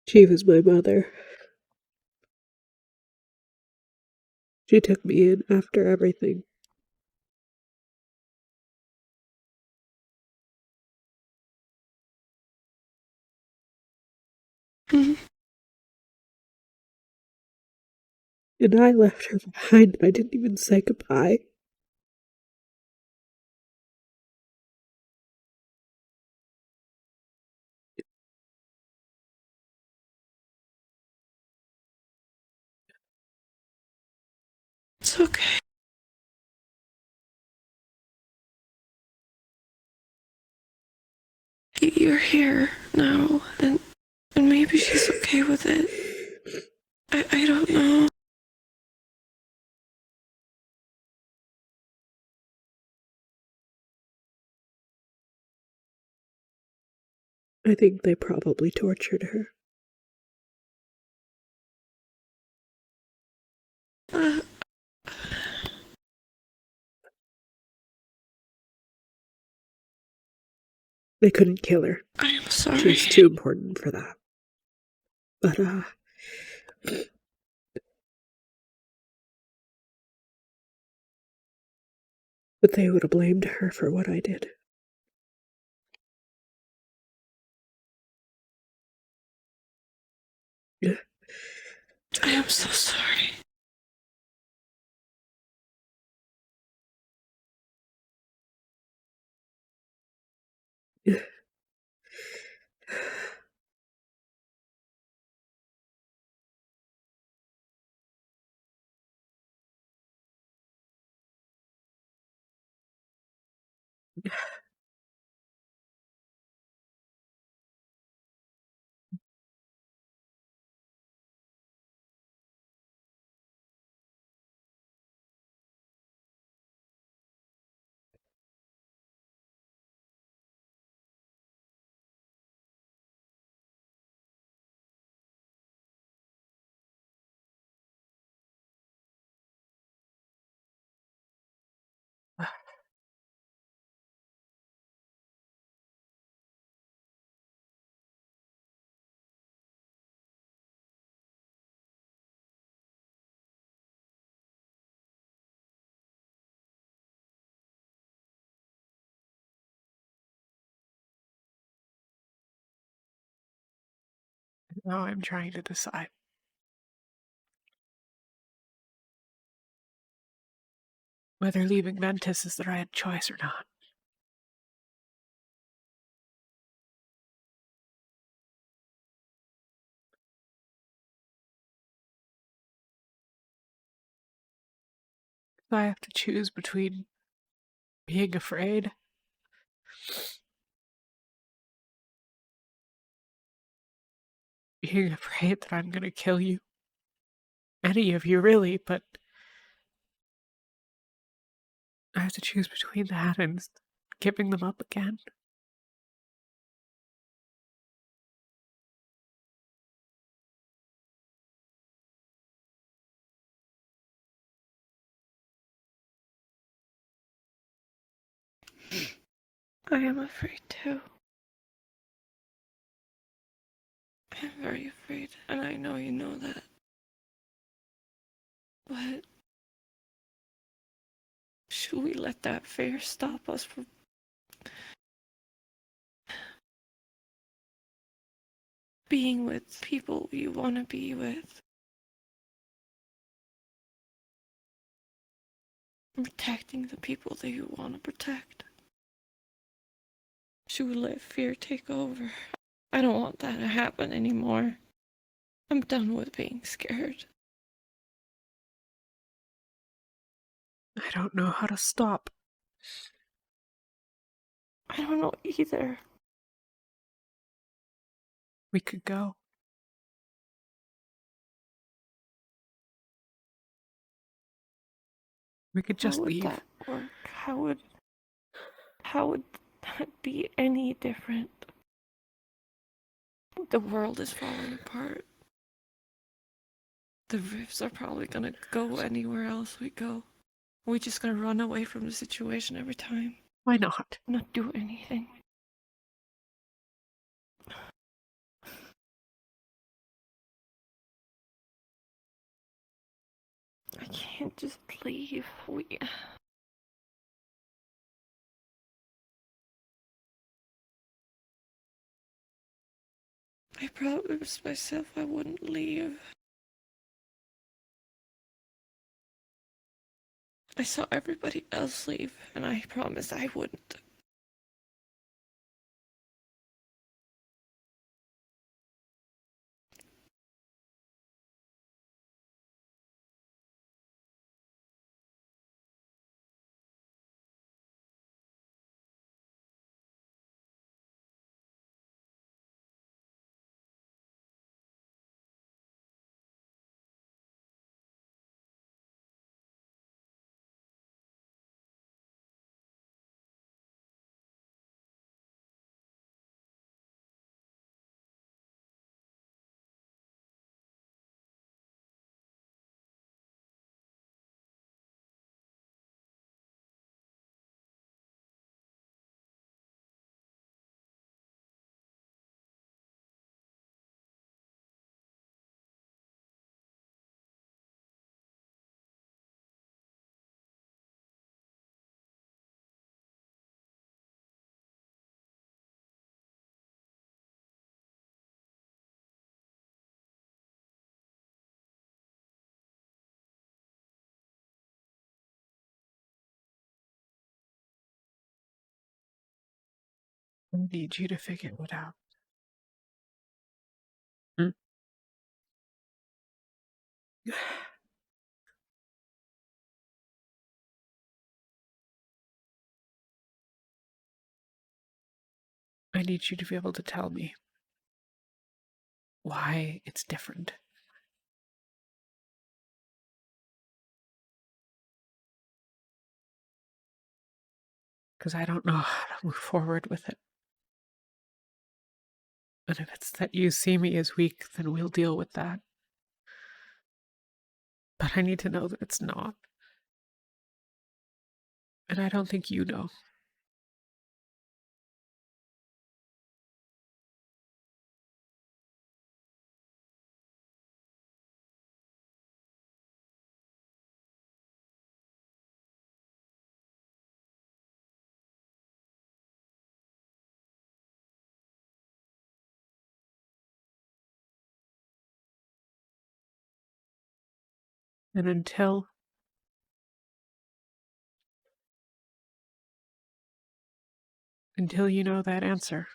She was my mother. She took me in after everything. Mhm. And I left her behind and I didn't even say goodbye. It's okay. You're here now, and maybe she's okay with it. I don't know. I think they probably tortured her. Uh, They couldn't kill her. I am sorry. She's too important for that. But they would have blamed her for what I did. I am so sorry. Now I'm trying to decide whether leaving Ventus is the right choice or not. I have to choose between being afraid that I'm gonna kill you. Any of you, really, but I have to choose between that and giving them up again. I am afraid too. I'm very afraid, and I know you know that. But should we let that fear stop us from being with people you want to be with? Protecting the people that you want to protect? Should we let fear take over? I don't want that to happen anymore. I'm done with being scared. I don't know how to stop. I don't know either. We could go. We could just leave. How would that work? How would that be any different? The world is falling apart. The rifts are probably gonna go anywhere else we go. We're just gonna run away from the situation every time. Why not? Not do anything. I can't just leave. I promised myself I wouldn't leave. I saw everybody else leave, and I promised I wouldn't. I need you to figure it out. Hmm? I need you to be able to tell me why it's different. Because I don't know how to move forward with it. And if it's that you see me as weak, then we'll deal with that. But I need to know that it's not. And I don't think you know. And until you know that answer,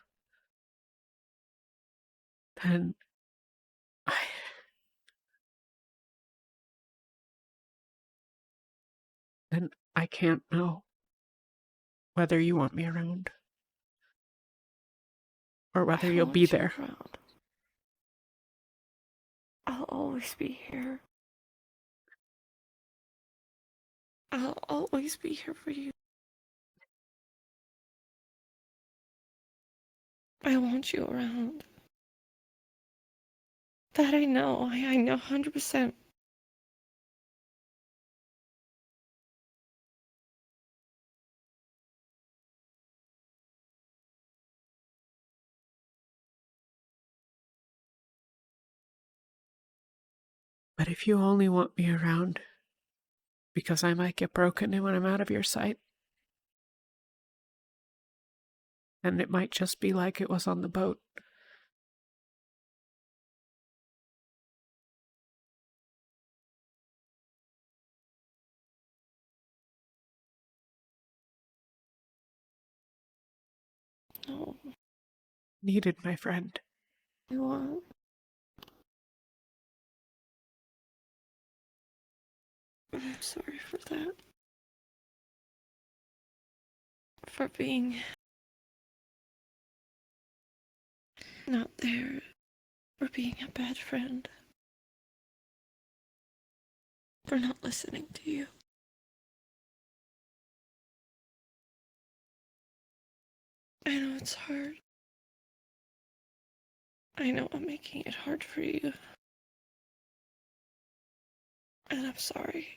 then I can't know whether you want me around or whether you'll be there. Around. I'll always be here. I'll always be here for you. I want you around. That I know. I know 100%. But if you only want me around because I might get broken when I'm out of your sight, and it might just be like it was on the boat. No. Needed, my friend. You want? I'm sorry for that. For being not there. For being a bad friend. For not listening to you. I know it's hard. I know I'm making it hard for you. And I'm sorry.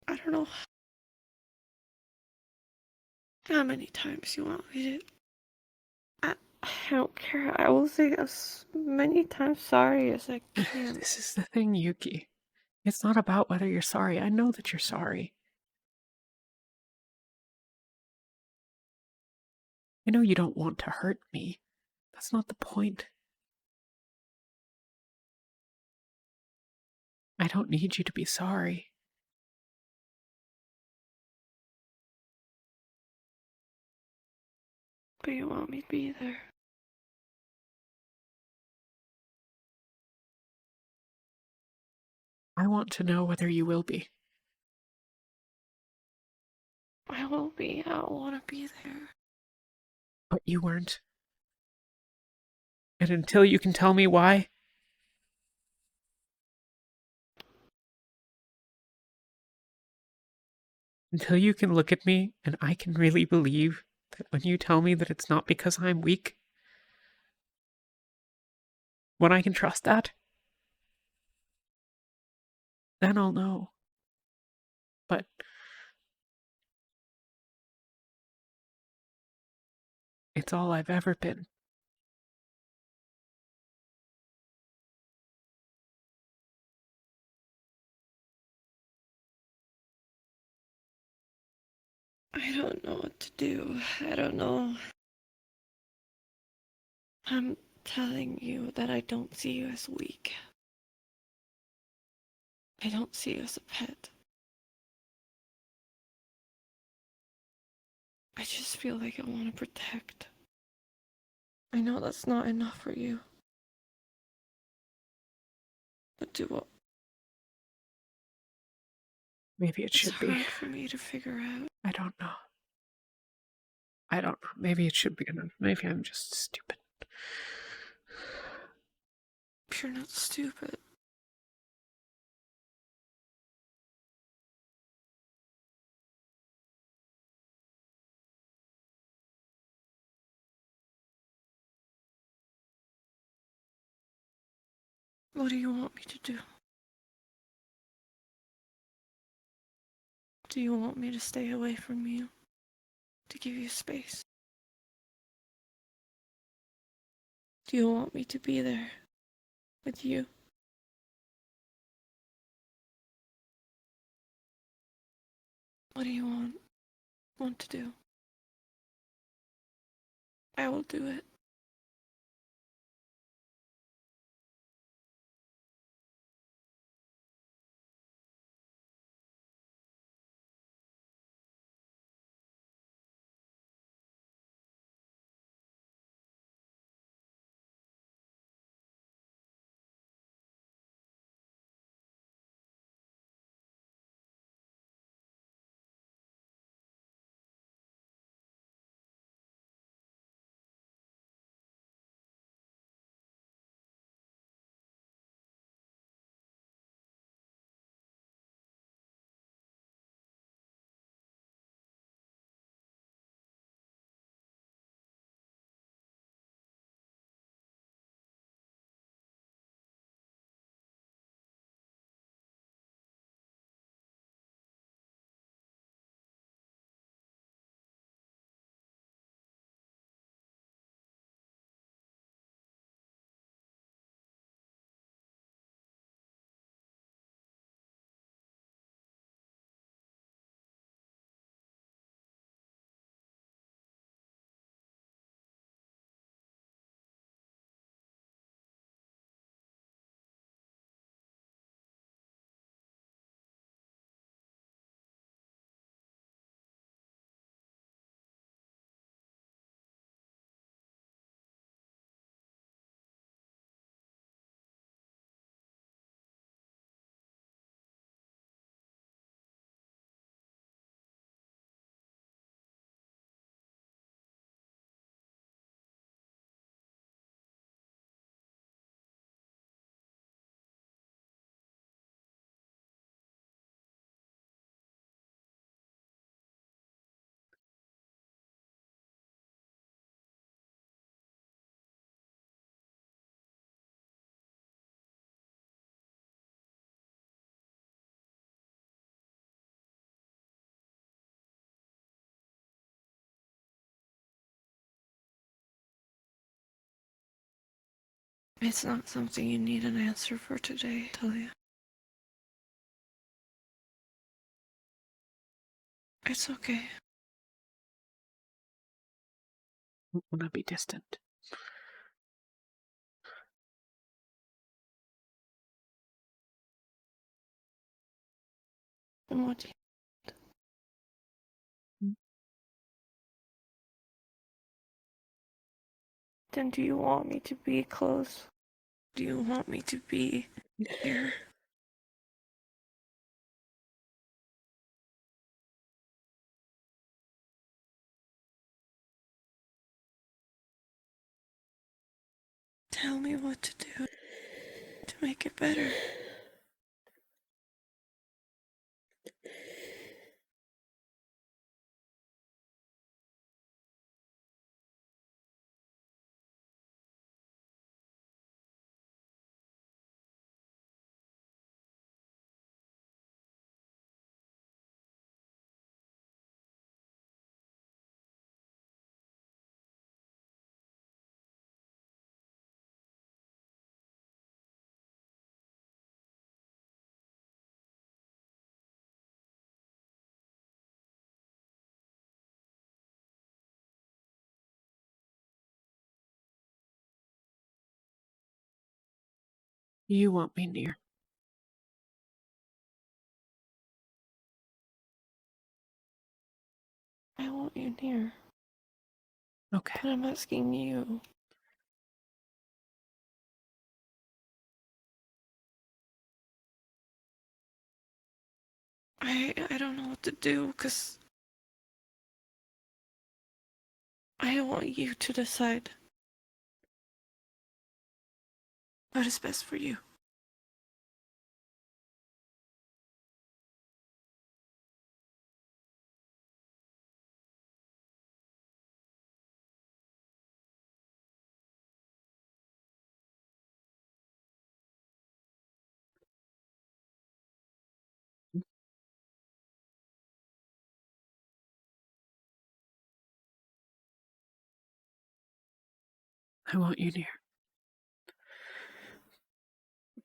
I don't know how many times you want me to. I don't care. I will say as many times sorry as I can. This is the thing, Yuki. It's not about whether you're sorry. I know that you're sorry. I know you don't want to hurt me. That's not the point. I don't need you to be sorry. But you want me to be there. I want to know whether you will be. I will be. I want to be there. But you weren't. And until you can tell me why, until you can look at me and I can really believe that when you tell me that it's not because I'm weak, when I can trust that, then I'll know. But it's all I've ever been. I don't know what to do. I don't know. I'm telling you that I don't see you as weak. I don't see you as a pet. I just feel like I want to protect. I know that's not enough for you. But do what? Maybe it should be. It's hard for me to figure out. I don't know. I don't know. Maybe it should be enough. Maybe I'm just stupid. You're not stupid. What do you want me to do? Do you want me to stay away from you? To give you space? Do you want me to be there with you? What do you want to do? I will do it. It's not something you need an answer for today, Talia. It's okay. Will not be distant. And what do you... Then do you want me to be close? Do you want me to be here? Tell me what to do to make it better. You want me near. I want you near. Okay. But I'm asking you. I don't know what to do, because I want you to decide what is best for you. I want you near.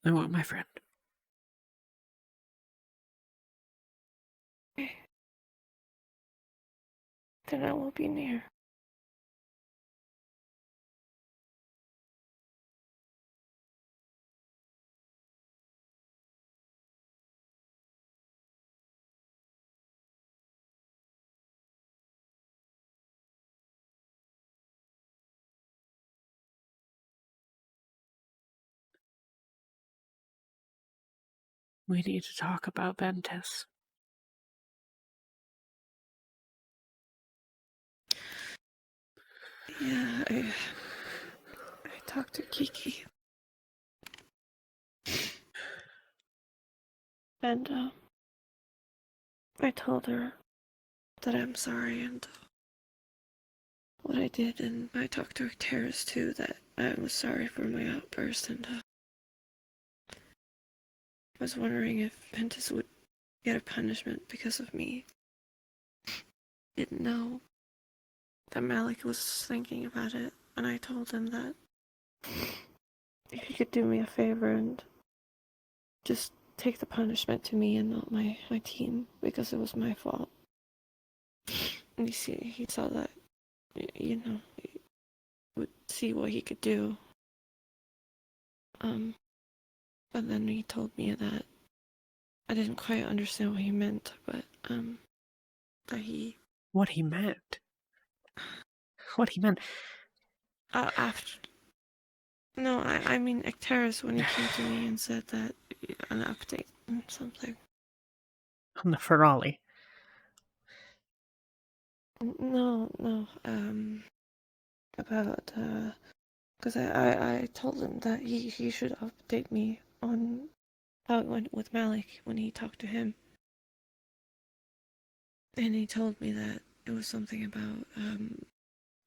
I want my friend. Okay. Then I will be near. We need to talk about Ventus. Yeah, I talked to Kiki. And, I told her that I'm sorry and what I did, and I talked to Terrace too, that I was sorry for my outburst, and, I was wondering if Ventus would get a punishment because of me. Didn't know that Malik was thinking about it, and I told him that if he could do me a favor and just take the punishment to me and not my team, because it was my fault. And he saw that, he would see what he could do. But then he told me that I didn't quite understand what he meant, but, that he... What he meant? What he meant? After... No, I mean Ecteris, when he came to me and said that an update or something. On the Ferrari. No, about, because I told him that he should update me on how it went with Malik when he talked to him. And he told me that it was something about,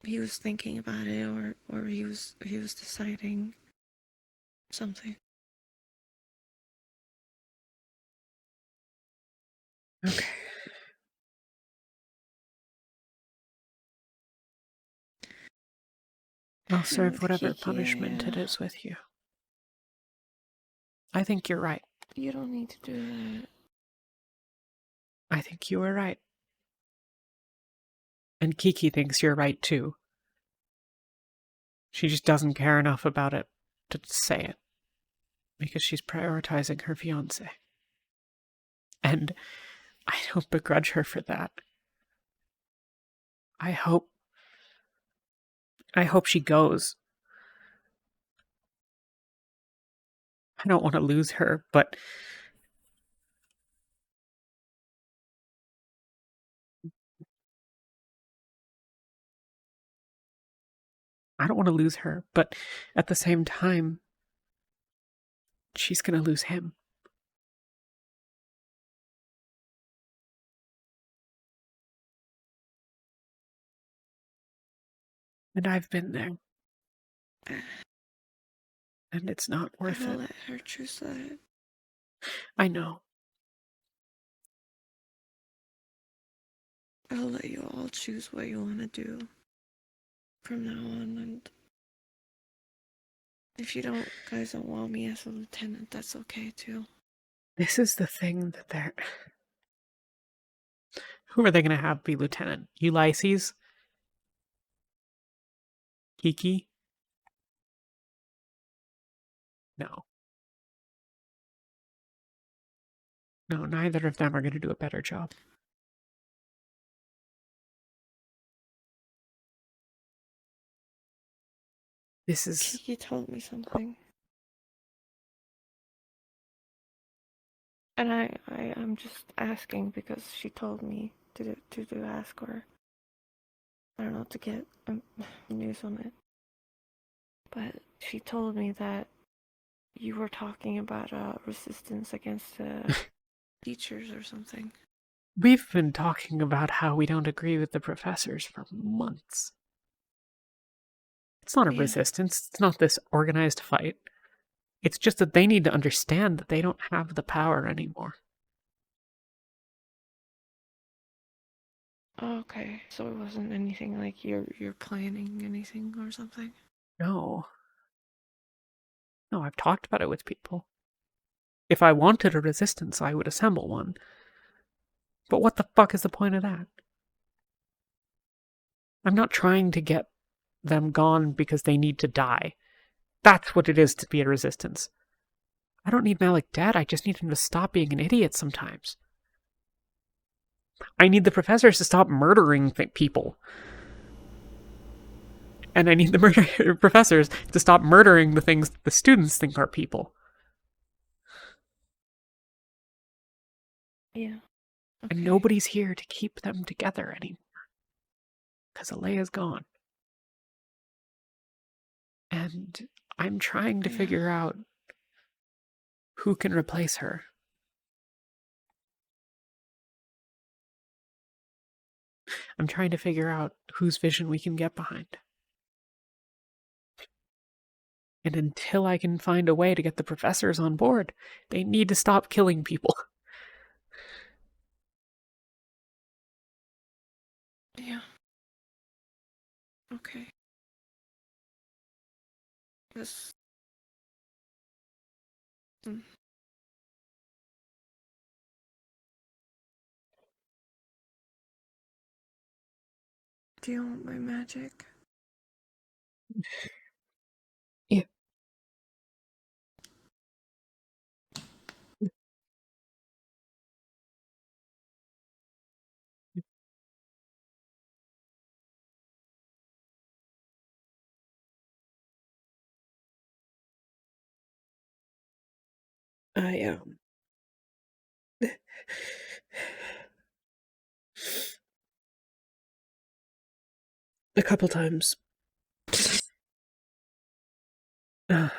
he was thinking about it, or he was deciding something. Okay. I'll serve whatever punishment it is with you. I think you're right. You don't need to do that. I think you were right. And Kiki thinks you're right too. She just doesn't care enough about it to say it. Because she's prioritizing her fiancé. And I don't begrudge her for that. I hope she goes. I don't want to lose her, but at the same time, she's gonna lose him. And I've been there. And it's not worth I'll it. let her choose that. I know. I'll let you all choose what you want to do from now on, and if you guys don't want me as a lieutenant, that's okay too. This is the thing that they're... Who are they going to have be lieutenant? Ulysses? Kiki? No. No, neither of them are going to do a better job. This is... Kiki told me something. And I'm just asking because she told me to ask her. I don't know, to get news on it. But she told me that you were talking about resistance against teachers or something. We've been talking about how we don't agree with the professors for months. It's not a resistance. It's not this organized fight. It's just that they need to understand that they don't have the power anymore. Okay, so it wasn't anything like you're planning anything or something? No. No, I've talked about it with people. If I wanted a resistance, I would assemble one. But what the fuck is the point of that? I'm not trying to get them gone because they need to die. That's what it is to be a resistance. I don't need Malik dead, I just need him to stop being an idiot sometimes. I need the professors to stop murdering people. And I need the professors to stop murdering the things the students think are people. Yeah. Okay. And nobody's here to keep them together anymore. Because Alea's gone. And I'm trying to figure out who can replace her. I'm trying to figure out whose vision we can get behind. And until I can find a way to get the professors on board, they need to stop killing people. Yeah. Okay. This... Do you want my magic? Yeah. A couple times. A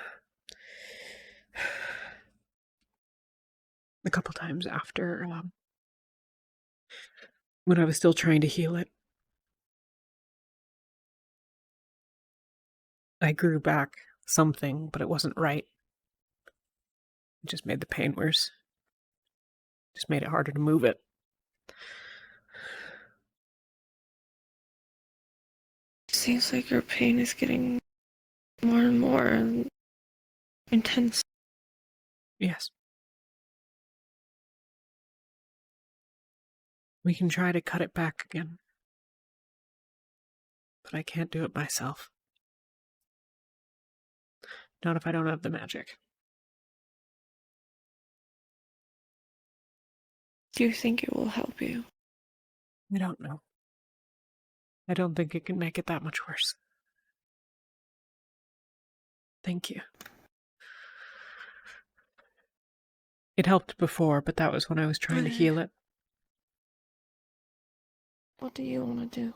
couple times after, when I was still trying to heal it, I grew back something, but it wasn't right. It just made the pain worse. Just made it harder to move it. Seems like your pain is getting more and more intense. Yes. We can try to cut it back again. But I can't do it myself. Not if I don't have the magic. Do you think it will help you? I don't know. I don't think it can make it that much worse. Thank you. It helped before, but that was when I was trying to heal it. What do you want to do?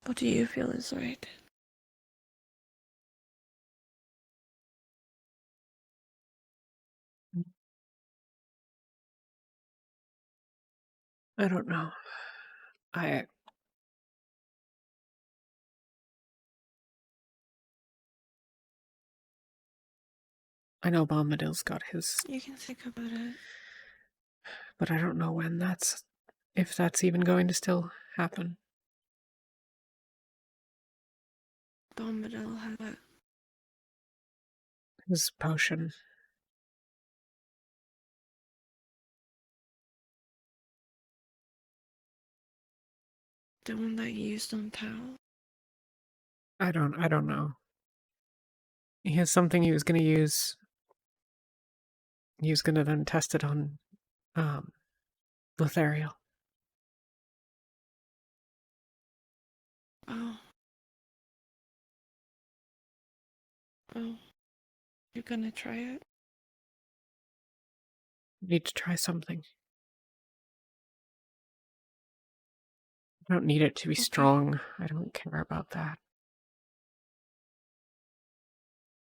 What do you feel is right? I don't know. I know Bombadil's got his, You can think about it. but I don't know when if that's even going to still happen. Bombadil had a... His potion. The one that you used on Tao. I don't know. He has something he was going to use. He was going to then test it on Lothariel. Oh. Oh. You're gonna try it? Need to try something. I don't need it to be strong. I don't care about that.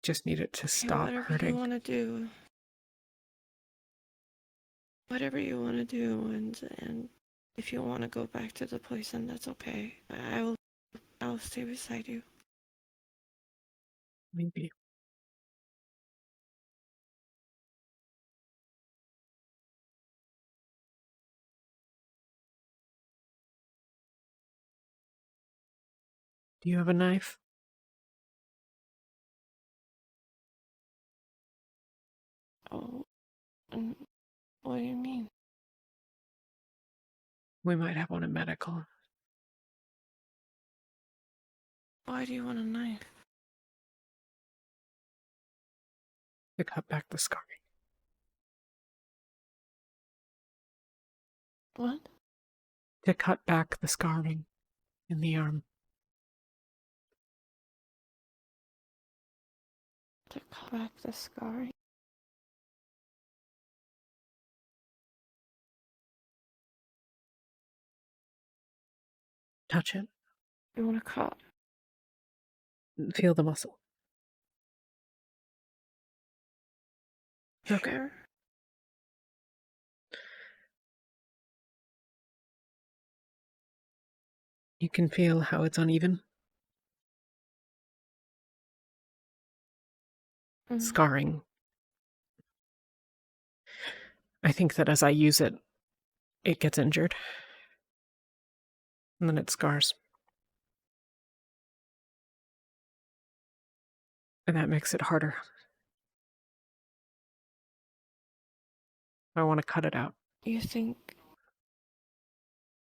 Just need it to stop whatever hurting. you want to do. Whatever you want to do, and if you want to go back to the place, then that's okay. I'll stay beside you. Maybe. Do you have a knife? Oh, what do you mean? We might have one in medical. Why do you want a knife? To cut back the scarring. What? To cut back the scarring in the arm. To cut back the scarring? Touch it. You want to cut? Feel the muscle. Okay. Sure. You can feel how it's uneven. Scarring. I think that as I use it, it gets injured. And then it scars. And that makes it harder. I want to cut it out. You think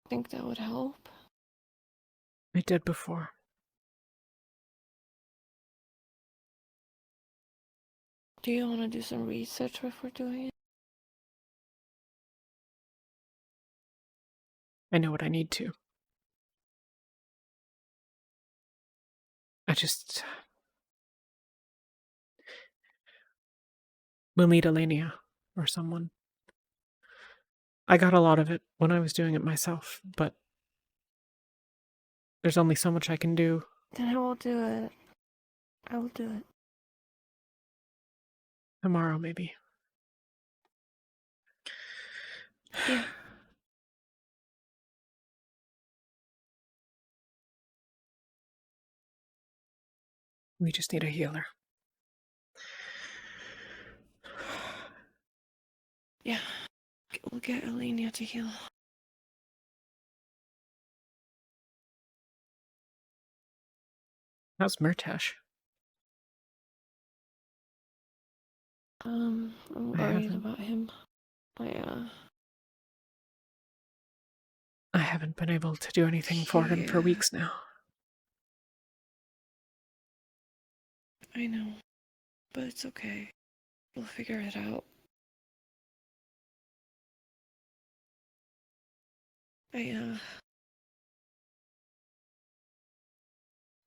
that would help? It did before. Do you want to do some research before doing it? I know what I need to. We'll need Elenia or someone. I got a lot of it when I was doing it myself, but there's only so much I can do. Then I will do it. I will do it. Tomorrow, maybe. Yeah. We just need a healer. Yeah. We'll get Elenia to heal. How's Murtash? I'm I worried haven't. about him. I haven't been able to do anything for him for weeks now. I know, but it's okay. We'll figure it out.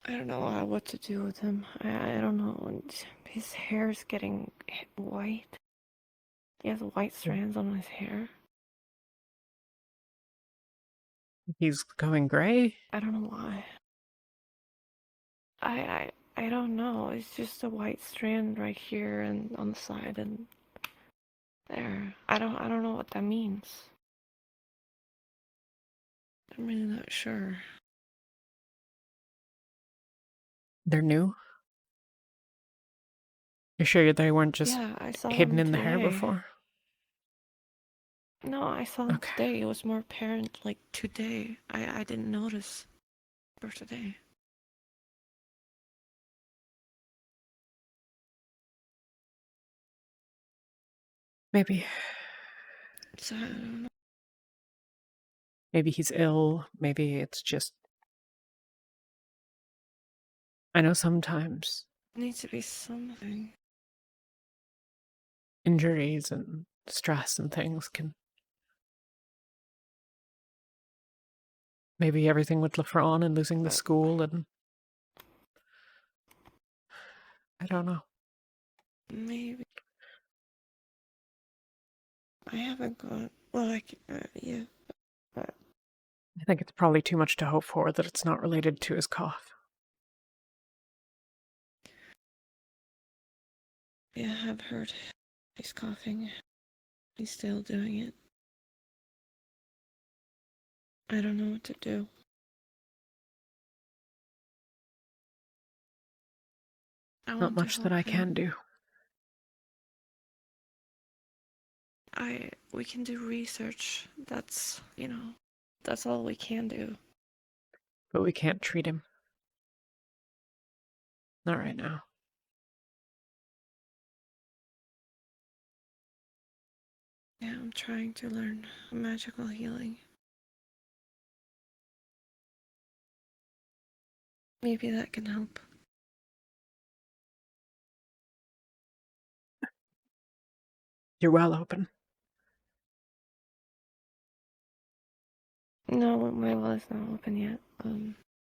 I don't know what to do with him. I don't know. And his hair's getting white. He has white strands on his hair. He's going gray? I don't know why. I don't know. It's just a white strand right here and on the side and there. I don't know what that means. I'm really not sure. They're new? You're sure they weren't just Yeah, I saw hidden them in the hair today. before? No, I saw them today. It was more apparent like today. I didn't notice for today. Maybe. So I don't know. Maybe he's ill. Maybe it's just. I know sometimes It needs to be something. injuries and stress and things can. Maybe everything with Lafron and losing the school and. I don't know. Maybe. I haven't got. Well, yeah. But I think it's probably too much to hope for that it's not related to his cough. yeah, I've heard he's coughing. He's still doing it. I don't know what to do. I Not want to much that help I him. can do. We can do research. That's all we can do. But we can't treat him. Not right now. Yeah, I'm trying to learn magical healing. Maybe that can help. You're well open. No, my well is not open yet.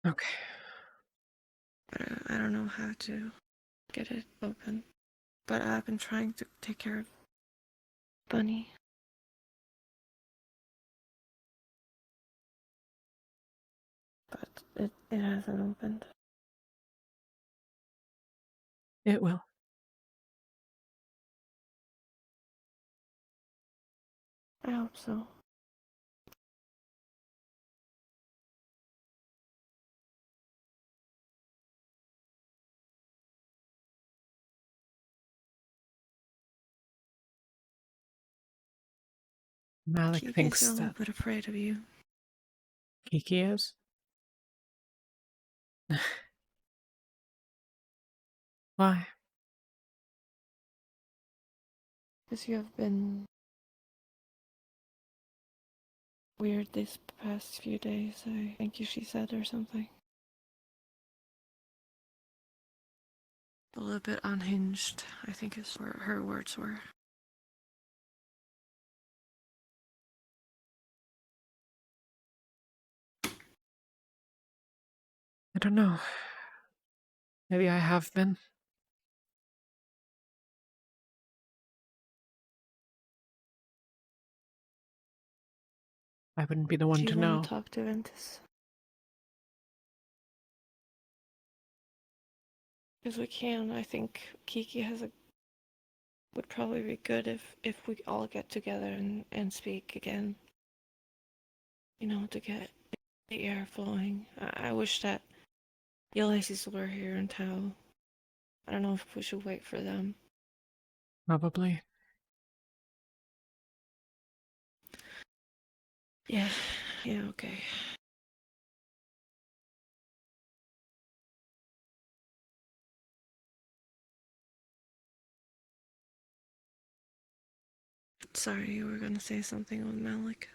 Okay. I don't know how to get it open. But I've been trying to take care of Bunny. But it hasn't opened. It will. I hope so. Malik Kiki's thinks a little that bit afraid of you. Kiki is. Why? Because you have been weird this past few days, I think she said, or something. A little bit unhinged, I think is where her words were. I don't know. Maybe I have been. I wouldn't be the one Do to you know. want to talk to Ventus? If we can, I think Kiki would probably be good if we all get together and speak again. To get the air flowing. I wish that Ulysses were here in town. I don't know if we should wait for them. Probably. Yeah, okay. Sorry, you were gonna say something with Malik.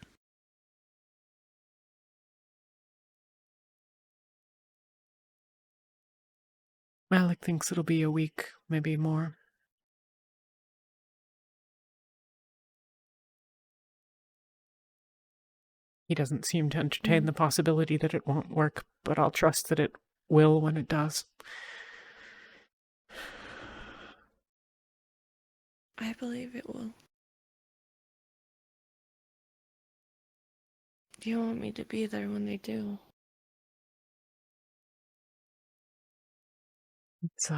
Malik thinks it'll be a week, maybe more. He doesn't seem to entertain the possibility that it won't work, but I'll trust that it will when it does. I believe it will. Do you want me to be there when they do? It's,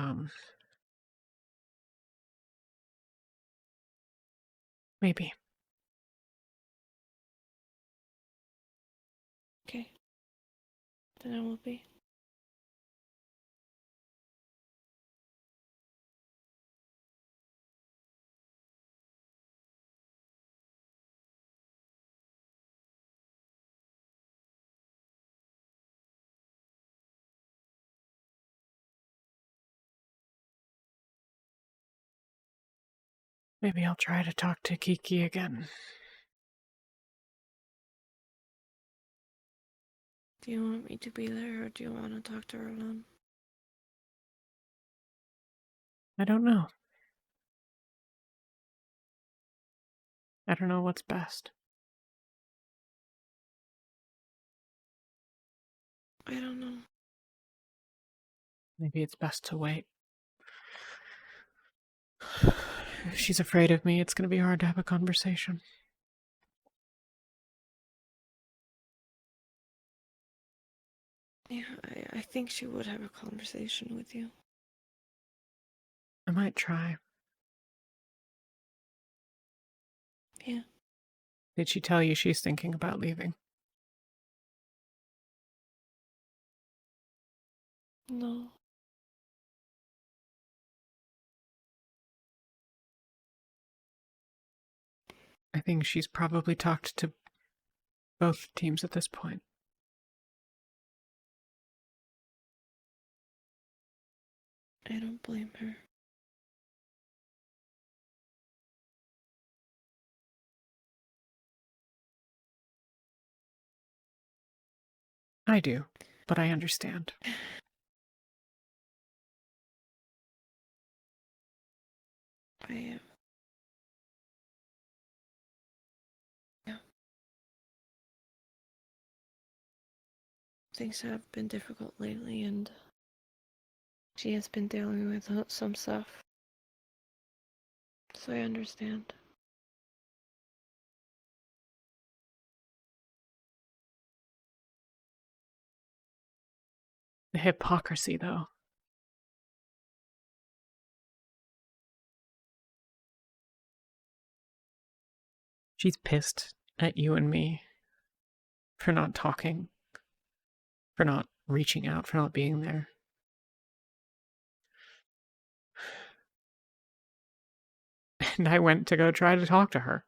maybe. Okay. Then I will be. Maybe I'll try to talk to Kiki again. Do you want me to be there, or do you want to talk to her alone? I don't know. I don't know what's best. I don't know. Maybe it's best to wait. If she's afraid of me, it's going to be hard to have a conversation. Yeah, I think she would have a conversation with you. I might try. Yeah. Did she tell you she's thinking about leaving? No. I think she's probably talked to both teams at this point. I don't blame her. I do, but I understand. I am. Yeah. Things have been difficult lately, and she has been dealing with some stuff. So I understand. The hypocrisy, though. She's pissed at you and me for not talking, for not reaching out, for not being there. And I went to go try to talk to her.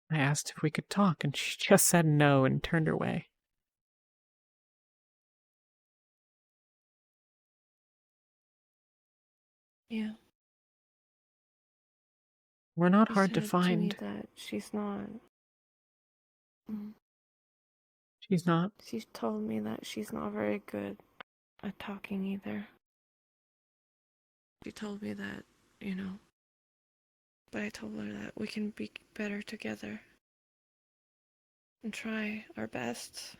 I asked if we could talk, and she just said no and turned away. Yeah. We're not She hard to said find. me that she's not. She's not. She told me that she's not very good at talking either. She told me that, but I told her that we can be better together and try our best.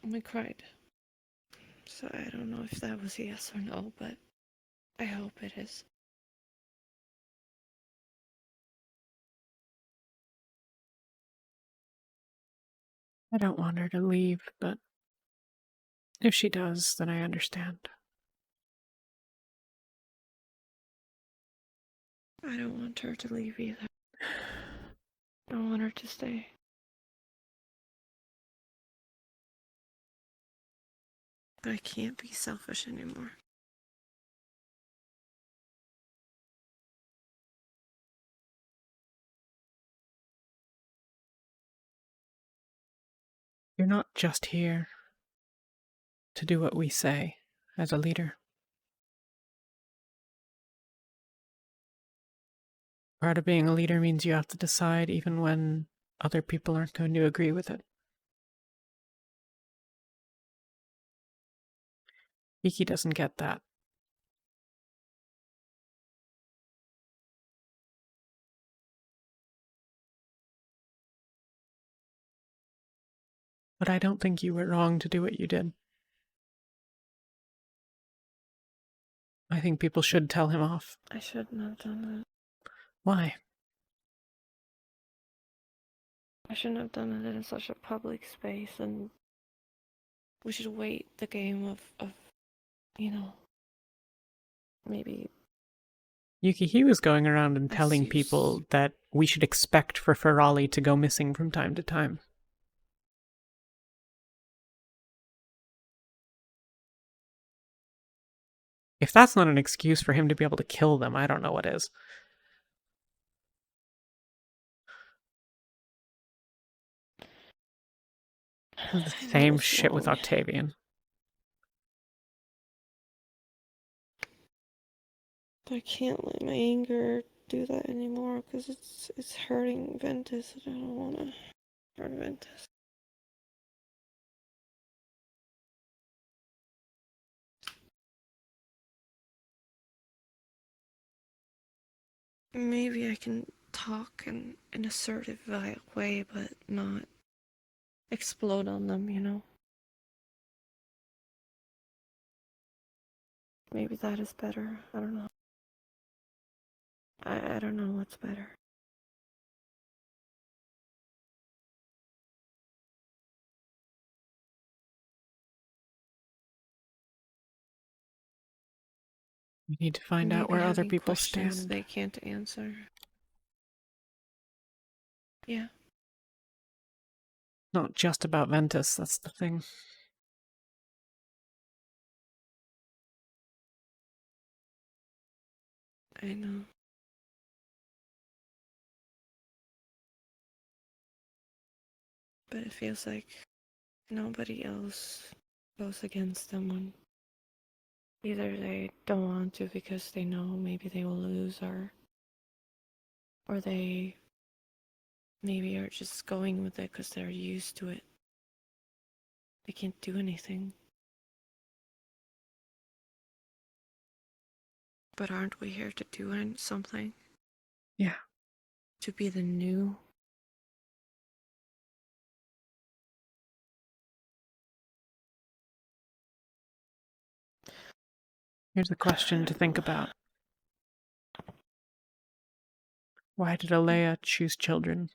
And we cried. So I don't know if that was a yes or no, but I hope it is. I don't want her to leave, but if she does, then I understand. I don't want her to leave either. I want her to stay. But I can't be selfish anymore. You're not just here to do what we say as a leader. Part of being a leader means you have to decide even when other people aren't going to agree with it. Iki doesn't get that. But I don't think you were wrong to do what you did. I think people should tell him off. I shouldn't have done that. Why? I shouldn't have done it in such a public space, and we should wait the game of maybe. Yuki, he was going around and telling people that we should expect for Ferali to go missing from time to time. If that's not an excuse for him to be able to kill them, I don't know what is. The same shit with Octavian. I can't let my anger do that anymore because it's hurting Ventus, and I don't want to hurt Ventus. Maybe I can talk in an assertive way, but not explode on them, Maybe that is better. I don't know. I don't know what's better. We need to find out Maybe where other having people questions stand. they can't answer. Yeah. Not just about Ventus, that's the thing. I know. But it feels like nobody else goes against them when either they don't want to because they know maybe they will lose, or they maybe are just going with it because they're used to it. They can't do anything. But aren't we here to do something? Yeah. To be the new? Here's a question to think about. Why did Alea choose children?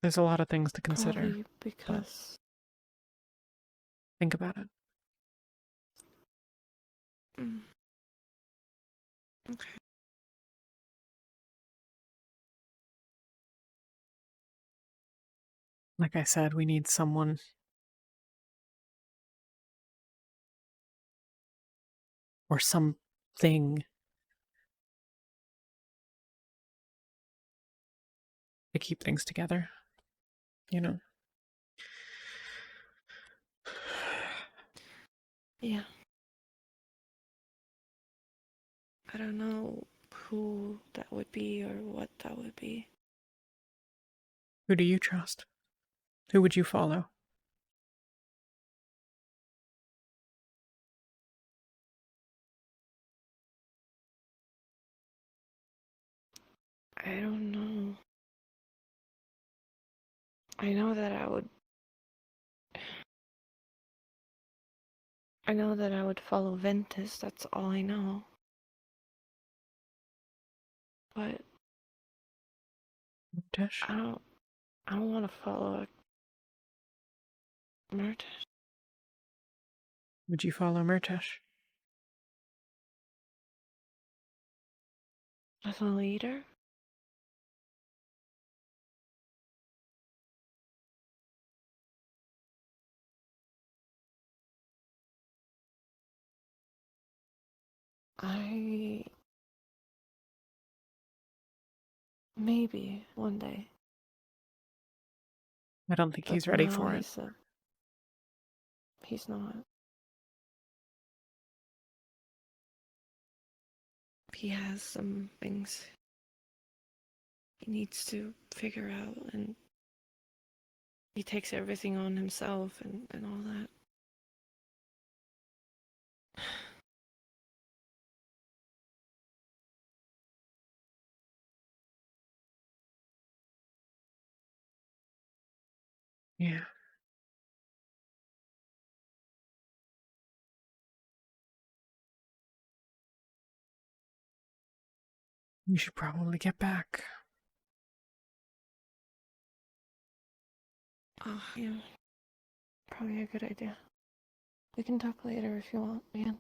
There's a lot of things to consider. Probably because... Think about it. Okay. Like I said, we need someone. Or something to keep things together. Yeah. I don't know who that would be or what that would be. Who do you trust? Who would you follow? I don't know. I know that I would follow Ventus, that's all I know. But Murtish? I don't want to follow Murtish. Would you follow Murtish? As a leader? Maybe one day. I don't think But he's ready now for it. He's not. He has some things he needs to figure out, and he takes everything on himself and all that. Yeah. We should probably get back. Oh, yeah. Probably a good idea. We can talk later if you want, man.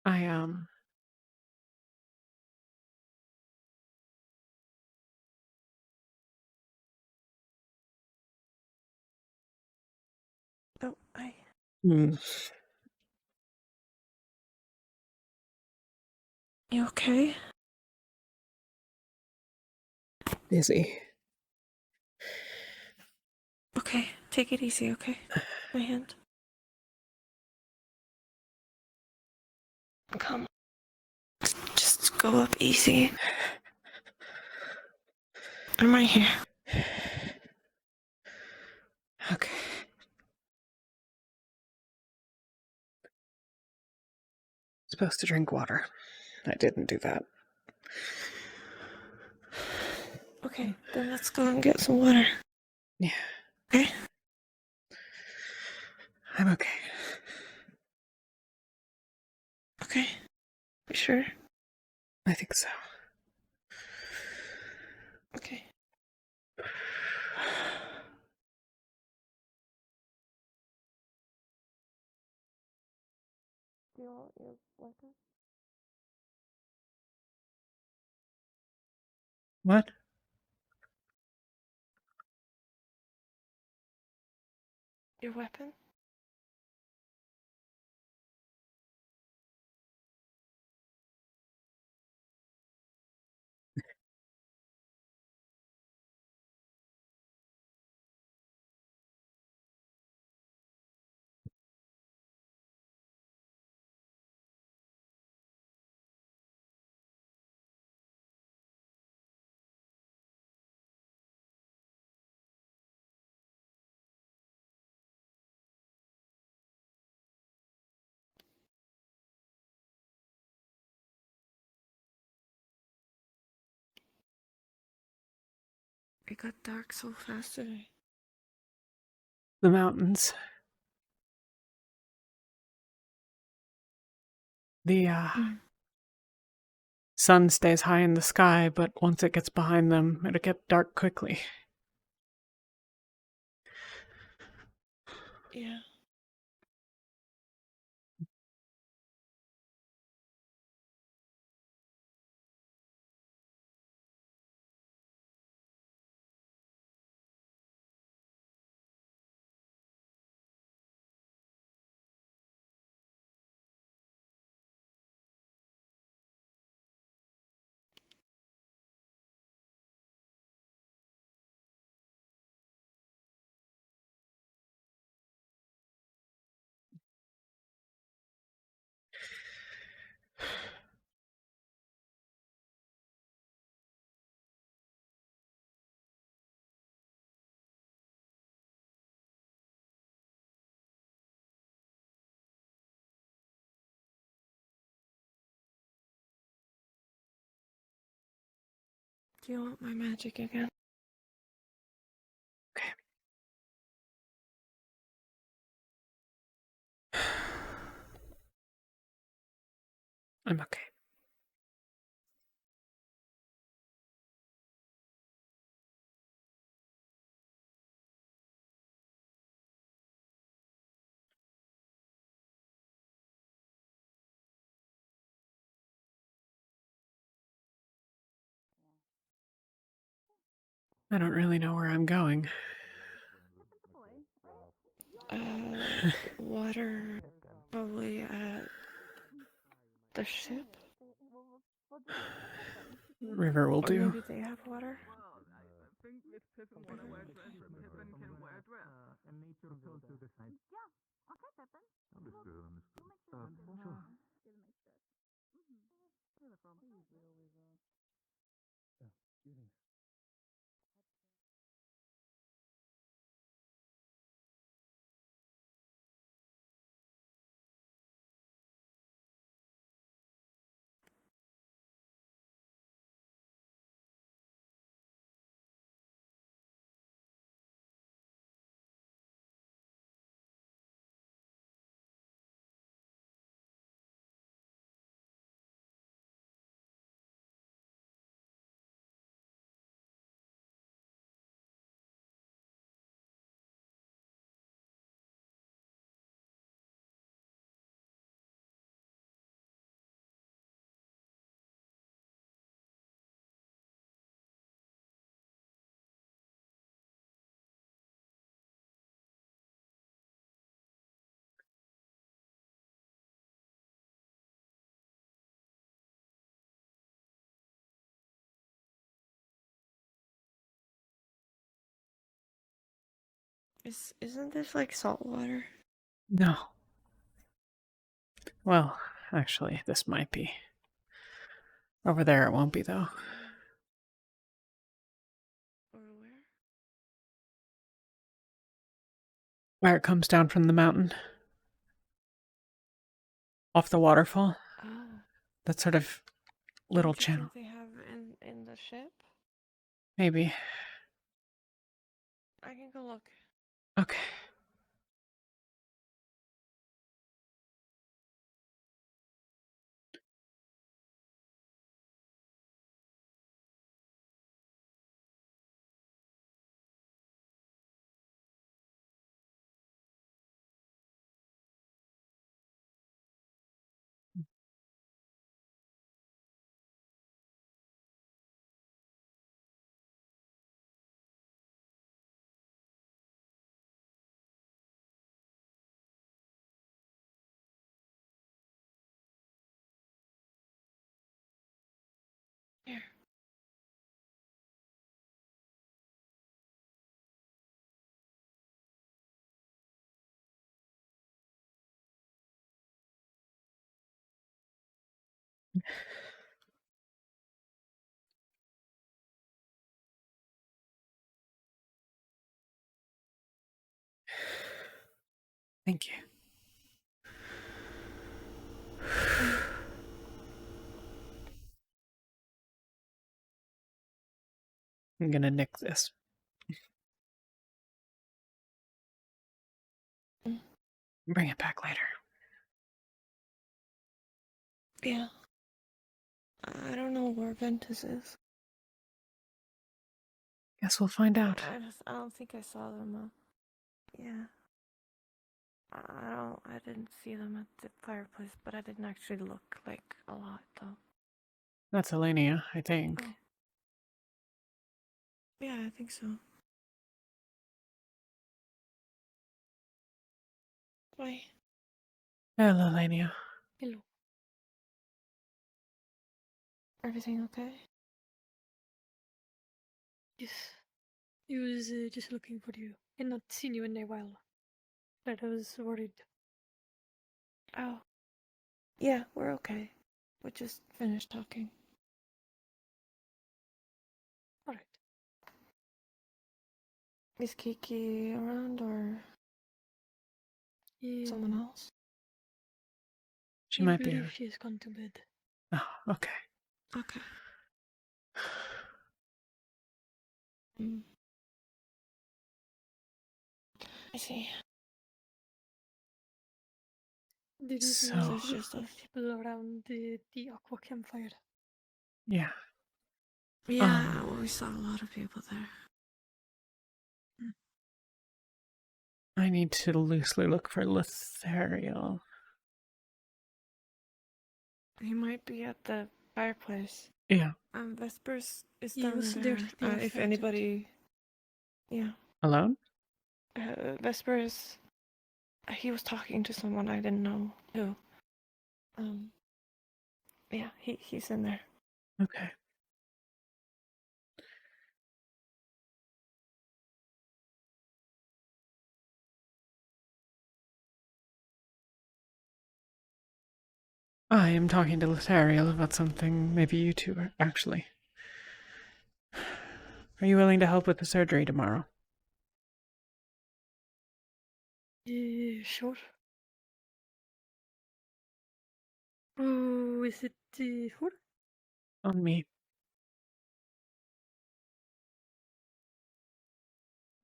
Oh, Hmm. You okay? Busy. Okay, take it easy, okay? My hand. Come. Just go up easy. I'm right here. Okay. Supposed to drink water. I didn't do that. Okay, then let's go and get some water. Yeah. Okay? I'm okay. Okay. You sure? I think so. Okay. Do you want your weapon? What? Your weapon? It got dark so fast today. The mountains. The sun stays high in the sky, but once it gets behind them, it'll get dark quickly. Yeah. Do you want my magic again? I'm okay. I don't really know where I'm going. Water Probably at the ship. River will Or do. maybe they have water. Isn't this like salt water? No. Well, actually, this might be. Over there it won't be, though. Or where? Where it comes down from the mountain. Off the waterfall. Oh. That sort of little Don't you channel. think they have in the ship? Maybe. I can go look. Okay. Here. Thank you. I'm gonna nick this. Bring it back later. Yeah. I don't know where Ventus is. Guess we'll find out. I don't think I saw them. Yeah. I didn't see them at the fireplace, but I didn't actually look like a lot though. That's Elenia, I think. Oh. Yeah, I think so. Why? Hello, Elenia. Hello. Everything okay? Yes. I was just looking for you. I've not seen you in a while. But I was worried. Oh. Yeah, we're okay. We just finished talking. Alright. Is Kiki around or someone else? She I might be. believe she has gone to bed. Oh, okay. Okay. Mm. I see. There is So- a lot It's just of people around the aqua campfire. Yeah. Yeah, well, we saw a lot of people there. I need to loosely look for Lithariel. He might be at the fireplace. Yeah. Vespers is Yeah, down was there. there the If affected? anybody, yeah. Alone? Vespers He was talking to someone I didn't know who. Yeah, he's in there. Okay. I am talking to Lethariel about something maybe you two are actually. Are you willing to help with the surgery tomorrow? Sure. Oh, is it who? On me.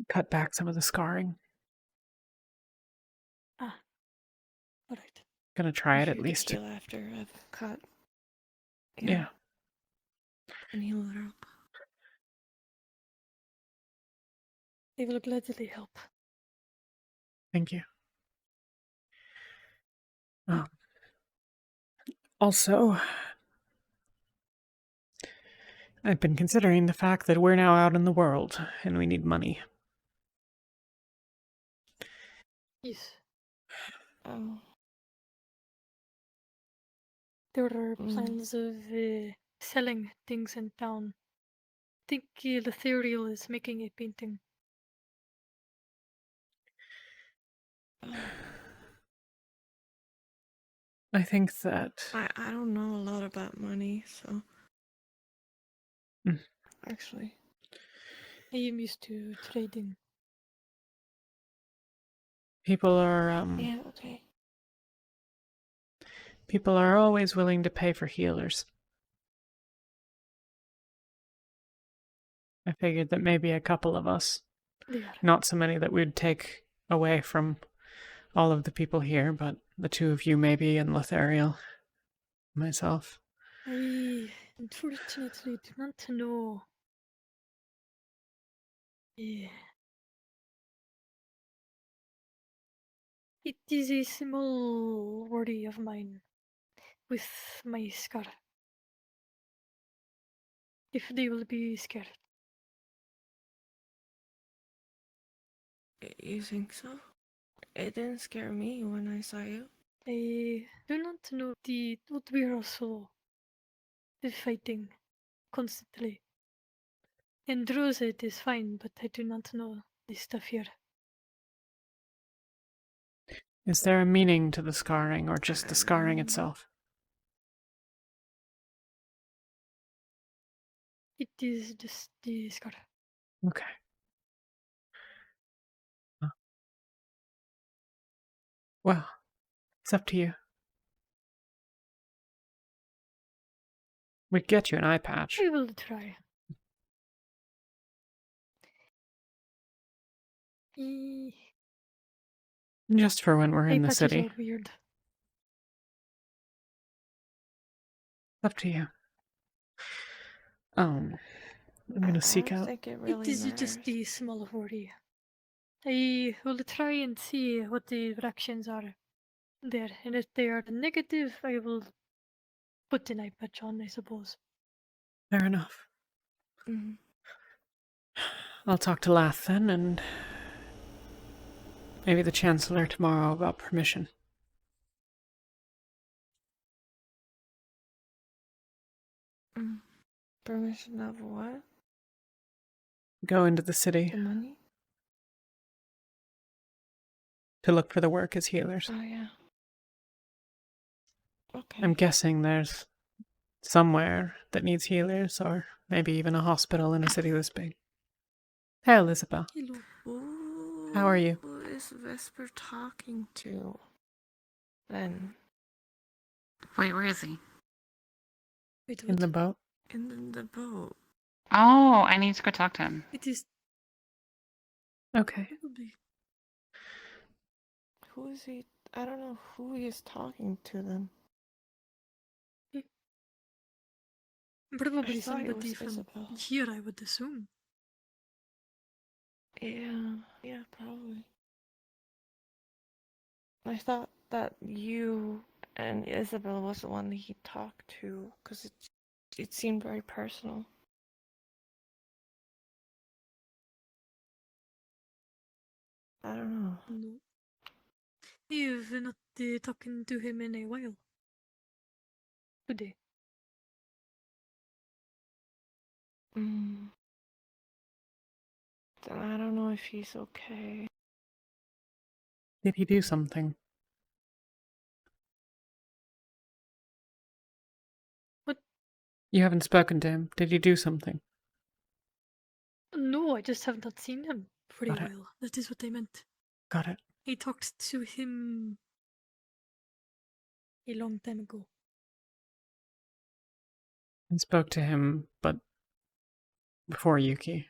Cut back some of the scarring. Ah, alright. Gonna try it You at could least. heal after I've cut. Yeah. And heal it up. I will gladly help. Thank you. Also, I've been considering the fact that we're now out in the world and we need money. Yes. Oh. There are plans of selling things in town. I think Lethariel is making a painting. I think that... I don't know a lot about money, so... Actually. I am used to trading. People are, Yeah, okay. People are always willing to pay for healers. I figured that maybe a couple of us, They are. not so many that we'd take away from all of the people here, but the two of you maybe, and Lethariel, myself. I unfortunately do not know. Yeah. It is a small worry of mine with my scar. If they will be scared. You think so? It didn't scare me when I saw you. I do not know what we are also fighting constantly. And Rosewood is fine, but I do not know the stuff here. Is there a meaning to the scarring, or just the scarring itself? It is just the scar. Okay. Well, it's up to you. We'd get you an eye patch. I will try. Just for when we're in the patches city. are weird. Up to you. I'm gonna seek out. Think it It really is just the small worry. I will try and see what the reactions are there, and if they are negative, I will put an eye patch on, I suppose. Fair enough. I'll talk to Lath then, and maybe the Chancellor tomorrow about permission. Permission of what? Go into the city The money? to look for the work as healers. Oh, yeah. Okay. I'm guessing there's somewhere that needs healers, or maybe even a hospital in a city this big. Hey, Elizabeth. Hello. How are you? Who is Vesper talking to? Then. Wait, where is he? In the boat? In the boat. Oh, I need to go talk to him. It is. Okay. Who is he? I don't know who he is talking to then. Probably I thought it somebody was from Isabel. here, I would assume. Yeah, probably. I thought that you and Isabel was the one that he talked to, because it seemed very personal. I don't know. No. You've not talking to him in a while. Today. Then I don't know if he's okay. Did he do something? What? You haven't spoken to him. Did he do something? No, I just have not seen him for a Got it. while. That is what I meant. Got it. I talked to him a long time ago. And spoke to him, but before Yuki.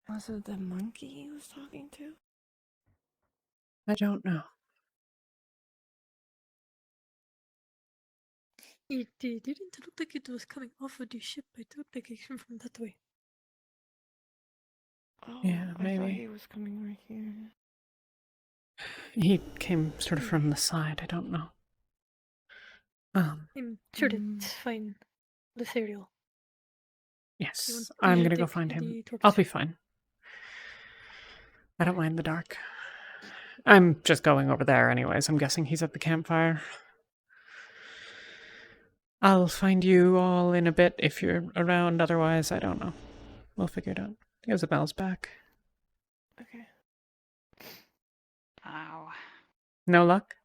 Was it the monkey he was talking to? I don't know. It didn't look like it was coming off of the ship. It looked like it came from that way. Oh, Yeah, I maybe. thought he was coming right here. He came sort of from the side. I don't know. I'm sure it's fine. The cereal. Yes, You I'm want gonna go take find the him. torch? I'll be fine. I don't mind the dark. I'm just going over there anyways. I'm guessing he's at the campfire. I'll find you all in a bit if you're around. Otherwise, I don't know. We'll figure it out. Isabel's back. Okay. Ow. No luck?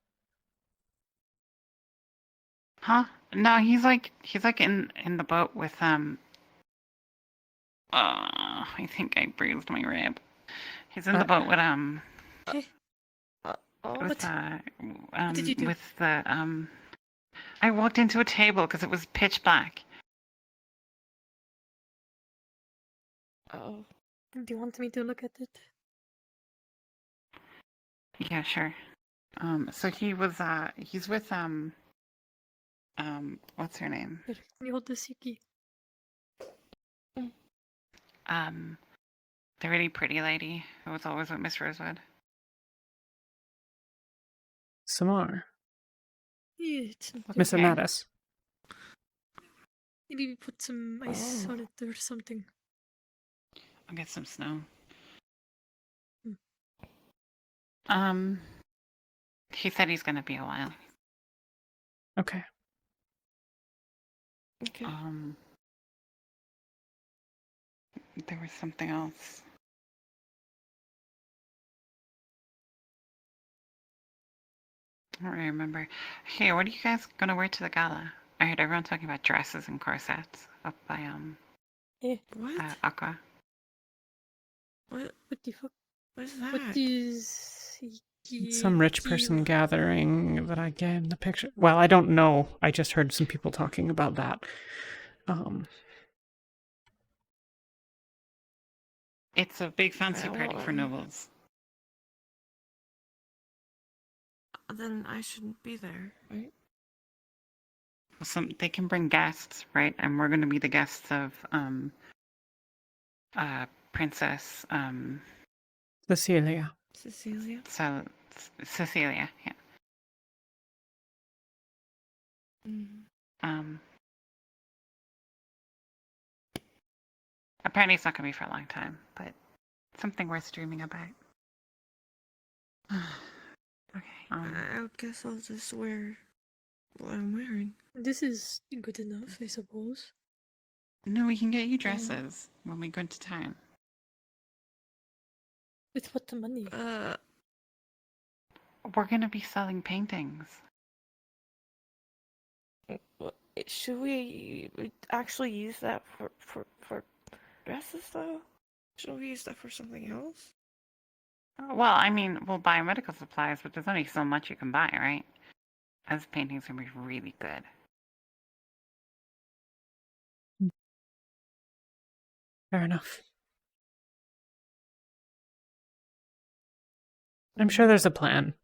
Huh? No, he's like in the boat with I think I bruised my rib. He's in the boat with What did you do? with the I walked into a table because it was pitch black. Oh. Do you want me to look at it? Yeah, sure. So he was he's with what's her name? Here, can you hold this, Yuki? The really pretty lady who was always with Miss Rosewood. Samar. Yeah, it's not Miss okay. Amatis. Maybe we put some ice on it or something. I'll get some snow. Hmm. He said he's gonna be a while. Okay. Okay. There was something else. I don't really remember. Hey, what are you guys gonna wear to the gala? I heard everyone talking about dresses and corsets up by What? Aqua. What the fuck? What is that? What is Some rich person gathering that I gave the picture. Well, I don't know. I just heard some people talking about that. It's a big fancy party for nobles. Then I shouldn't be there, right? Well, they can bring guests, right? And we're gonna be the guests of Princess Cecilia. Cecilia? So Cecilia, yeah. Apparently it's not gonna be for a long time, but something worth dreaming about. Okay. I guess I'll just wear what I'm wearing. This is good enough, I suppose. No, we can get you dresses when we go into town. With what money? We're gonna be selling paintings. Should we actually use that for dresses though? Should we use that for something else? Well, I mean, we'll buy medical supplies, but there's only so much you can buy, right? As paintings can be really good. Fair enough. I'm sure there's a plan.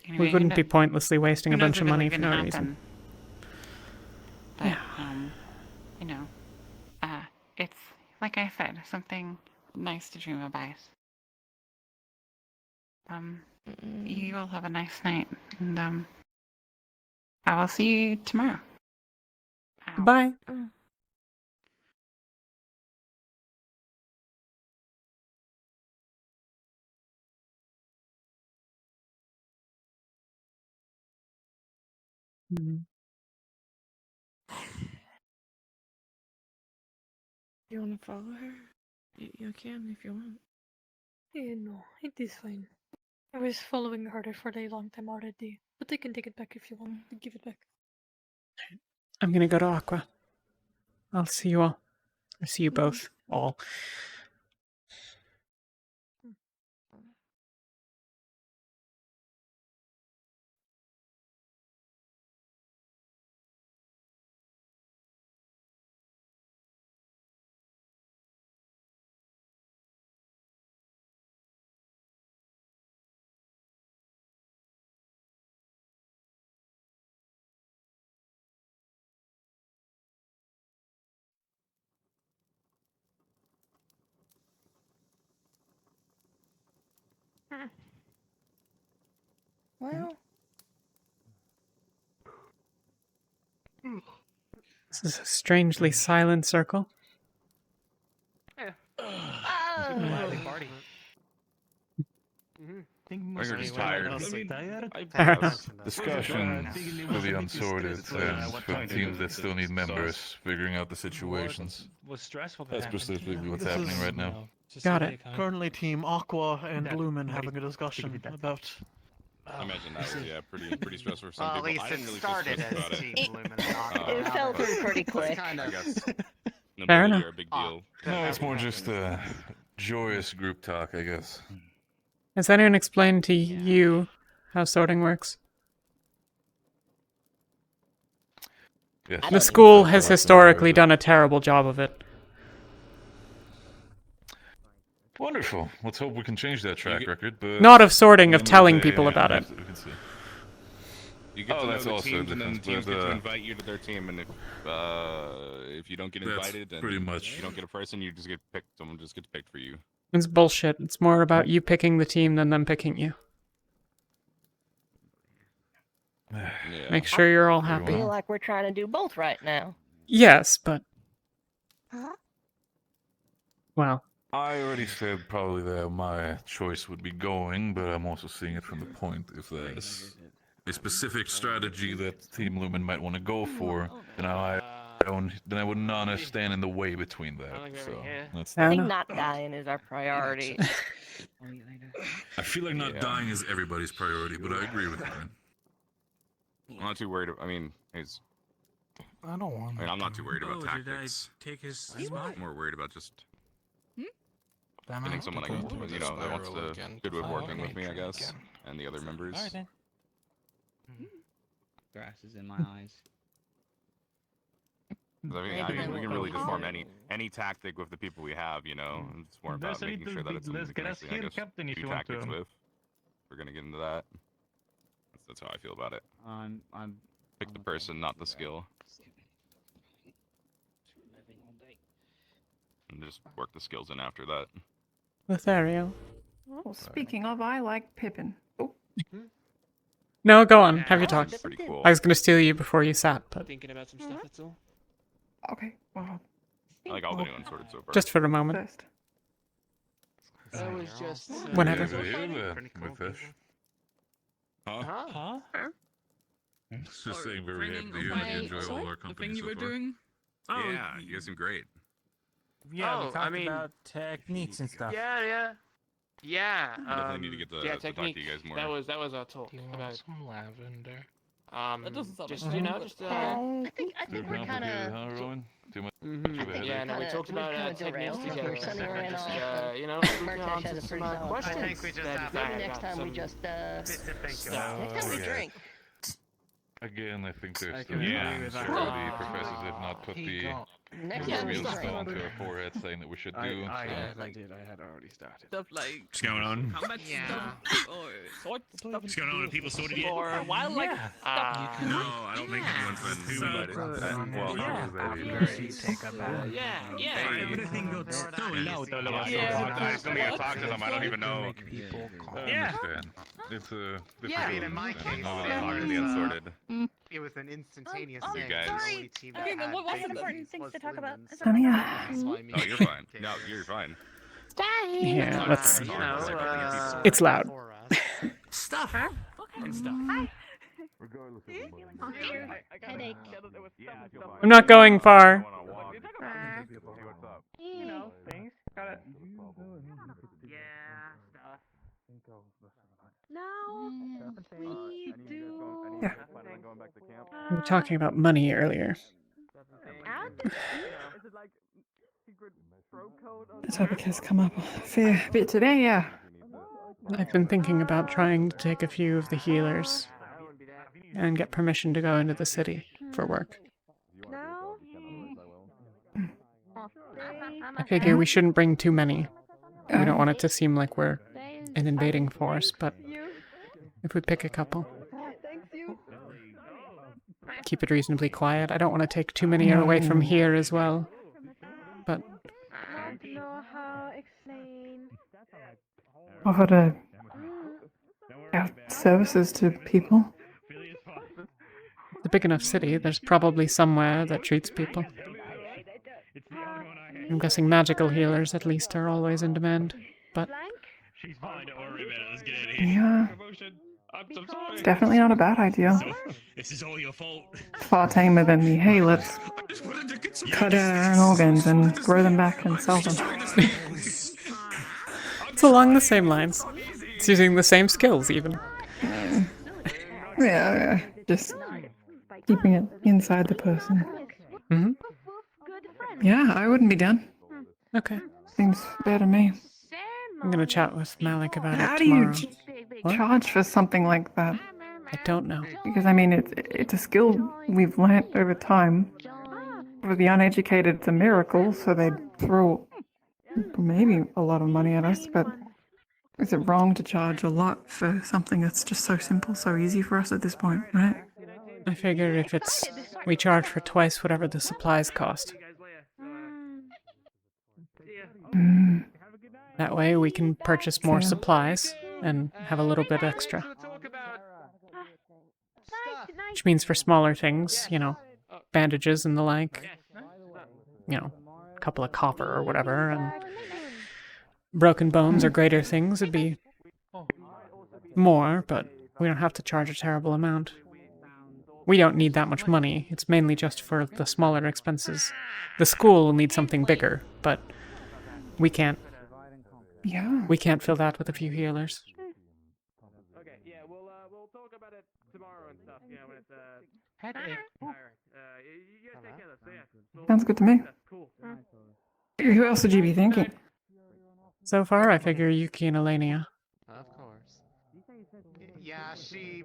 Anyway, We wouldn't be pointlessly wasting a bunch of money for no reason. But, you know, it's, like I said, something nice to dream about. You all have a nice night, and, I will see you tomorrow. Bye. Mhm. You want to follow her? You can if you want. Yeah, no, it is fine. I was following her for a long time already, but I can take it back if you want to give it back. I'm gonna go to Aqua. I'll see you all. Or see you both. All. Well, This is a strangely silent circle. Party. We're just tired. Fair enough. Discussions for the unsorted and for teams that still need members, figuring out the situations. Was stressful. That's precisely what's This happening is, right now. Got it. Currently, Team Aqua and Lumen having a discussion about. I imagine that was pretty stressful for some Well, at people. least I didn't it really started feel stressed as about Team Lumen and Aqua. it fell through pretty quick. Kind I of. guess. Fair Nobility enough. are a big deal. No, it's more just a joyous group talk, I guess. Has anyone explained to you how sorting works? Yes. The school has historically done a terrible job of it. Wonderful. Let's hope we can change that track record. But Not of sorting, at of the end telling the day, people about it. we can see. You get Oh, to know that's the also teams, and then different, teams but, get to invite you to their team, and if you don't get That's invited, then pretty much. you don't get a person. You just get picked. Someone just gets picked for you. It's bullshit. It's more about you picking the team than them picking you. Yeah. Make sure you're all I happy. feel like we're trying to do both right now. Yes, but well, I already said probably that my choice would be going, but I'm also seeing it from the point if there's a specific strategy that Team Lumen might want to go for, then I would not stand in the way between that. So that's I think not dying is our priority. I feel like not dying is everybody's priority, but I agree with you, man. I'm not too worried. I mean, I don't want. I'm not too worried about Oh, did I tactics. take his I'm spot? more worried about just Then getting I someone have to go that through the wants spiral to again good with to working find with me, I nature guess, again. and the other members. Alright then. Grass is in my eyes. 'Cause I mean, we can really just form any tactic with the people we have, you know. It's more about There's a making little sure that bit it's something less we can grass actually, I here, guess, Captain, if do you want tactics to. with. We're gonna get into that. That's how I feel about it. I'm Pick the person, not the skill. And just work the skills in after that. Lothario. Well, speaking of, I like Pippin. Oh. No, go on. Have your talk. That's pretty cool. I was going to steal you before you sat, but thinking about some stuff. That's all. Okay, well. I like all the new unsorted so far. just for a moment. First. That was just. Whenever. Huh? It's just saying very happy to enjoy all our company The thing you so were far. doing. Yeah, you guys seem great. Yeah, we Oh, talked I mean, about techniques and stuff. Yeah. Definitely need to get to talk to technique. you guys more. That was our talk Do you want about. some lavender? That doesn't sound just like I think we're kind of. Huh, Rowan? Too much. Yeah, no, we talked about techniques together. Sunny ran Just, off. Murtash has a pretty solid questions. I think we just have maybe next time we just next time we drink. Again, I think there's still agree the with that. professors have not put the Next time we real drink. stone to our forehead saying that we should do. I so. did. I had already started. Stuff like. What's going on? How much Yeah. stuff? Or What's going on? Have people sorted yet? Or wildlife stuff. No, I don't think anyone's been Everything got stolen. It's gonna be a talk to them. I don't even know. Yeah. It's a I mean, in my case, it was an instantaneous thing. guys- The only team that Okay, but had what's vacancies important things was to talk about? Lumens. Talia. That's why me No, you're fine. No, you're fine. Yeah, let's. You know, It's loud. Stuff. And stuff. Headache. I'm not going far. You know, things. Gotta. Yeah, stuff. No, we do. Yeah. We were talking about money earlier. The topic has come up a fair bit today, yeah. I've been thinking about trying to take a few of the healers and get permission to go into the city for work. No. I figure we shouldn't bring too many. We don't want it to seem like we're an invading force, but if we pick a couple, keep it reasonably quiet. I don't want to take too many away from here as well. But I don't know how to explain. Offer to our services to people. it's a big enough city, there's probably somewhere that treats people. I'm guessing magical healers at least are always in demand, but She's fine. Don't worry about it. Let's get out of here. Yeah. Promotion. I'm so sorry. It's definitely not a bad idea. This is all your fault. It's far tamer than the, hey, let's cut our own organs and grow them back and sell them. it's along the same lines. It's using the same skills even. Yeah, just keeping it inside the person. Mm-hmm. Yeah, I wouldn't be done. Okay. Seems fair to me. I'm gonna chat with Malik about How it do you tomorrow. charge for something like that? I don't know. Because I mean, it's a skill we've learnt over time. For the uneducated, it's a miracle, so they throw maybe a lot of money at us. But is it wrong to charge a lot for something that's just so simple, so easy for us at this point, right? I figure if we charge for twice whatever the supplies cost. Mm. That way we can purchase more supplies and have a little bit extra. Which means for smaller things, bandages and the like, a couple of copper or whatever, and broken bones or greater things would be more, but we don't have to charge a terrible amount. We don't need that much money. It's mainly just for the smaller expenses. The school will need something bigger, but we can't. Yeah. We can't fill that with a few healers. Okay, yeah, we'll talk about it tomorrow and stuff. Yeah, when it's Headache. Alright, you guys take care of this. So yeah. Sounds good to me. Cool. Who else would you be thinking? So far, I figure Yuki and Elenia. Of course. Yeah, she.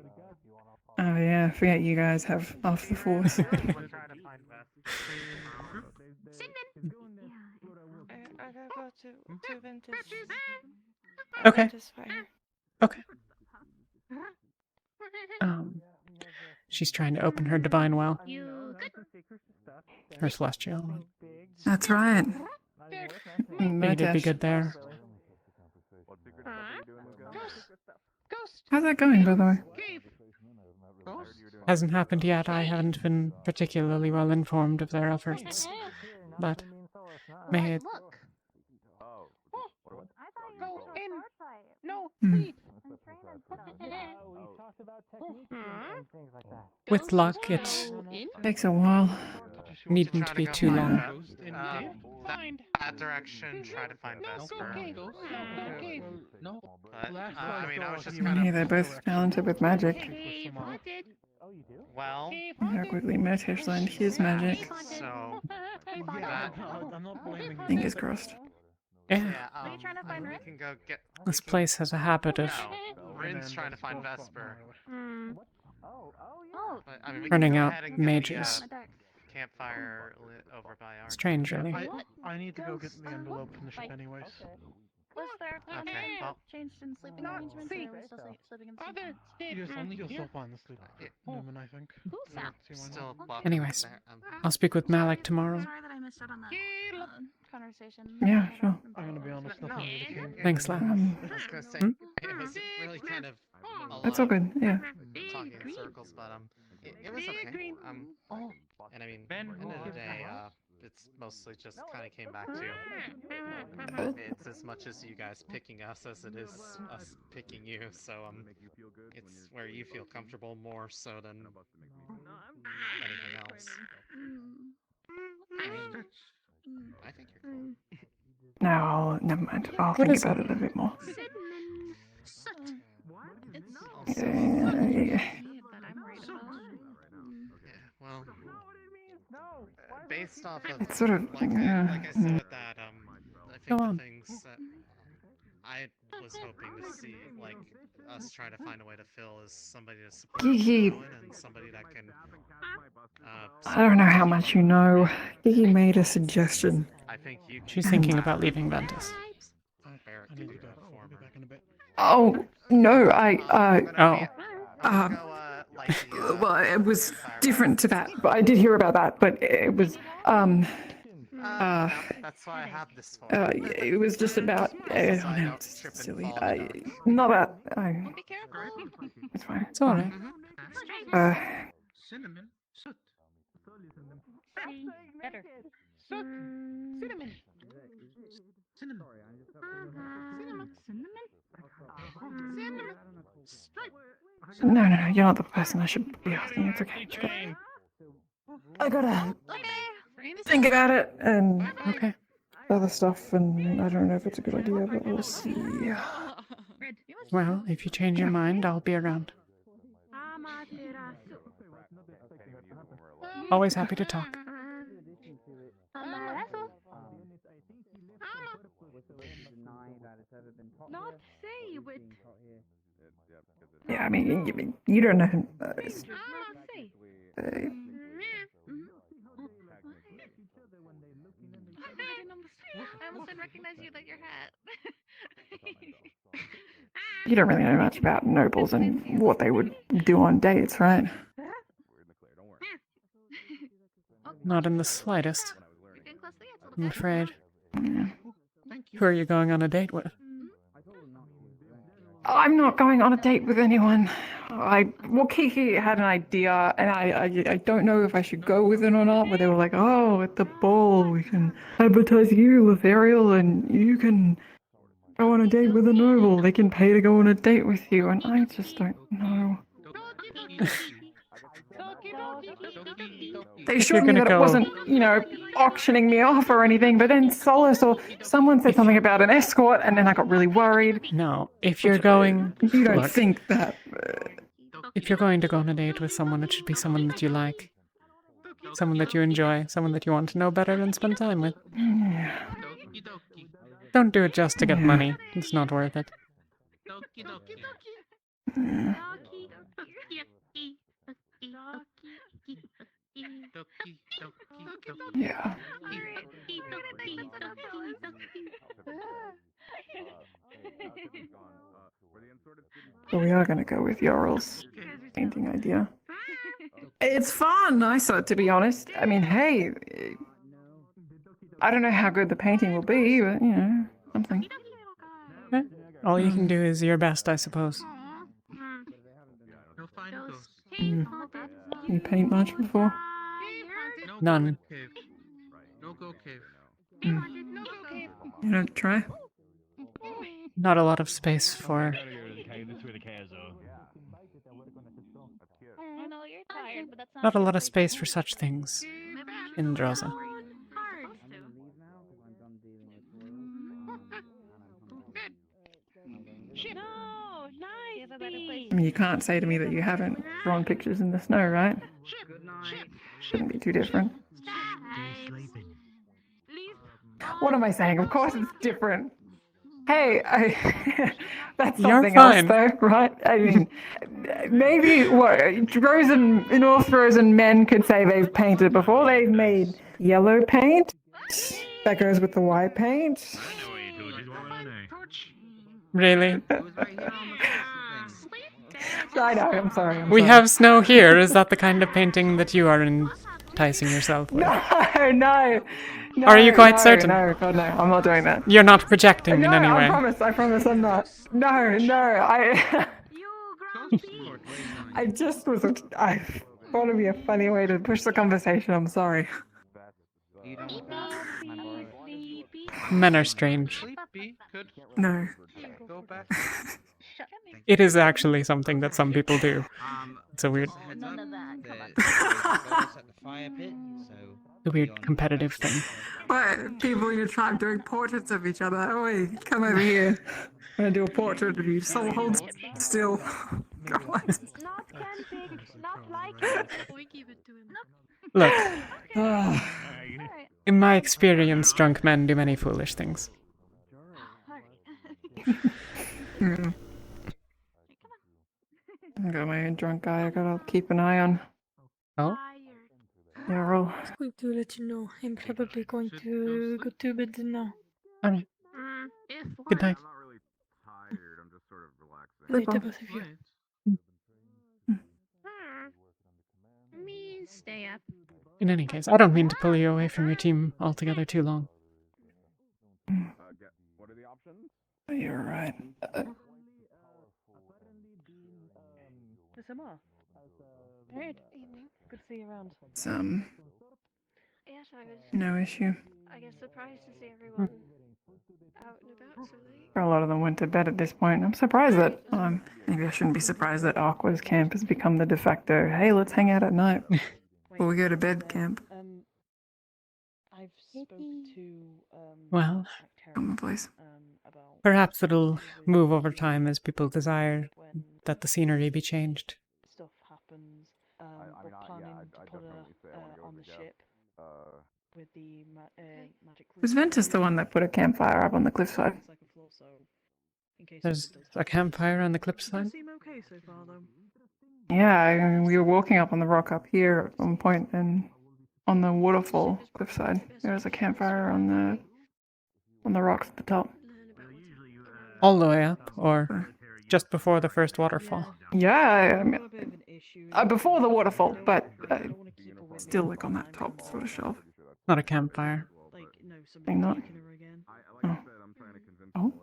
Oh yeah, forget you guys have half the force. I gotta go to Ventus. Okay. Ventus Fire. Okay. She's trying to open her divine well. Her celestial. That's right. You did be good there. How's that going, by the way? Hasn't happened yet. I haven't been particularly well informed of their efforts. But may it... Go in. No, Hmm. With luck, it Takes a while. needn't be too long. That direction, try to find Vesper. But, I mean, I was just kind Yeah, of. they're both talented with magic. Well, How quickly Murtish learned his magic. so. I'm not blaming you. Fingers crossed. Yeah. We can go get. This place has a habit of No, Rin's trying to find Vesper. But, I mean, we running can go out ahead and get mages. the campfire lit over by our. Strange, really. I need to go get the envelope from the ship anyways. Was there Okay, well, changed in sleeping arrangements, or are we still sleeping in the same beds? You're still fine asleep, Newman, I think. still welcome Anyways, there. I'll speak with Malik tomorrow. Sorry that I missed out on that conversation. Yeah, sure. I'm gonna be honest, nothing really came. Thanks, Lam. I was gonna say, it was really kind of a That's lot all good, of yeah. talking in circles, but it was okay. And I mean, end of the day, it's mostly just kind of came back to it's as much as you guys picking us as it is us picking you. So it's where you feel comfortable more so than anything else. I think you're cool. No, never mind. I'll think about it a bit more. Yeah. Well, based off of It's sort of, like I said with that, I think the things that I was hoping to see, like us trying to find a way to fill, is somebody to support Gigi. Owen and somebody that can. I don't know how much you know. Gigi made a suggestion. I think you. She's thinking about leaving Ventus. Barrett can do that for me. Oh, no, Oh. Well, it was different to that, but I did hear about that, but it was, that's why I have this for. it was just about, oh no, it's silly. Not that, it's fine. It's alright. Cinnamon, soot. Better. Soot. Cinnamon. Cinnamon. Cinnamon. Stripe. No, you're not the person I should be asking. It's okay. It's okay. I gotta think about it and other stuff, and I don't know if it's a good idea, but we'll see. Well, if you change your mind, I'll be around. Always happy to talk. Not say it. Yeah, I mean, you don't know. I almost didn't recognize you without your hat. You don't really know much about nobles and what they would do on dates, right? Not in the slightest. I'm afraid. Who are you going on a date with? I'm not going on a date with anyone. Well, Kiki had an idea, and I don't know if I should go with it or not, but they were like, oh, at the ball, we can advertise you, Lethariel, and you can go on a date with a noble. They can pay to go on a date with you, and I just don't know. They assured me that it wasn't, auctioning me off or anything, but then Solace or someone said something about an escort, and then I got really worried. No, if you're going... You don't Look, think that... If you're going to go on a date with someone, it should be someone that you like. Someone that you enjoy. Someone that you want to know better and spend time with. Don't do it just to get money. It's not worth it. Yeah. But we are going to go with Yorl's painting idea. It's fun, I saw it, to be honest. I mean, hey, I don't know how good the painting will be, but, something. All you can do is your best, I suppose. You paint much before? None. No go cave. You don't try? Not a lot of space for... I know you're tired, but that's Not a lot of space for such things in Droza. No, nice. I mean, you can't say to me that you haven't drawn pictures in the snow, right? Shouldn't be too different. What am I saying? Of course it's different. Hey, that's something else though, right? I mean, maybe North Frozen men could say they've painted before. They've made yellow paint that goes with the white paint. Really? I know, I'm sorry. We have snow here. Is that the kind of painting that you are enticing yourself with? No. Are you quite certain? No, God, no, I'm not doing that. You're not projecting in any way. I promise I'm not. No, I just was, I thought it'd be a funny way to push the conversation, I'm sorry. Men are strange. No. It is actually something that some people do. It's a weird, a weird competitive thing. What? People in your tribe doing portraits of each other. Oh, wait, come over here. I'm gonna do a portrait of you. Someone holds still. God. Look, in my experience, drunk men do many foolish things. I got my own drunk guy I gotta keep an eye on. Oh? Yeah, roll. I'm going to let you know. I'm probably going to go to bed now. Alright. Good night. Good night, both of you. Me stay up. In any case, I don't mean to pull you away from your team altogether too long. What are the options? You're right. Good to see you around. It's, Yes, I was. no issue. I guess surprised to see everyone out and about so late. A lot of them went to bed at this point. I'm surprised that, maybe I shouldn't be surprised that Aqua's camp has become the de facto, hey, let's hang out at night before we go to bed camp. I've spoken to Well, Come on, please. perhaps it'll move over time as people desire that the scenery be changed. Stuff happens. We're planning to put her on the ship with the magic. Was Ventus the one that put a campfire up on the cliffside? There's a campfire on the cliffside? Seem okay so far, though. Yeah, I mean, we were walking up on the rock up here at one point, and on the waterfall cliffside, there was a campfire on the rocks at the top. All the way up, or just before the first waterfall? Yeah, I mean, before the waterfall, but still like on that top sort of shelf. Not a campfire. Thing not. Oh. Oh.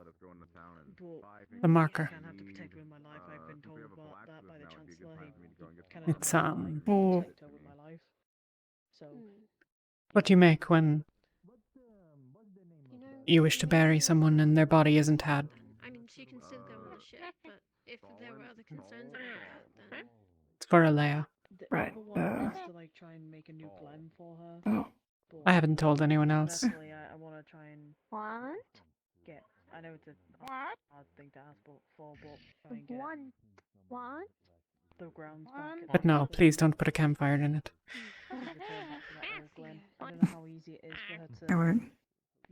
The marker. It's Oh. what do you make when you wish to bury someone and their body isn't had? I mean, she can still go on the ship, but if there were other concerns about that, then. It's for Alea. Right. Oh. I haven't told anyone else. I want to try and What? get. I know it's a hard thing to ask for, but try and get What? the grounds back. But no, please don't put a campfire in it. I don't know how easy it is for her to I won't.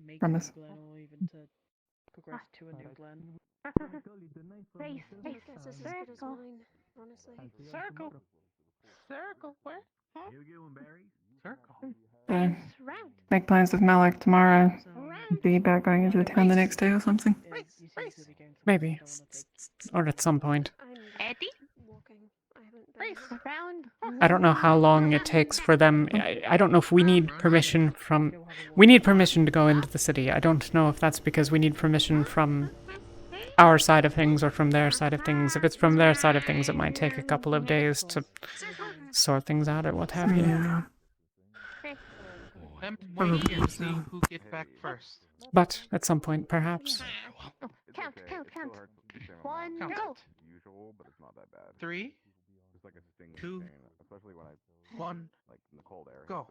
make Promise. a new Glen or even to progress to a new Glen. I guess this is as good as mine, honestly. Circle. Where? Huh? Circle. Make plans with Malik tomorrow. Be back going into the town the next day or something. Maybe. Or at some point. Eddie? Race around. I don't know how long it takes for them. I don't know if we need permission from... We need permission to go into the city. I don't know if that's because we need permission from our side of things or from their side of things. If it's from their side of things, it might take a couple of days to sort things out or what have you. Yeah. Wait and see who gets back first. But at some point, perhaps. Count. 1, Count go. it. Usual, but it's not that bad. 3, It's like a sting 2, pain, especially when I 1, like in the cold air. go.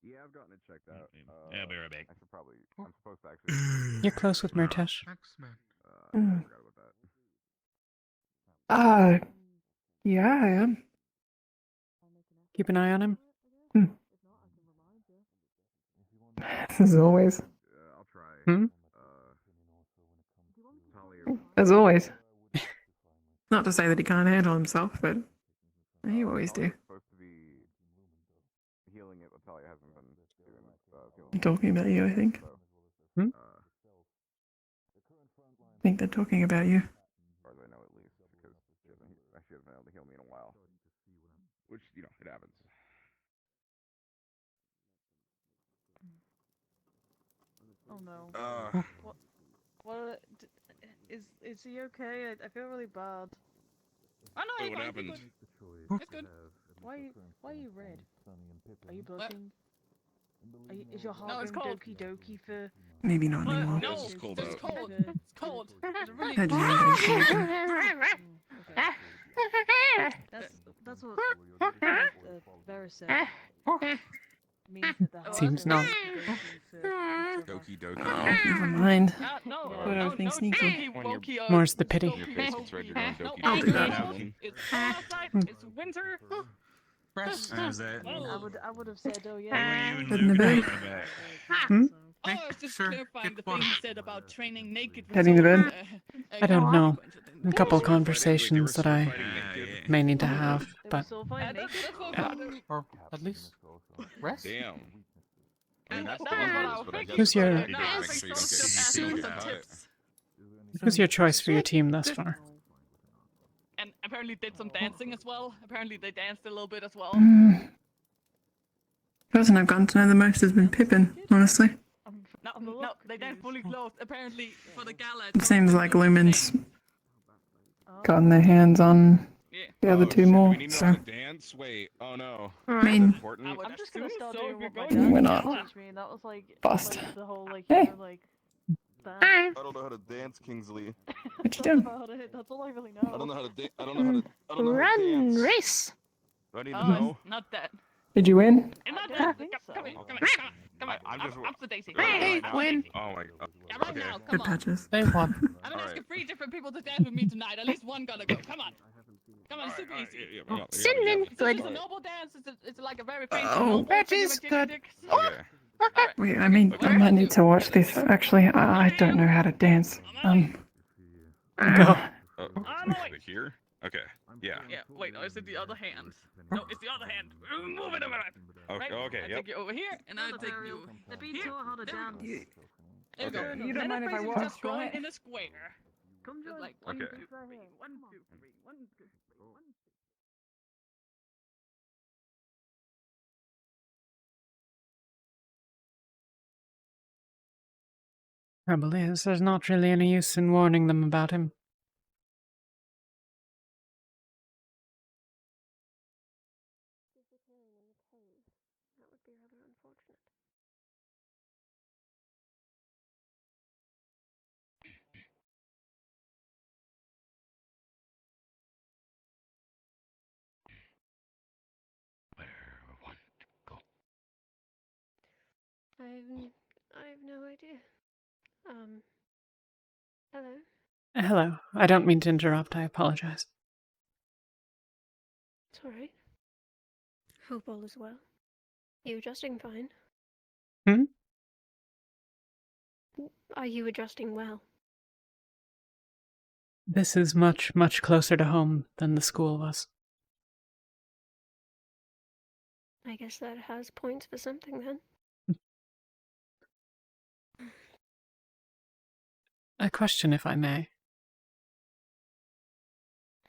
Yeah, I've gotten it checked out. I'll be right back. I should probably. I'm supposed to actually. You're close with Murtesh. X-Men. I Mm. forgot about that. Yeah, I am. Keep an eye on him. As always. I'll try. Hmm? Talia. As always. Not to say that he can't handle himself, but you always do. Supposed to be healing it, but Talia hasn't been doing feeling They're talking about you, I think. Hmm? I think they're talking about you. As far as I know, at least, because she hasn't been able to heal me in a while. Which, you know, it happens. Oh no. Uh. What? Is he okay? I feel really bad. Oh no, What fine, happened? It's good. Why are you red? Are you blushing? Is your No, heart it's going cold. doki doki for? Maybe not What? anymore. No, It's cold it's out. cold. It's cold. It's really How do you know that That's what Vera said. Means that the heart Seems goes not. Doki doki. Oh, never mind. No, Thought I was being sneaky. More's the pity. Your face looks red, you're going No, doki I'll doki. do that. It's cold outside. It's winter. Press. Oh. I would have said, oh yeah. Head in the bed. Hmm? Oh, I was just clarifying the thing he said about training naked. Heading to bed? I don't know. A couple conversations that I may need to have, but Or at least rest. Damn. Who's your- Make sure you don't get tips. who's your choice for your team thus far? And apparently did some dancing as well. Apparently they danced a little bit as well. Person I've gotten to know the most has been Pippin, honestly. No, they danced fully clothed. Apparently for the gala. It seems like Lumen's gotten their hands on the other two more, We need to so know how to dance? Wait, oh no. I mean, Important? I'm just gonna start doing what my we're dad not teach me, and that was like bust. the whole like Hey. you know, like that. I don't know how to dance, Kingsley. What you doing? That's all I really know. I don't know how to dance. I don't know how to. I don't know how to Run, dance. race. Do I need to Oh, know? it's not that. Did you win? It's not I that. think so. Come on. I'm just. Up to Daisy. Hey, Win. Oh my god. Yeah, right Okay. now. Come Good on. patches. They won. I've been Alright. asking 3 different people to dance with me tonight. At least one gotta go. Come on. Come on, it's super easy. Cinnamon, good. It's a noble dance. It's like a very famous Oh, noble that thing is with good. dicks. Okay. Alright. Wait, I mean, I might need to watch this. Actually, I don't know how to dance. Go. I'm awake. Here? Okay. Yeah. Yeah, wait, no, it's in the other hand. No, it's the other hand. Move it around. Okay. Right? Okay. I Yep. take you over here, and I'll take you They're being here. taught how to dance. There you Okay. go. You don't Then mind it's if I basically walk? just going in a square. Come Just join. like Okay. 1, 2, 3, 1, 2, 3, 1, 2, 3, 1, 2. Trouble is, there's not really any use in warning them about him. That would be rather unfortunate. I've no idea. Hello? Hello. I don't mean to interrupt. I apologize. It's alright. Hope all is well. You adjusting fine? Hmm? Are you adjusting well? This is much, much closer to home than the school was. I guess that has points for something then. A question, if I may.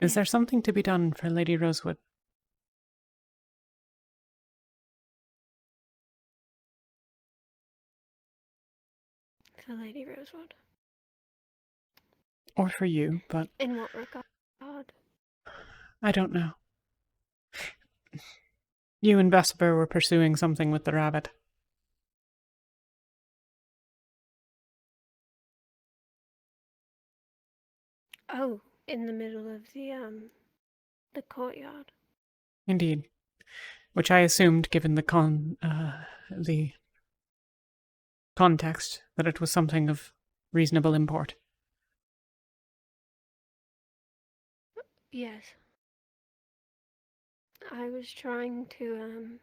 Is there something to be done for Lady Rosewood? For Lady Rosewood. Or for you, but In what regard? I don't know. You and Vesper were pursuing something with the rabbit. Oh, in the middle of the courtyard. Indeed. Which I assumed, given the context, that it was something of reasonable import. Yes. I was trying to,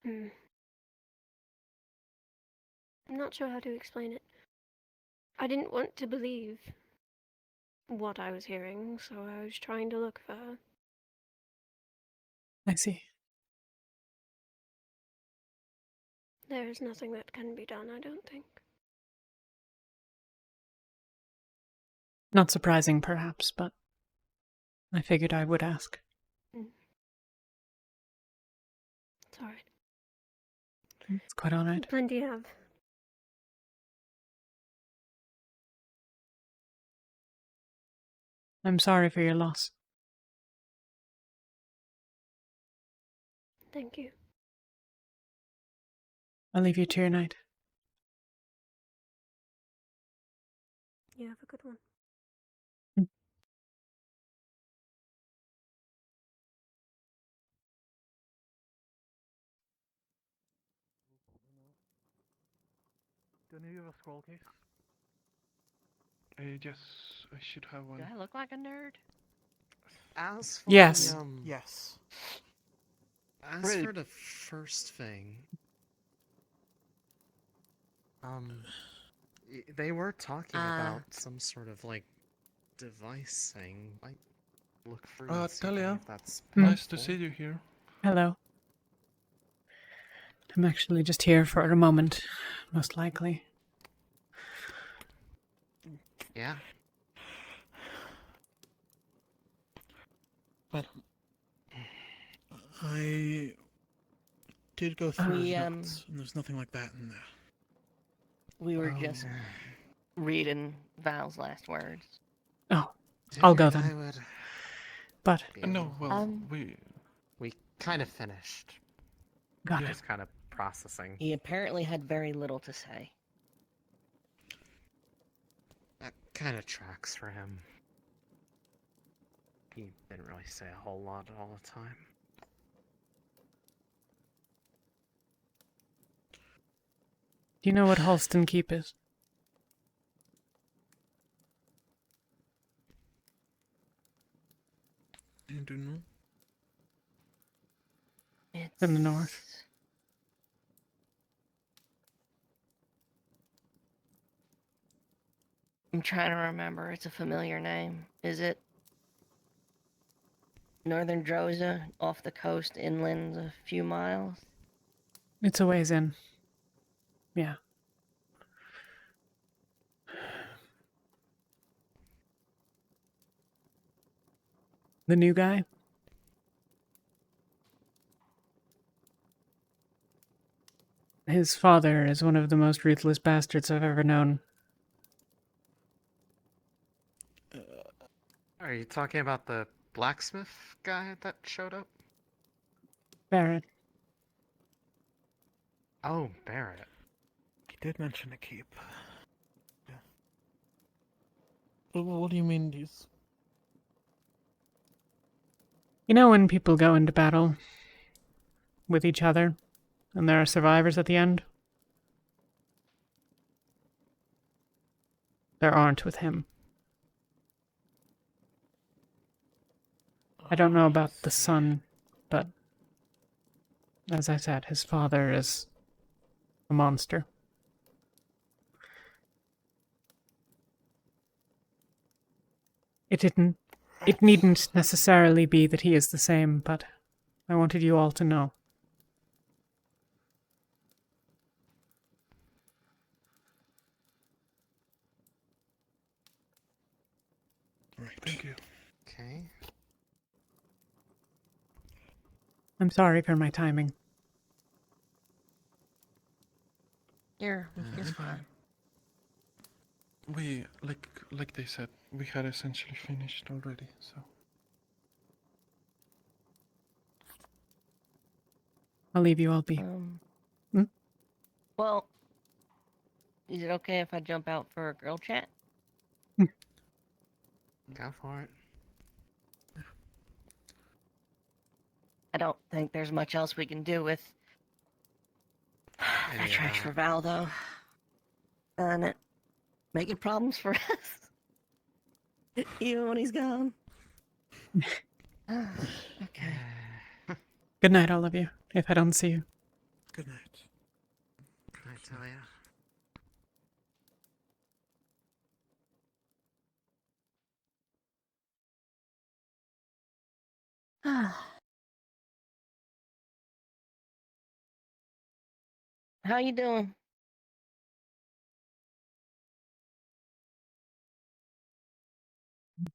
I'm not sure how to explain it. I didn't want to believe what I was hearing, so I was trying to look for her. I see. There's nothing that can be done, I don't think. Not surprising, perhaps, but I figured I would ask. It's alright. It's quite alright. Plenty of. I'm sorry for your loss. Thank you. I'll leave you to your night. You have a good one. Do any of you have a scroll case? I should have one. Do I look like a nerd? As for Yes. the, Yes. As Really? for the first thing, they were talking about some sort of like device thing. Like, look through. and see Talia, if that's nice to helpful. see you here. Hello. I'm actually just here for a moment, most likely. Yeah. But I did go through We, his notes, and there's nothing like that in there. We were just reading Val's last words. Oh, I'll go Figured I then. would But be able No, to well, help. we kind of finished. Got it. Just kind of processing. He apparently had very little to say. That kind of tracks for him. He didn't really say a whole lot all the time. Do you know what Halston Keep is? I don't know. It's In the north. I'm trying to remember. It's a familiar name. Is it Northern Droza, off the coast, inland a few miles? It's a ways in. Yeah. The new guy? His father is one of the most ruthless bastards I've ever known. Are you talking about the blacksmith guy that showed up? Barrett. Oh, Barrett. He did mention a keep. Yeah. What do you mean these? You know when people go into battle with each other and there are survivors at the end? There aren't with him. I don't know about the son, but as I said, his father is a monster. It needn't necessarily be that he is the same, but I wanted you all to know. Right. Thank you. Okay. I'm sorry for my timing. You're fine. We like they said, we had essentially finished already, so. I'll leave you all be. Well, is it okay if I jump out for a girl chat? Go for it. I don't think there's much else we can do with that of tracks that. for Val, though. And it making problems for us, even when he's gone. Okay. Good night, all of you, if I don't see you. Good night. Good night, Talia. How you doing?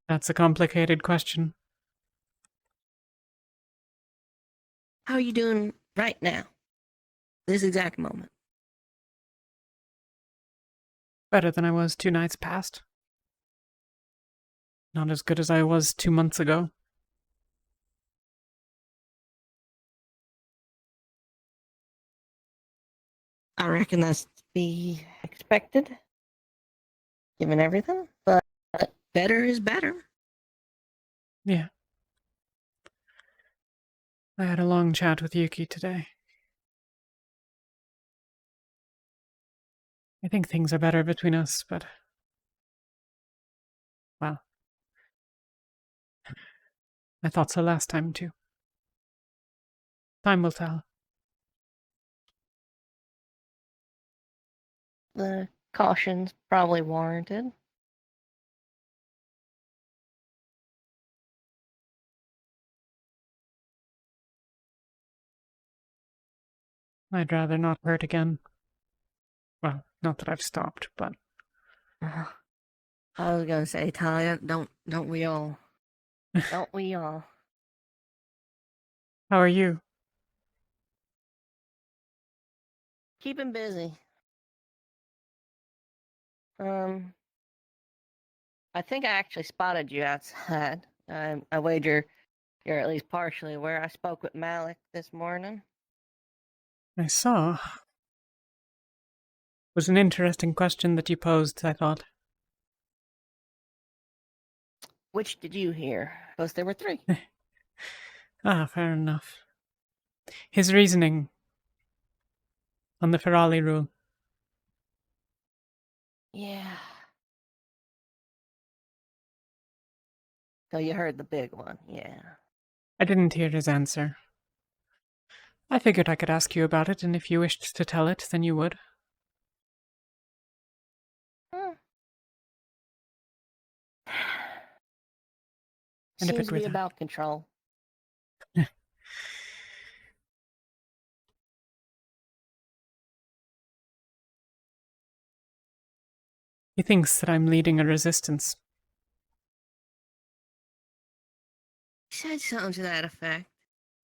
That's a complicated question. How are you doing right now? This exact moment. Better than I was 2 nights past. Not as good as I was 2 months ago. I reckon that's to be expected, given everything, but better is better. Yeah. I had a long chat with Yuki today. I think things are better between us, but... well... I thought so last time, too. Time will tell. The caution's probably warranted. I'd rather not hurt again. Well, not that I've stopped, but... I was gonna say, Talia, don't we all? Don't we all? How are you? Keeping busy. I think I actually spotted you outside. I wager you're at least partially aware. I spoke with Malik this morning. I saw. It was an interesting question that you posed, I thought. Which did you hear? Because there were 3. Fair enough. His reasoning on the Ferrali rule. Yeah. So you heard the big one, yeah. I didn't hear his answer. I figured I could ask you about it, and if you wished to tell it, then you would. And if Seems it to were be that... about control. He thinks that I'm leading a resistance. He said something to that effect.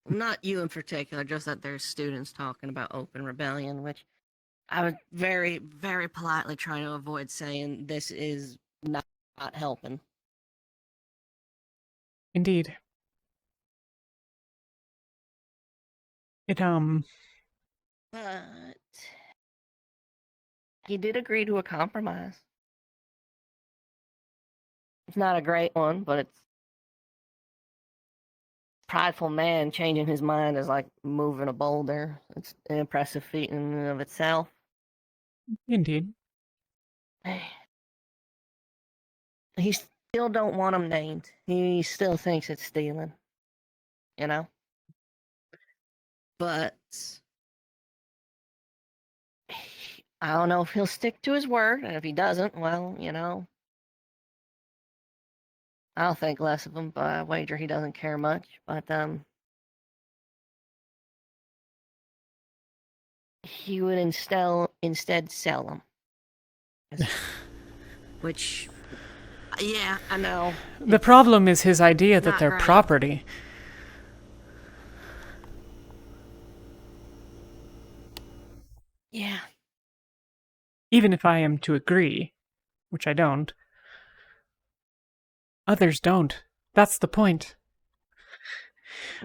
Not you in particular, just that there's students talking about open rebellion, which I was very, very politely trying to avoid saying this is not helping. Indeed. It, But he did agree to a compromise. It's not a great one, but it's prideful man changing his mind is like moving a boulder. It's an impressive feat in and of itself. Indeed. He still don't want him named. He still thinks it's stealing. You know? But I don't know if he'll stick to his word, and if he doesn't, well, you know, I'll think less of him, but I wager he doesn't care much. But he would instead sell them. Which, yeah, I know. The problem is his idea that they're great. property. Yeah. Even if I am to agree, which I don't, others don't. That's the point.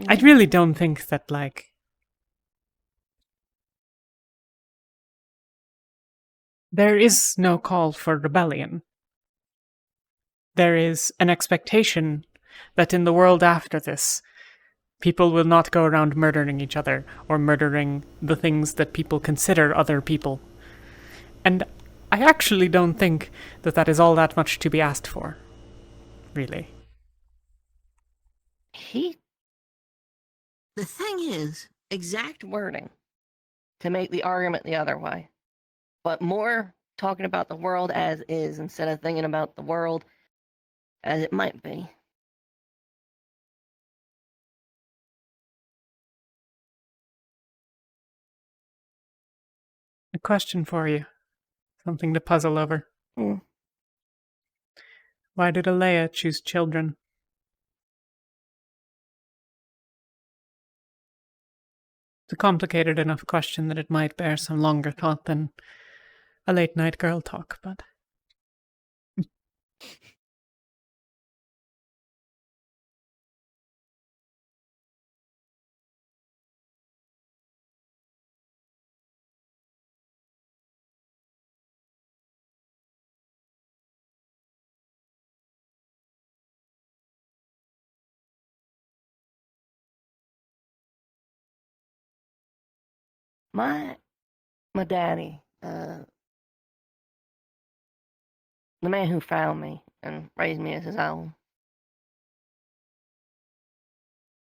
I really don't think that, like... there is no call for rebellion. There is an expectation that in the world after this, people will not go around murdering each other or murdering the things that people consider other people. And I actually don't think that that is all that much to be asked for. Really. The thing is, exact wording to make the argument the other way, but more talking about the world as is instead of thinking about the world as it might be. question for you. Something to puzzle over. Hmm. Why did Alea choose children? It's a complicated enough question that it might bear some longer thought than a late night girl talk, but... My daddy, the man who found me and raised me as his own,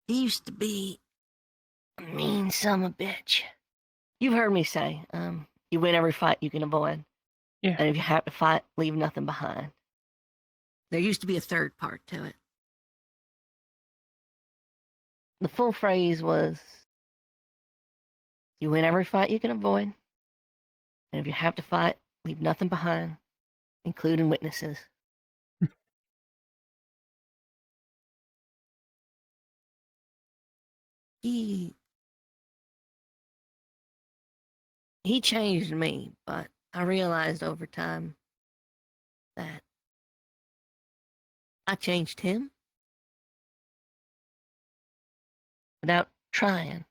he used to be a mean son of a bitch. You've heard me say, you win every fight you can avoid. Yeah. And if you have to fight, leave nothing behind. There used to be a third part to it. The full phrase was, you win every fight you can avoid. And if you have to fight, leave nothing behind, including witnesses. He changed me, but I realized over time that I changed him without trying.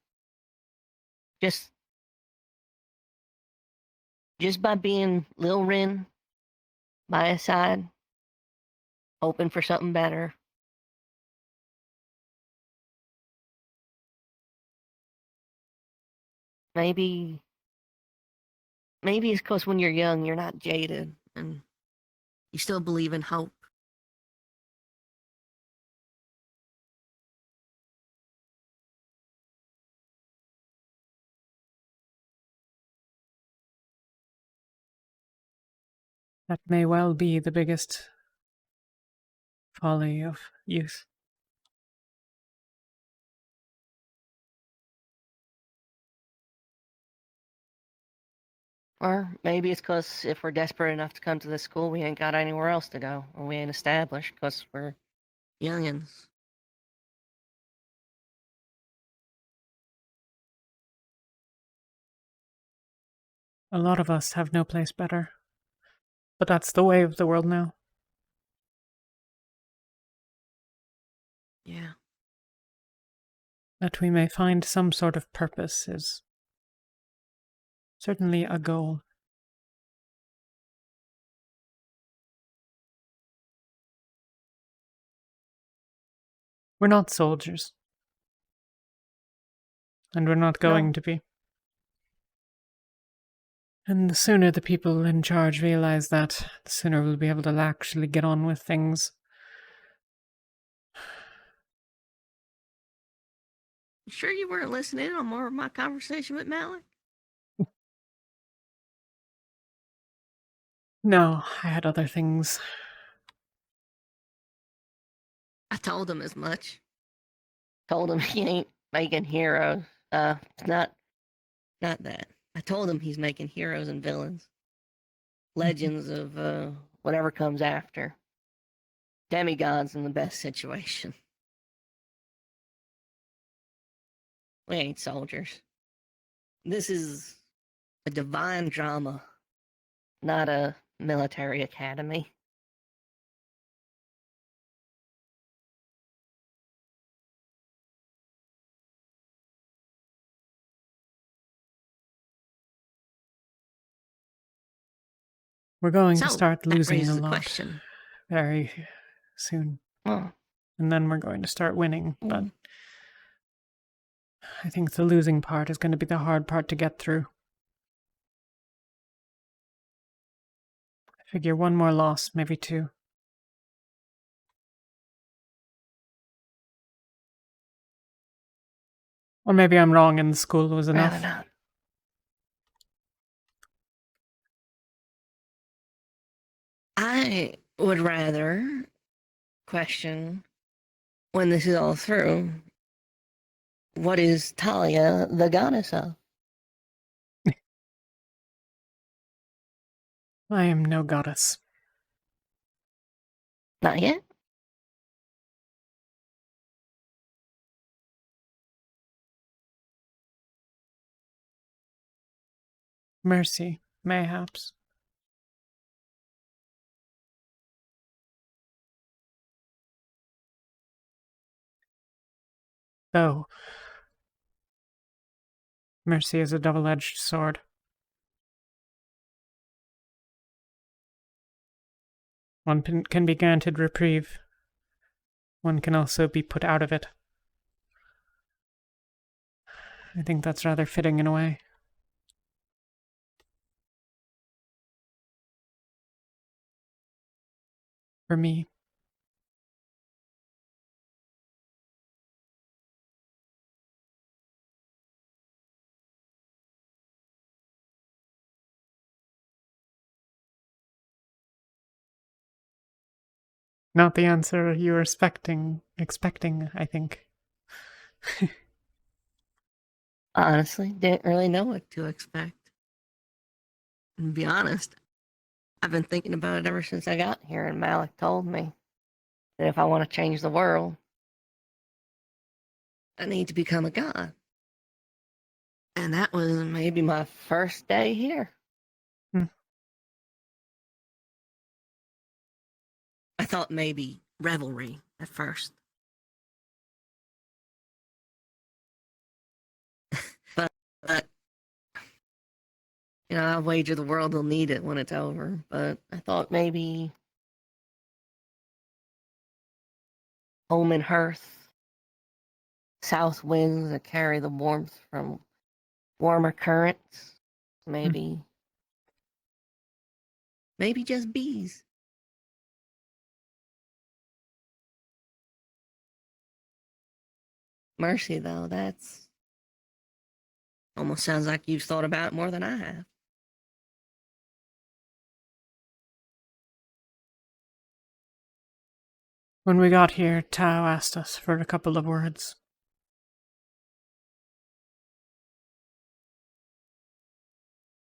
Just by being Lil Ren by his side, hoping for something better. Maybe it's because when you're young, you're not jaded and you still believe in hope. That may well be the biggest folly of youth. Or maybe it's because if we're desperate enough to come to this school, we ain't got anywhere else to go, or we ain't established because we're youngins. A lot of us have no place better. But that's the way of the world now. Yeah. That we may find some sort of purpose is certainly a goal. We're not soldiers. And we're not going to be. And the sooner the people in charge realize that, the sooner we'll be able to actually get on with things. You sure you weren't listening on more of my conversation with Malik? No, I had other things. I told him as much. Told him he ain't making heroes. It's not that. I told him he's making heroes and villains. Legends of whatever comes after. Demigods in the best situation. We ain't soldiers. This is a divine drama, not a military academy. We're going to So, start that losing raises a the lot question. very soon. Oh. And then we're going to start winning, but Mm. I think the losing part is going to be the hard part to get through. I figure one more loss, maybe two. Or maybe I'm wrong and the school was enough. Rather not. I would rather question, when this is all through, what is Talia the goddess of? I am no goddess. Not yet? Mercy, mayhaps. Though, mercy is a double-edged sword. One can be granted reprieve. One can also be put out of it. I think that's rather fitting in a way. For me. Not the answer you were expecting, I think. Honestly, didn't really know what to expect. To be honest, I've been thinking about it ever since I got here, and Malik told me that if I want to change the world, I need to become a god. And that was maybe my first day here. I thought maybe revelry at first. but you know, I wager the world will need it when it's over. But I thought maybe home and hearth, south winds that carry the warmth from warmer currents, maybe just bees. Mercy, though, that's almost sounds like you've thought about it more than I have. When we got here, Tao asked us for a couple of words.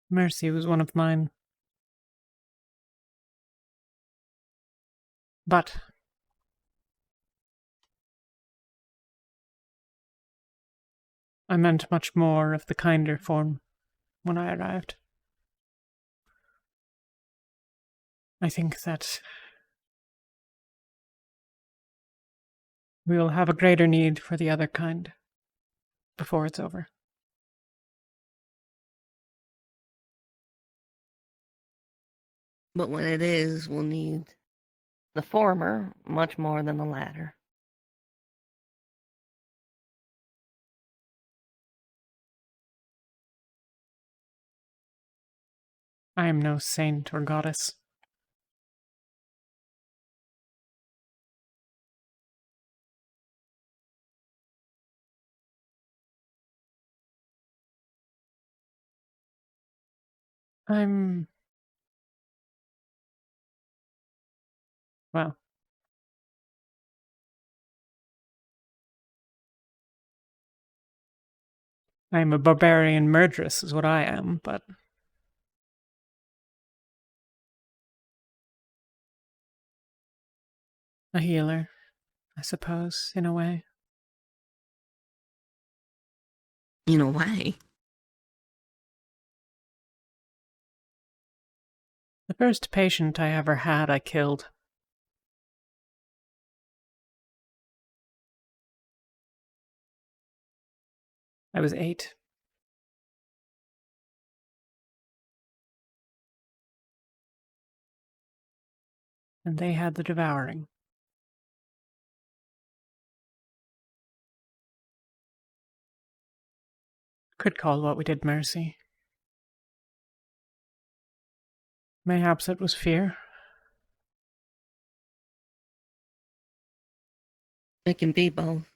Mercy was one of mine. But I meant much more of the kinder form when I arrived. I think that we will have a greater need for the other kind before it's over. But when it is, we'll need the former much more than the latter. I am no saint or goddess. Well, I am a barbarian murderess is what I am, but a healer, I suppose, in a way. In a way? The first patient I ever had, I killed. I was 8. And they had the devouring. Could call what we did mercy. Mayhaps it was fear. It can be both.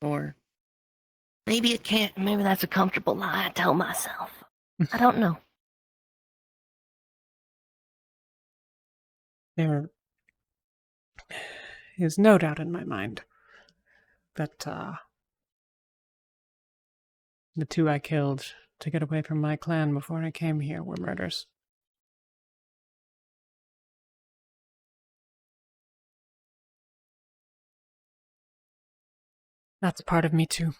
Or maybe it can't. Maybe that's a comfortable lie I tell myself. I don't know. There is no doubt in my mind that The 2 I killed to get away from my clan before I came here were murders. That's part of me too.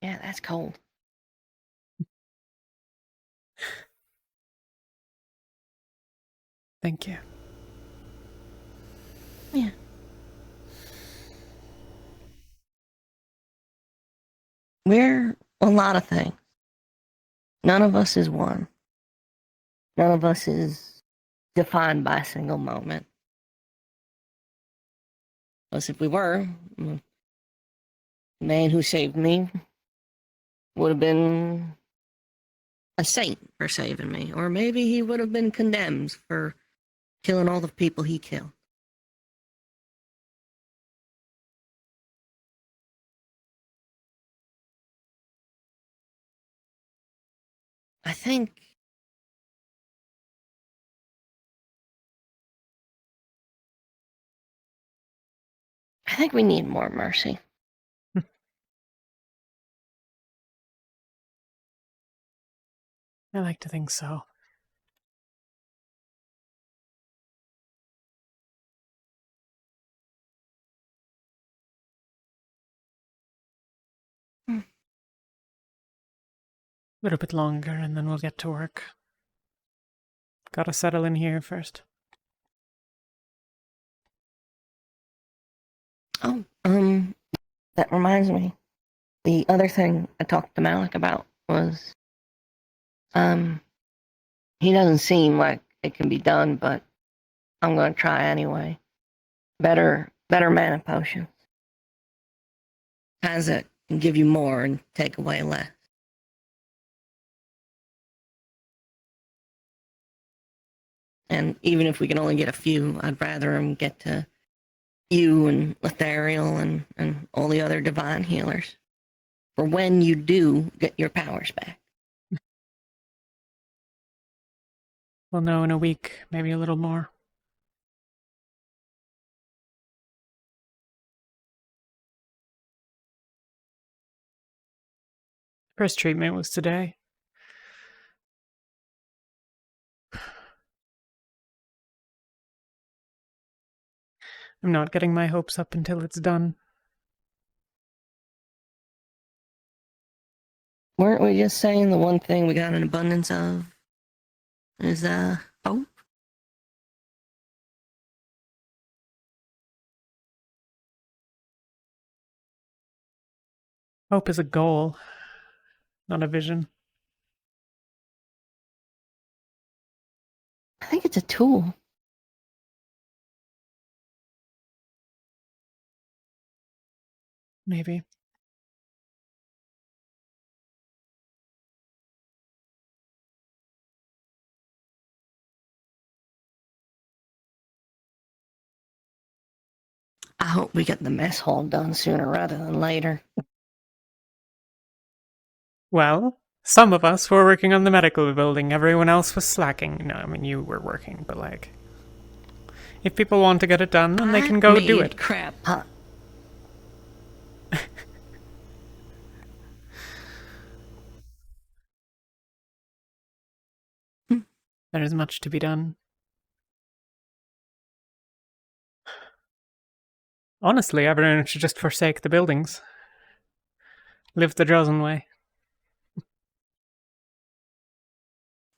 Yeah, that's cold. Thank you. Yeah. We're a lot of things. None of us is one. None of us is defined by a single moment. Because if we were, the man who saved me would have been a saint for saving me. Or maybe he would have been condemned for killing all the people he killed. I think we need more mercy. I like to think so. A little bit longer and then we'll get to work. Gotta settle in here first. Oh, that reminds me. The other thing I talked to Malik about was, he doesn't seem like it can be done, but I'm gonna try anyway. Better mana potions. Kinds that can give you more and take away less. And even if we can only get a few, I'd rather them get to you and Lethariel and all the other divine healers. For when you do get your powers back. We'll know in a week, maybe a little more. First treatment was today. I'm not getting my hopes up until it's done. Weren't we just saying the one thing we got an abundance of is hope? Hope is a goal, not a vision. I think it's a tool. Maybe. I hope we get the mess hall done sooner rather than later. Well, some of us were working on the medical building, everyone else was slacking. No, I mean, you were working, but like... If people want to get it done, then they can go do it. Crap, huh? There is much to be done. Honestly, everyone should just forsake the buildings. Live the Drozen way.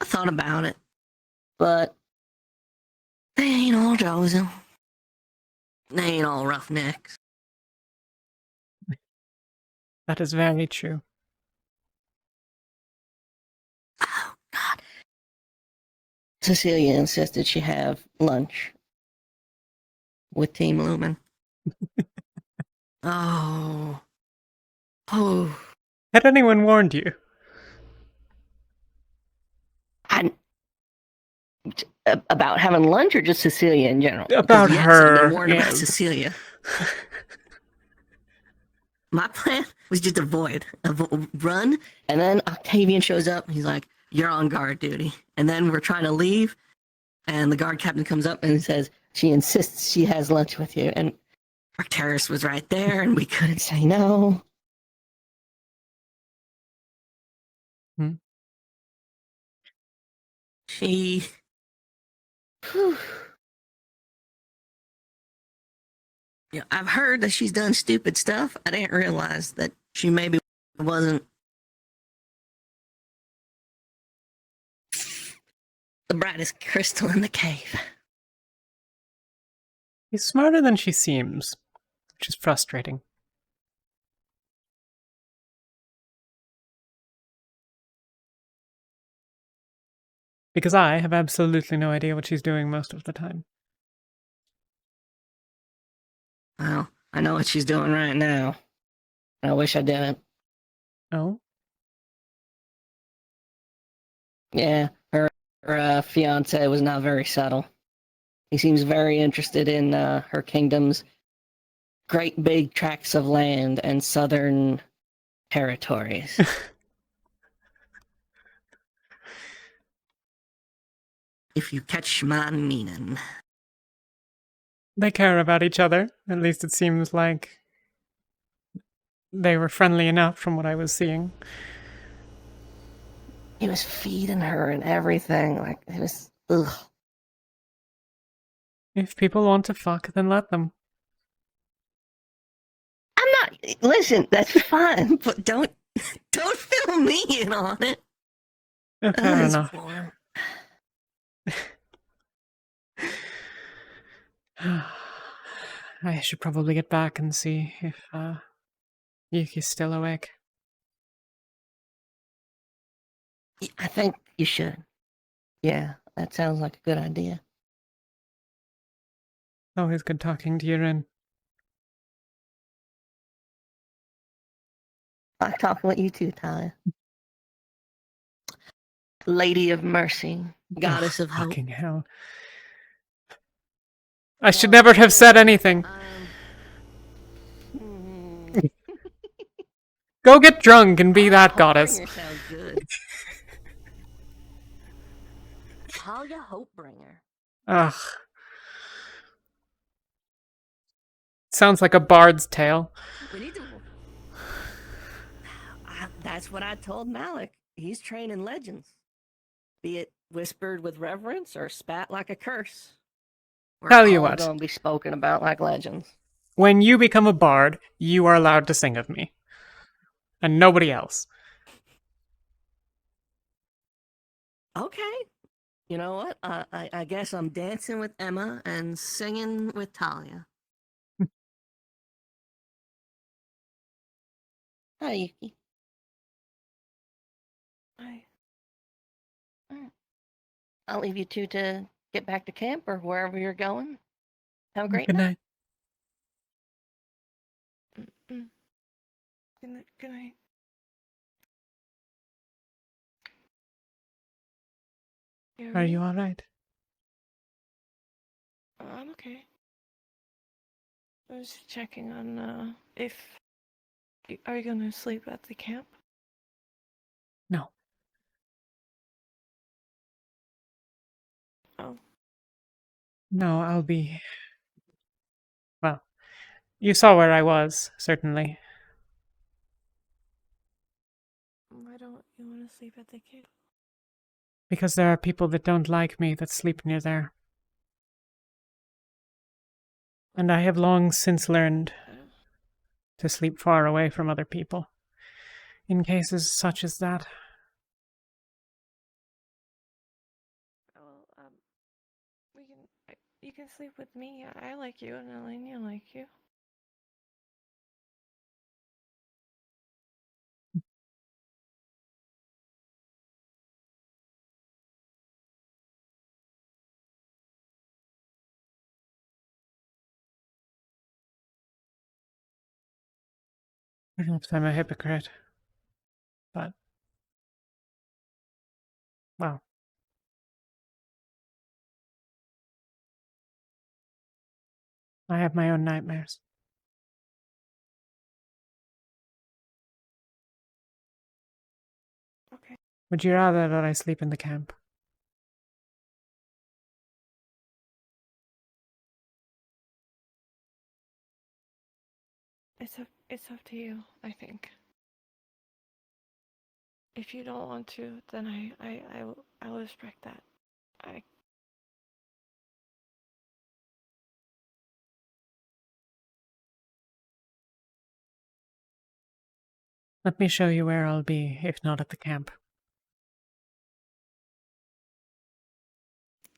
I thought about it, but they ain't all Drozen. They ain't all roughnecks. That is very true. Oh, God. Cecilia insisted she have lunch with Team Lumen. Oh. Had anyone warned you? About having lunch or just Cecilia in general? About yes, her. I've been warned about Cecilia. My plan was just avoid, run, and then Octavian shows up. And he's like, "You're on guard duty." And then we're trying to leave, and the guard captain comes up and says, "She insists she has lunch with you." And our terrorist was right there, and we couldn't say no. Hmm. She. Whew. Yeah, I've heard that she's done stupid stuff. I didn't realize that she maybe wasn't the brightest crystal in the cave. She's smarter than she seems, which is frustrating. Because I have absolutely no idea what she's doing most of the time. Well, I know what she's doing right now. I wish I didn't. Oh? Yeah, her fiance was not very subtle. He seems very interested in her kingdom's great big tracts of land and southern territories. If you catch my meaning. They care about each other. At least it seems like they were friendly enough from what I was seeing. He was feeding her and everything. Like, it was, ugh. If people want to fuck, then let them. I'm not, listen, that's fine, but don't fill me in on it. Fair enough. I should probably get back and see if Yuki's still awake. I think you should. Yeah, that sounds like a good idea. Always good talking to you, Rin. I like talking with you too, Talia. Lady of Mercy, Goddess of Hope. Fucking hell. I should never have said anything. Go get drunk and be that goddess. Sounds good. Talia Hopebringer. Ugh. Sounds like a bard's tale. We need to. That's what I told Malik. He's training legends. Be it whispered with reverence or spat like a curse. We're Tell you all what. gonna be spoken about like legends. When you become a bard, you are allowed to sing of me. And nobody else. Okay. You know what? I guess I'm dancing with Emma and singing with Talia. Hi, Yuki. Hi. I'll leave you two to get back to camp or wherever you're going. Have a great Good night. Good night. Good night. Are you alright? I'm okay. I was checking on if are you gonna sleep at the camp? No. Oh. No, I'll be... Well, you saw where I was, certainly. Why don't you want to sleep at the camp? Because there are people that don't like me that sleep near there. And I have long since learned to sleep far away from other people. In cases such as that. Well, you can sleep with me. I like you, and Elenia like you. Perhaps I'm a hypocrite. But... well... I have my own nightmares. Okay. Would you rather that I sleep in the camp? It's up to you, I think. If you don't want to, then I will respect that. Let me show you where I'll be, if not at the camp.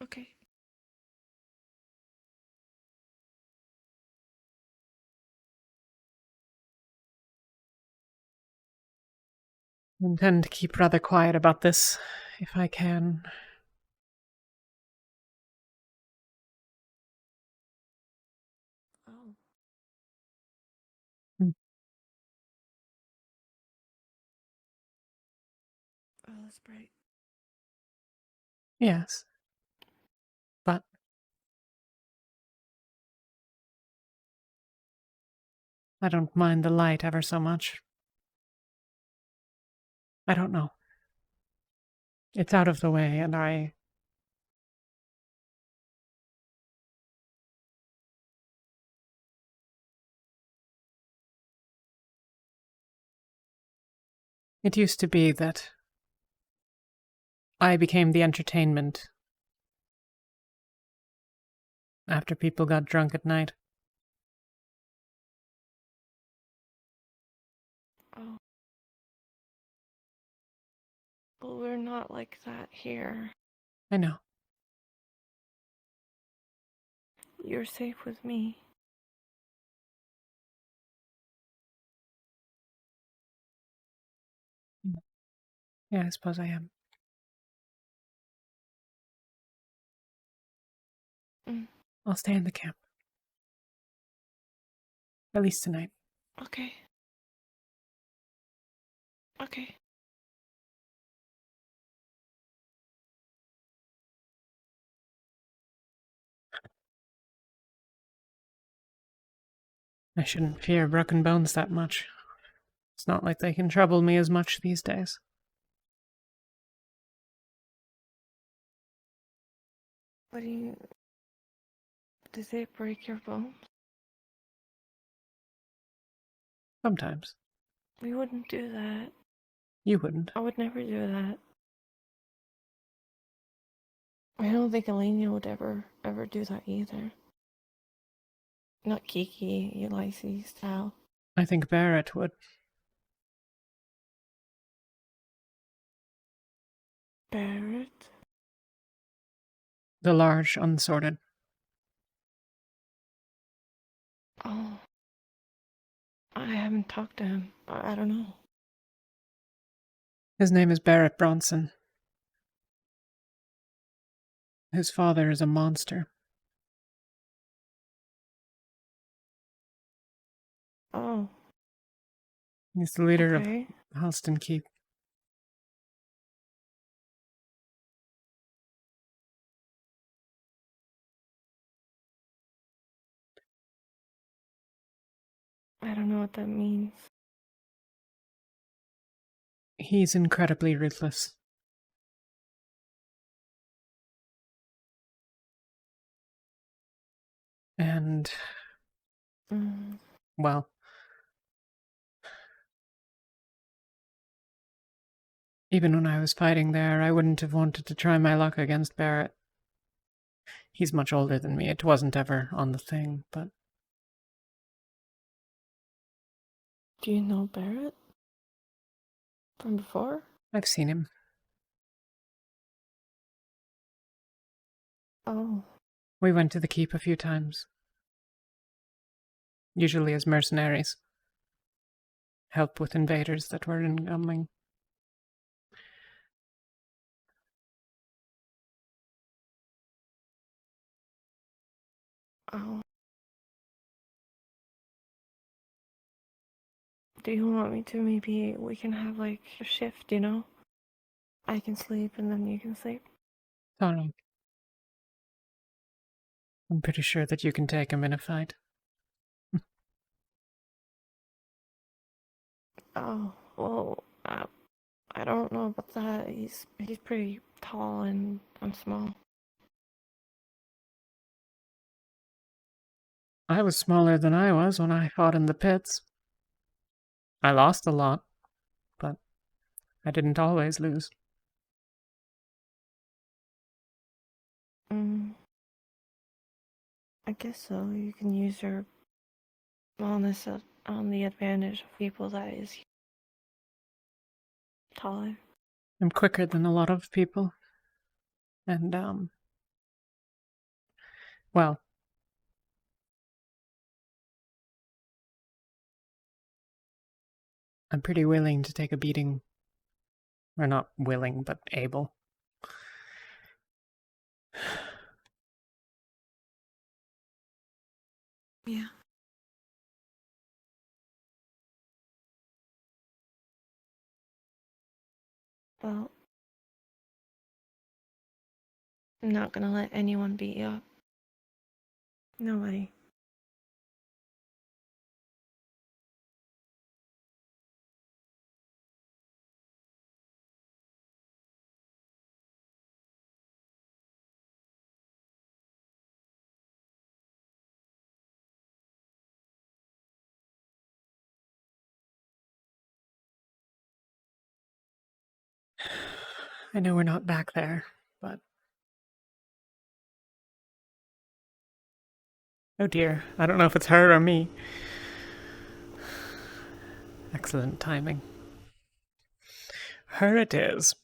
Okay. I intend to keep rather quiet about this, if I can. Oh. Hmm. Oh, that's bright. Yes. But I don't mind the light ever so much. I don't know. It's out of the way, and it used to be that I became the entertainment after people got drunk at night. Oh. Well, we're not like that here. I know. You're safe with me. Yeah, I suppose I am. Mm. I'll stay in the camp. At least tonight. Okay. Okay. I shouldn't fear broken bones that much. It's not like they can trouble me as much these days. What do you... Does it break your bones? Sometimes. We wouldn't do that. You wouldn't. I would never do that. I don't think Elena would ever do that either. Not Kiki, Ulysses style. I think Barrett would. Barrett? The large, unsorted. Oh. I haven't talked to him. I don't know. His name is Barrett Bronson. His father is a monster. Oh. He's the leader Okay. of Halston Keep. I don't know what that means. He's incredibly ruthless. And, well, even when I was fighting there, I wouldn't have wanted to try my luck against Barrett. He's much older than me. It wasn't ever on the thing, but... Do you know Barrett? From before? I've seen him. Oh. We went to the keep a few times. Usually as mercenaries. Help with invaders that were incoming. Oh. Do you want me to maybe we can have like a shift, you know? I can sleep and then you can sleep. Alright. I'm pretty sure that you can take him in a fight. Oh, well, I I don't know about that. He's pretty tall and I'm small. I was smaller than I was when I fought in the pits. I lost a lot, but I didn't always lose. I guess so. You can use your smallness on the advantage of people that is taller. I'm quicker than a lot of people. And, well, I'm pretty willing to take a beating. Or not willing, but able. Yeah. Well, I'm not gonna let anyone beat you up. Nobody. I know we're not back there, but... Oh dear, I don't know if it's her or me. Excellent timing. Her it is.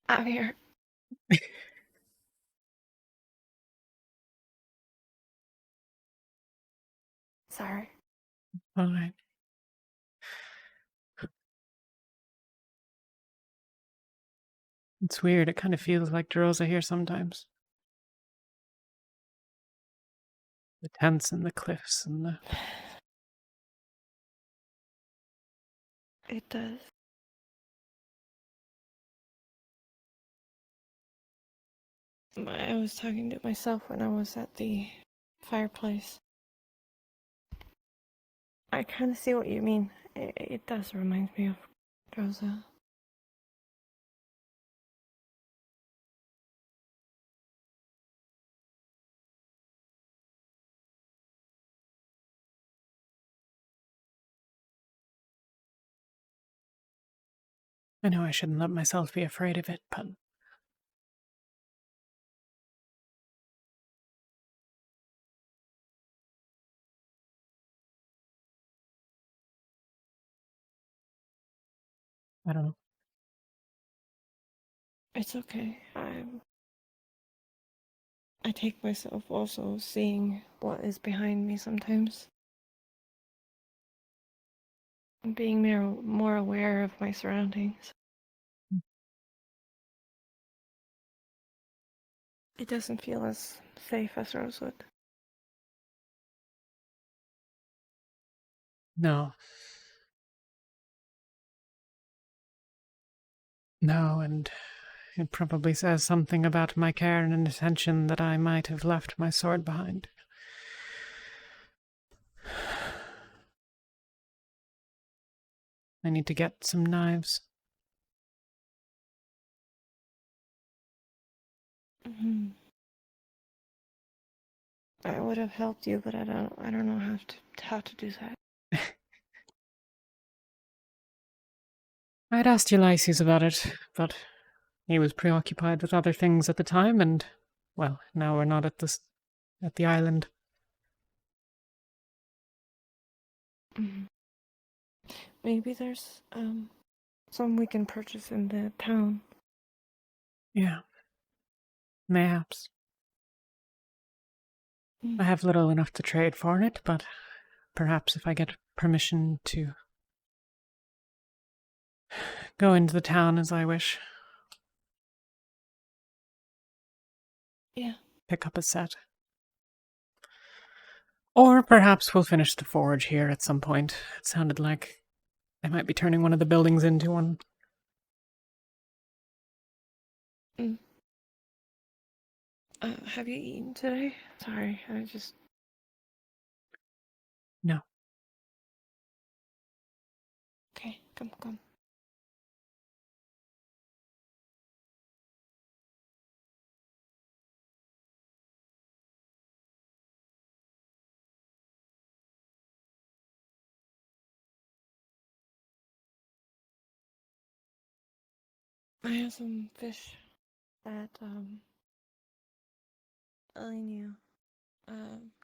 Out here. Sorry. Alright. It's weird, it kind of feels like Jerosa here sometimes. The tents and the cliffs and the... It does. I was talking to myself when I was at the fireplace. I kind of see what you mean. It does remind me of Rosa. I know I shouldn't let myself be afraid of it, but... I don't know. It's okay. I take myself also seeing what is behind me sometimes. And being more aware of my surroundings. It doesn't feel as safe as Rosewood. No. No, and it probably says something about my care and attention that I might have left my sword behind. I need to get some knives. Mm-hmm. I would have helped you, but I don't know how to do that. I'd asked Ulysses about it, but he was preoccupied with other things at the time, and, well, now we're not at the island. Maybe there's some we can purchase in the town. Yeah. Mayhaps. I have little enough to trade for it, but perhaps if I get permission to go into the town as I wish. Yeah. Pick up a set. Or perhaps we'll finish the forge here at some point. It sounded like they might be turning one of the buildings into one. Have you eaten today? Sorry, I just... No. Okay, come. I have some fish that, Alenia,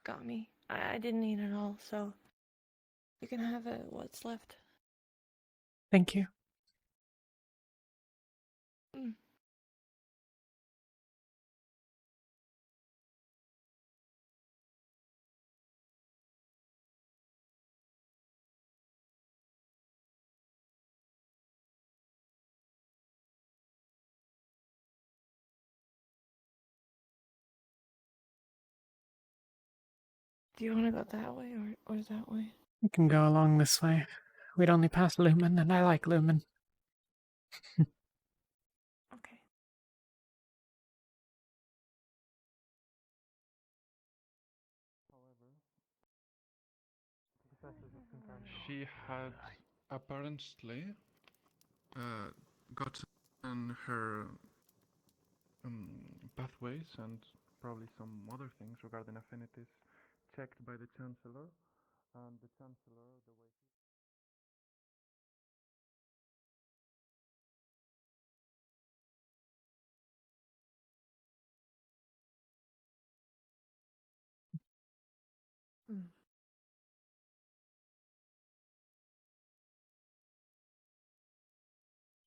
got me. I didn't eat it all, so you can have it, what's left. Thank you. Do you want to go that way or that way? We can go along this way. We'd only pass Lumen, and I like Lumen. Okay. She had apparently gotten her pathways and probably some other things regarding affinities checked by the Chancellor, and the Chancellor, the way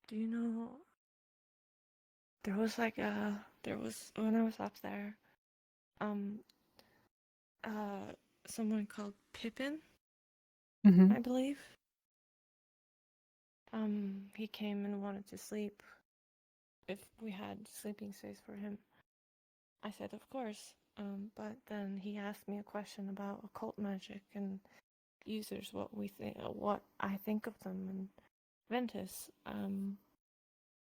Do you know... There was when I was up there, someone called Pippin, I believe. He came and wanted to sleep if we had sleeping space for him. I said, of course, but then he asked me a question about occult magic and users, what I think of them, and Ventus.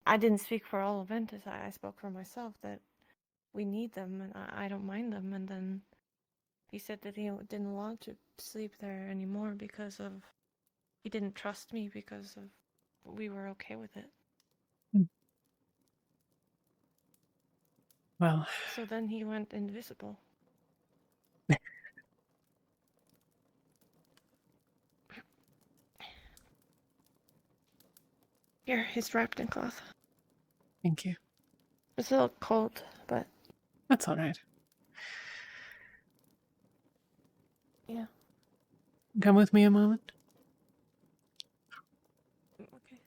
I didn't speak for all of Ventus. I spoke for myself that we need them and I don't mind them. And then he said that he didn't want to sleep there anymore because of he didn't trust me because of we were okay with it. Well, so then he went invisible. Here, he's wrapped in cloth. Thank you. It's a little cold, but that's all right. Yeah. Come with me a moment. Okay.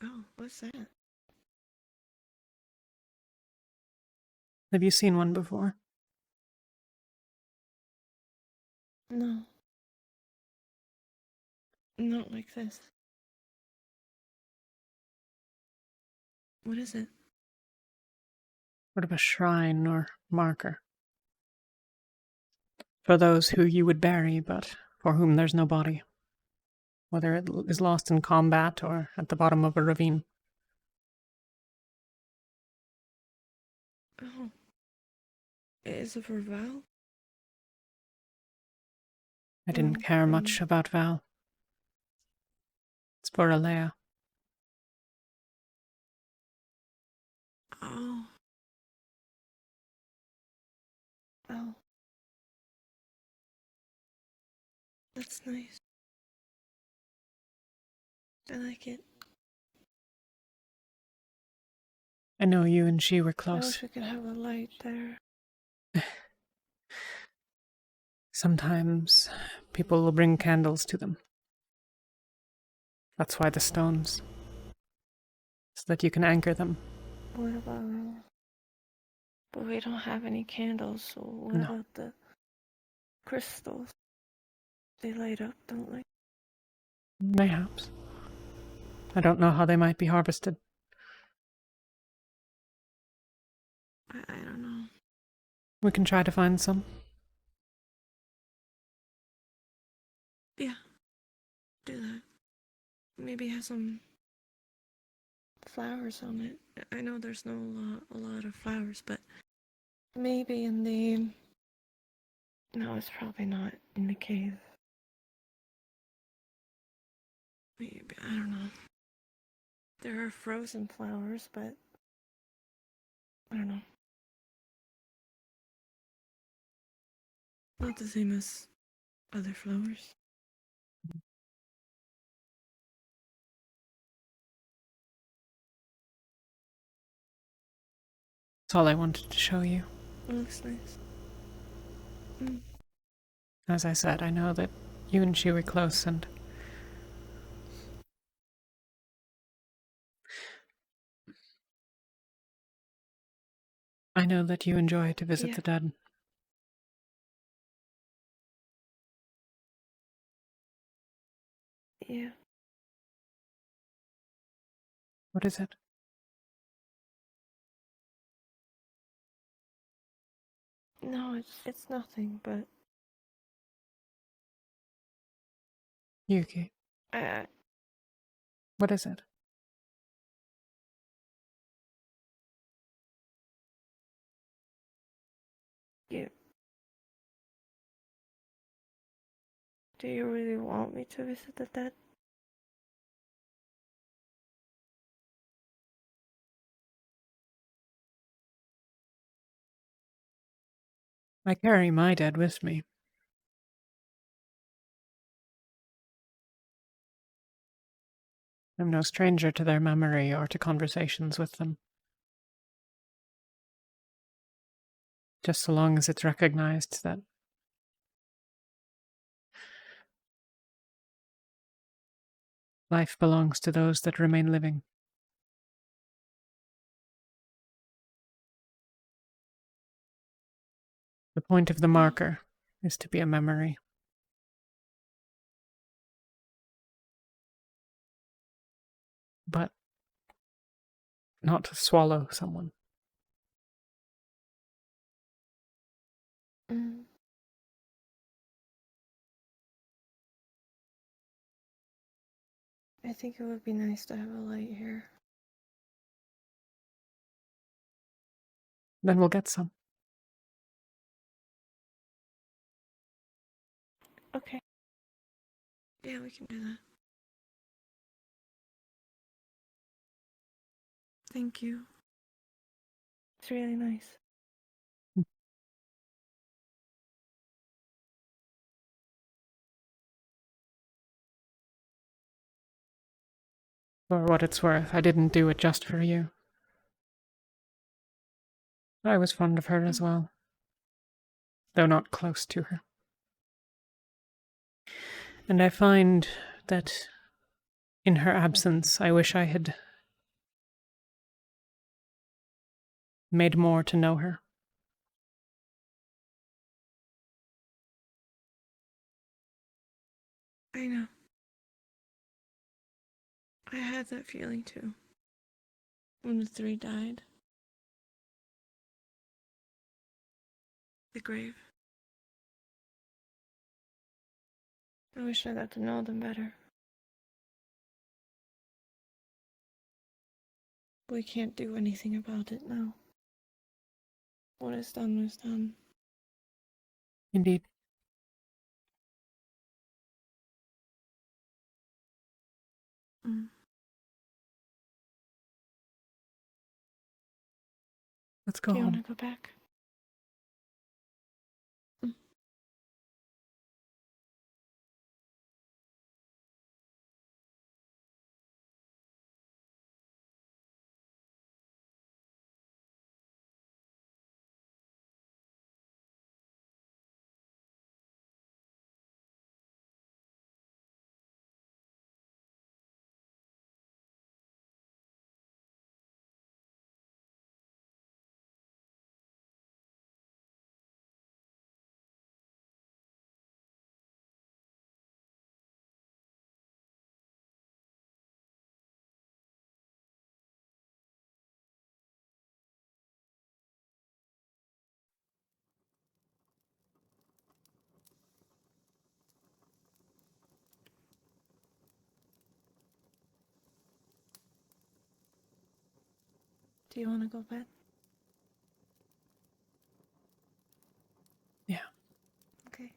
Oh, what's that? Have you seen one before? No. Not like this. What is it? Sort of a shrine or marker. For those who you would bury, but for whom there's no body. Whether it is lost in combat or at the bottom of a ravine. Oh. Is it for Val? I didn't care much about Val. It's for Alea. Oh. Oh. That's nice. I like it. I know you and she were I close. wish we could have a light there. Sometimes people will bring candles to them. That's why the stones. So that you can anchor them. What about... But we don't have any candles, so what No. about the crystals? They light up, don't they? Mayhaps. I don't know how they might be harvested. I don't know. We can try to find some. Yeah. Do that. Maybe have some flowers on it. I know there's a lot of flowers, but maybe in the... No, it's probably not in the cave. Maybe, I don't know. There are frozen flowers, but I don't know. Not the same as other flowers. That's all I wanted to show you. It looks nice. Mm. As I said, I know that you and she were close, and I know that you enjoy to visit the dead. Yeah. What is it? No, it's nothing, but Yuki. What is it? you. Do you really want me to visit the dead? I carry my dead with me. I'm no stranger to their memory or to conversations with them. Just so long as it's recognized that life belongs to those that remain living. The point of the marker is to be a memory. But not to swallow someone. Mm. I think it would be nice to have a light here. Then we'll get some. Okay. Yeah, we can do that. Thank you. It's really nice. For what it's worth, I didn't do it just for you. I was fond of her as well, though not close to her. And I find that in her absence, I wish I had made more to know her. I know. I had that feeling too. when the three died. The grave. I wish I got to know them better. We can't do anything about it now. What is done is done. Indeed. Mm. Let's go Do you home. want to go back? Do you want to go to bed? Yeah. Okay.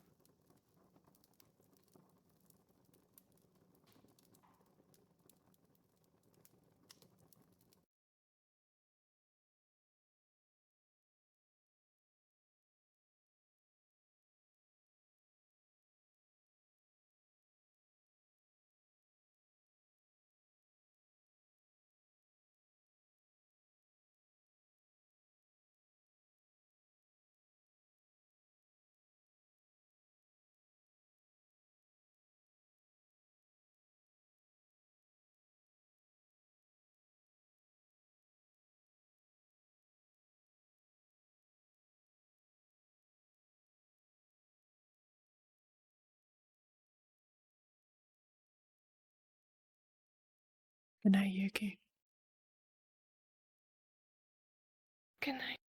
Good night, Yuki. Good night.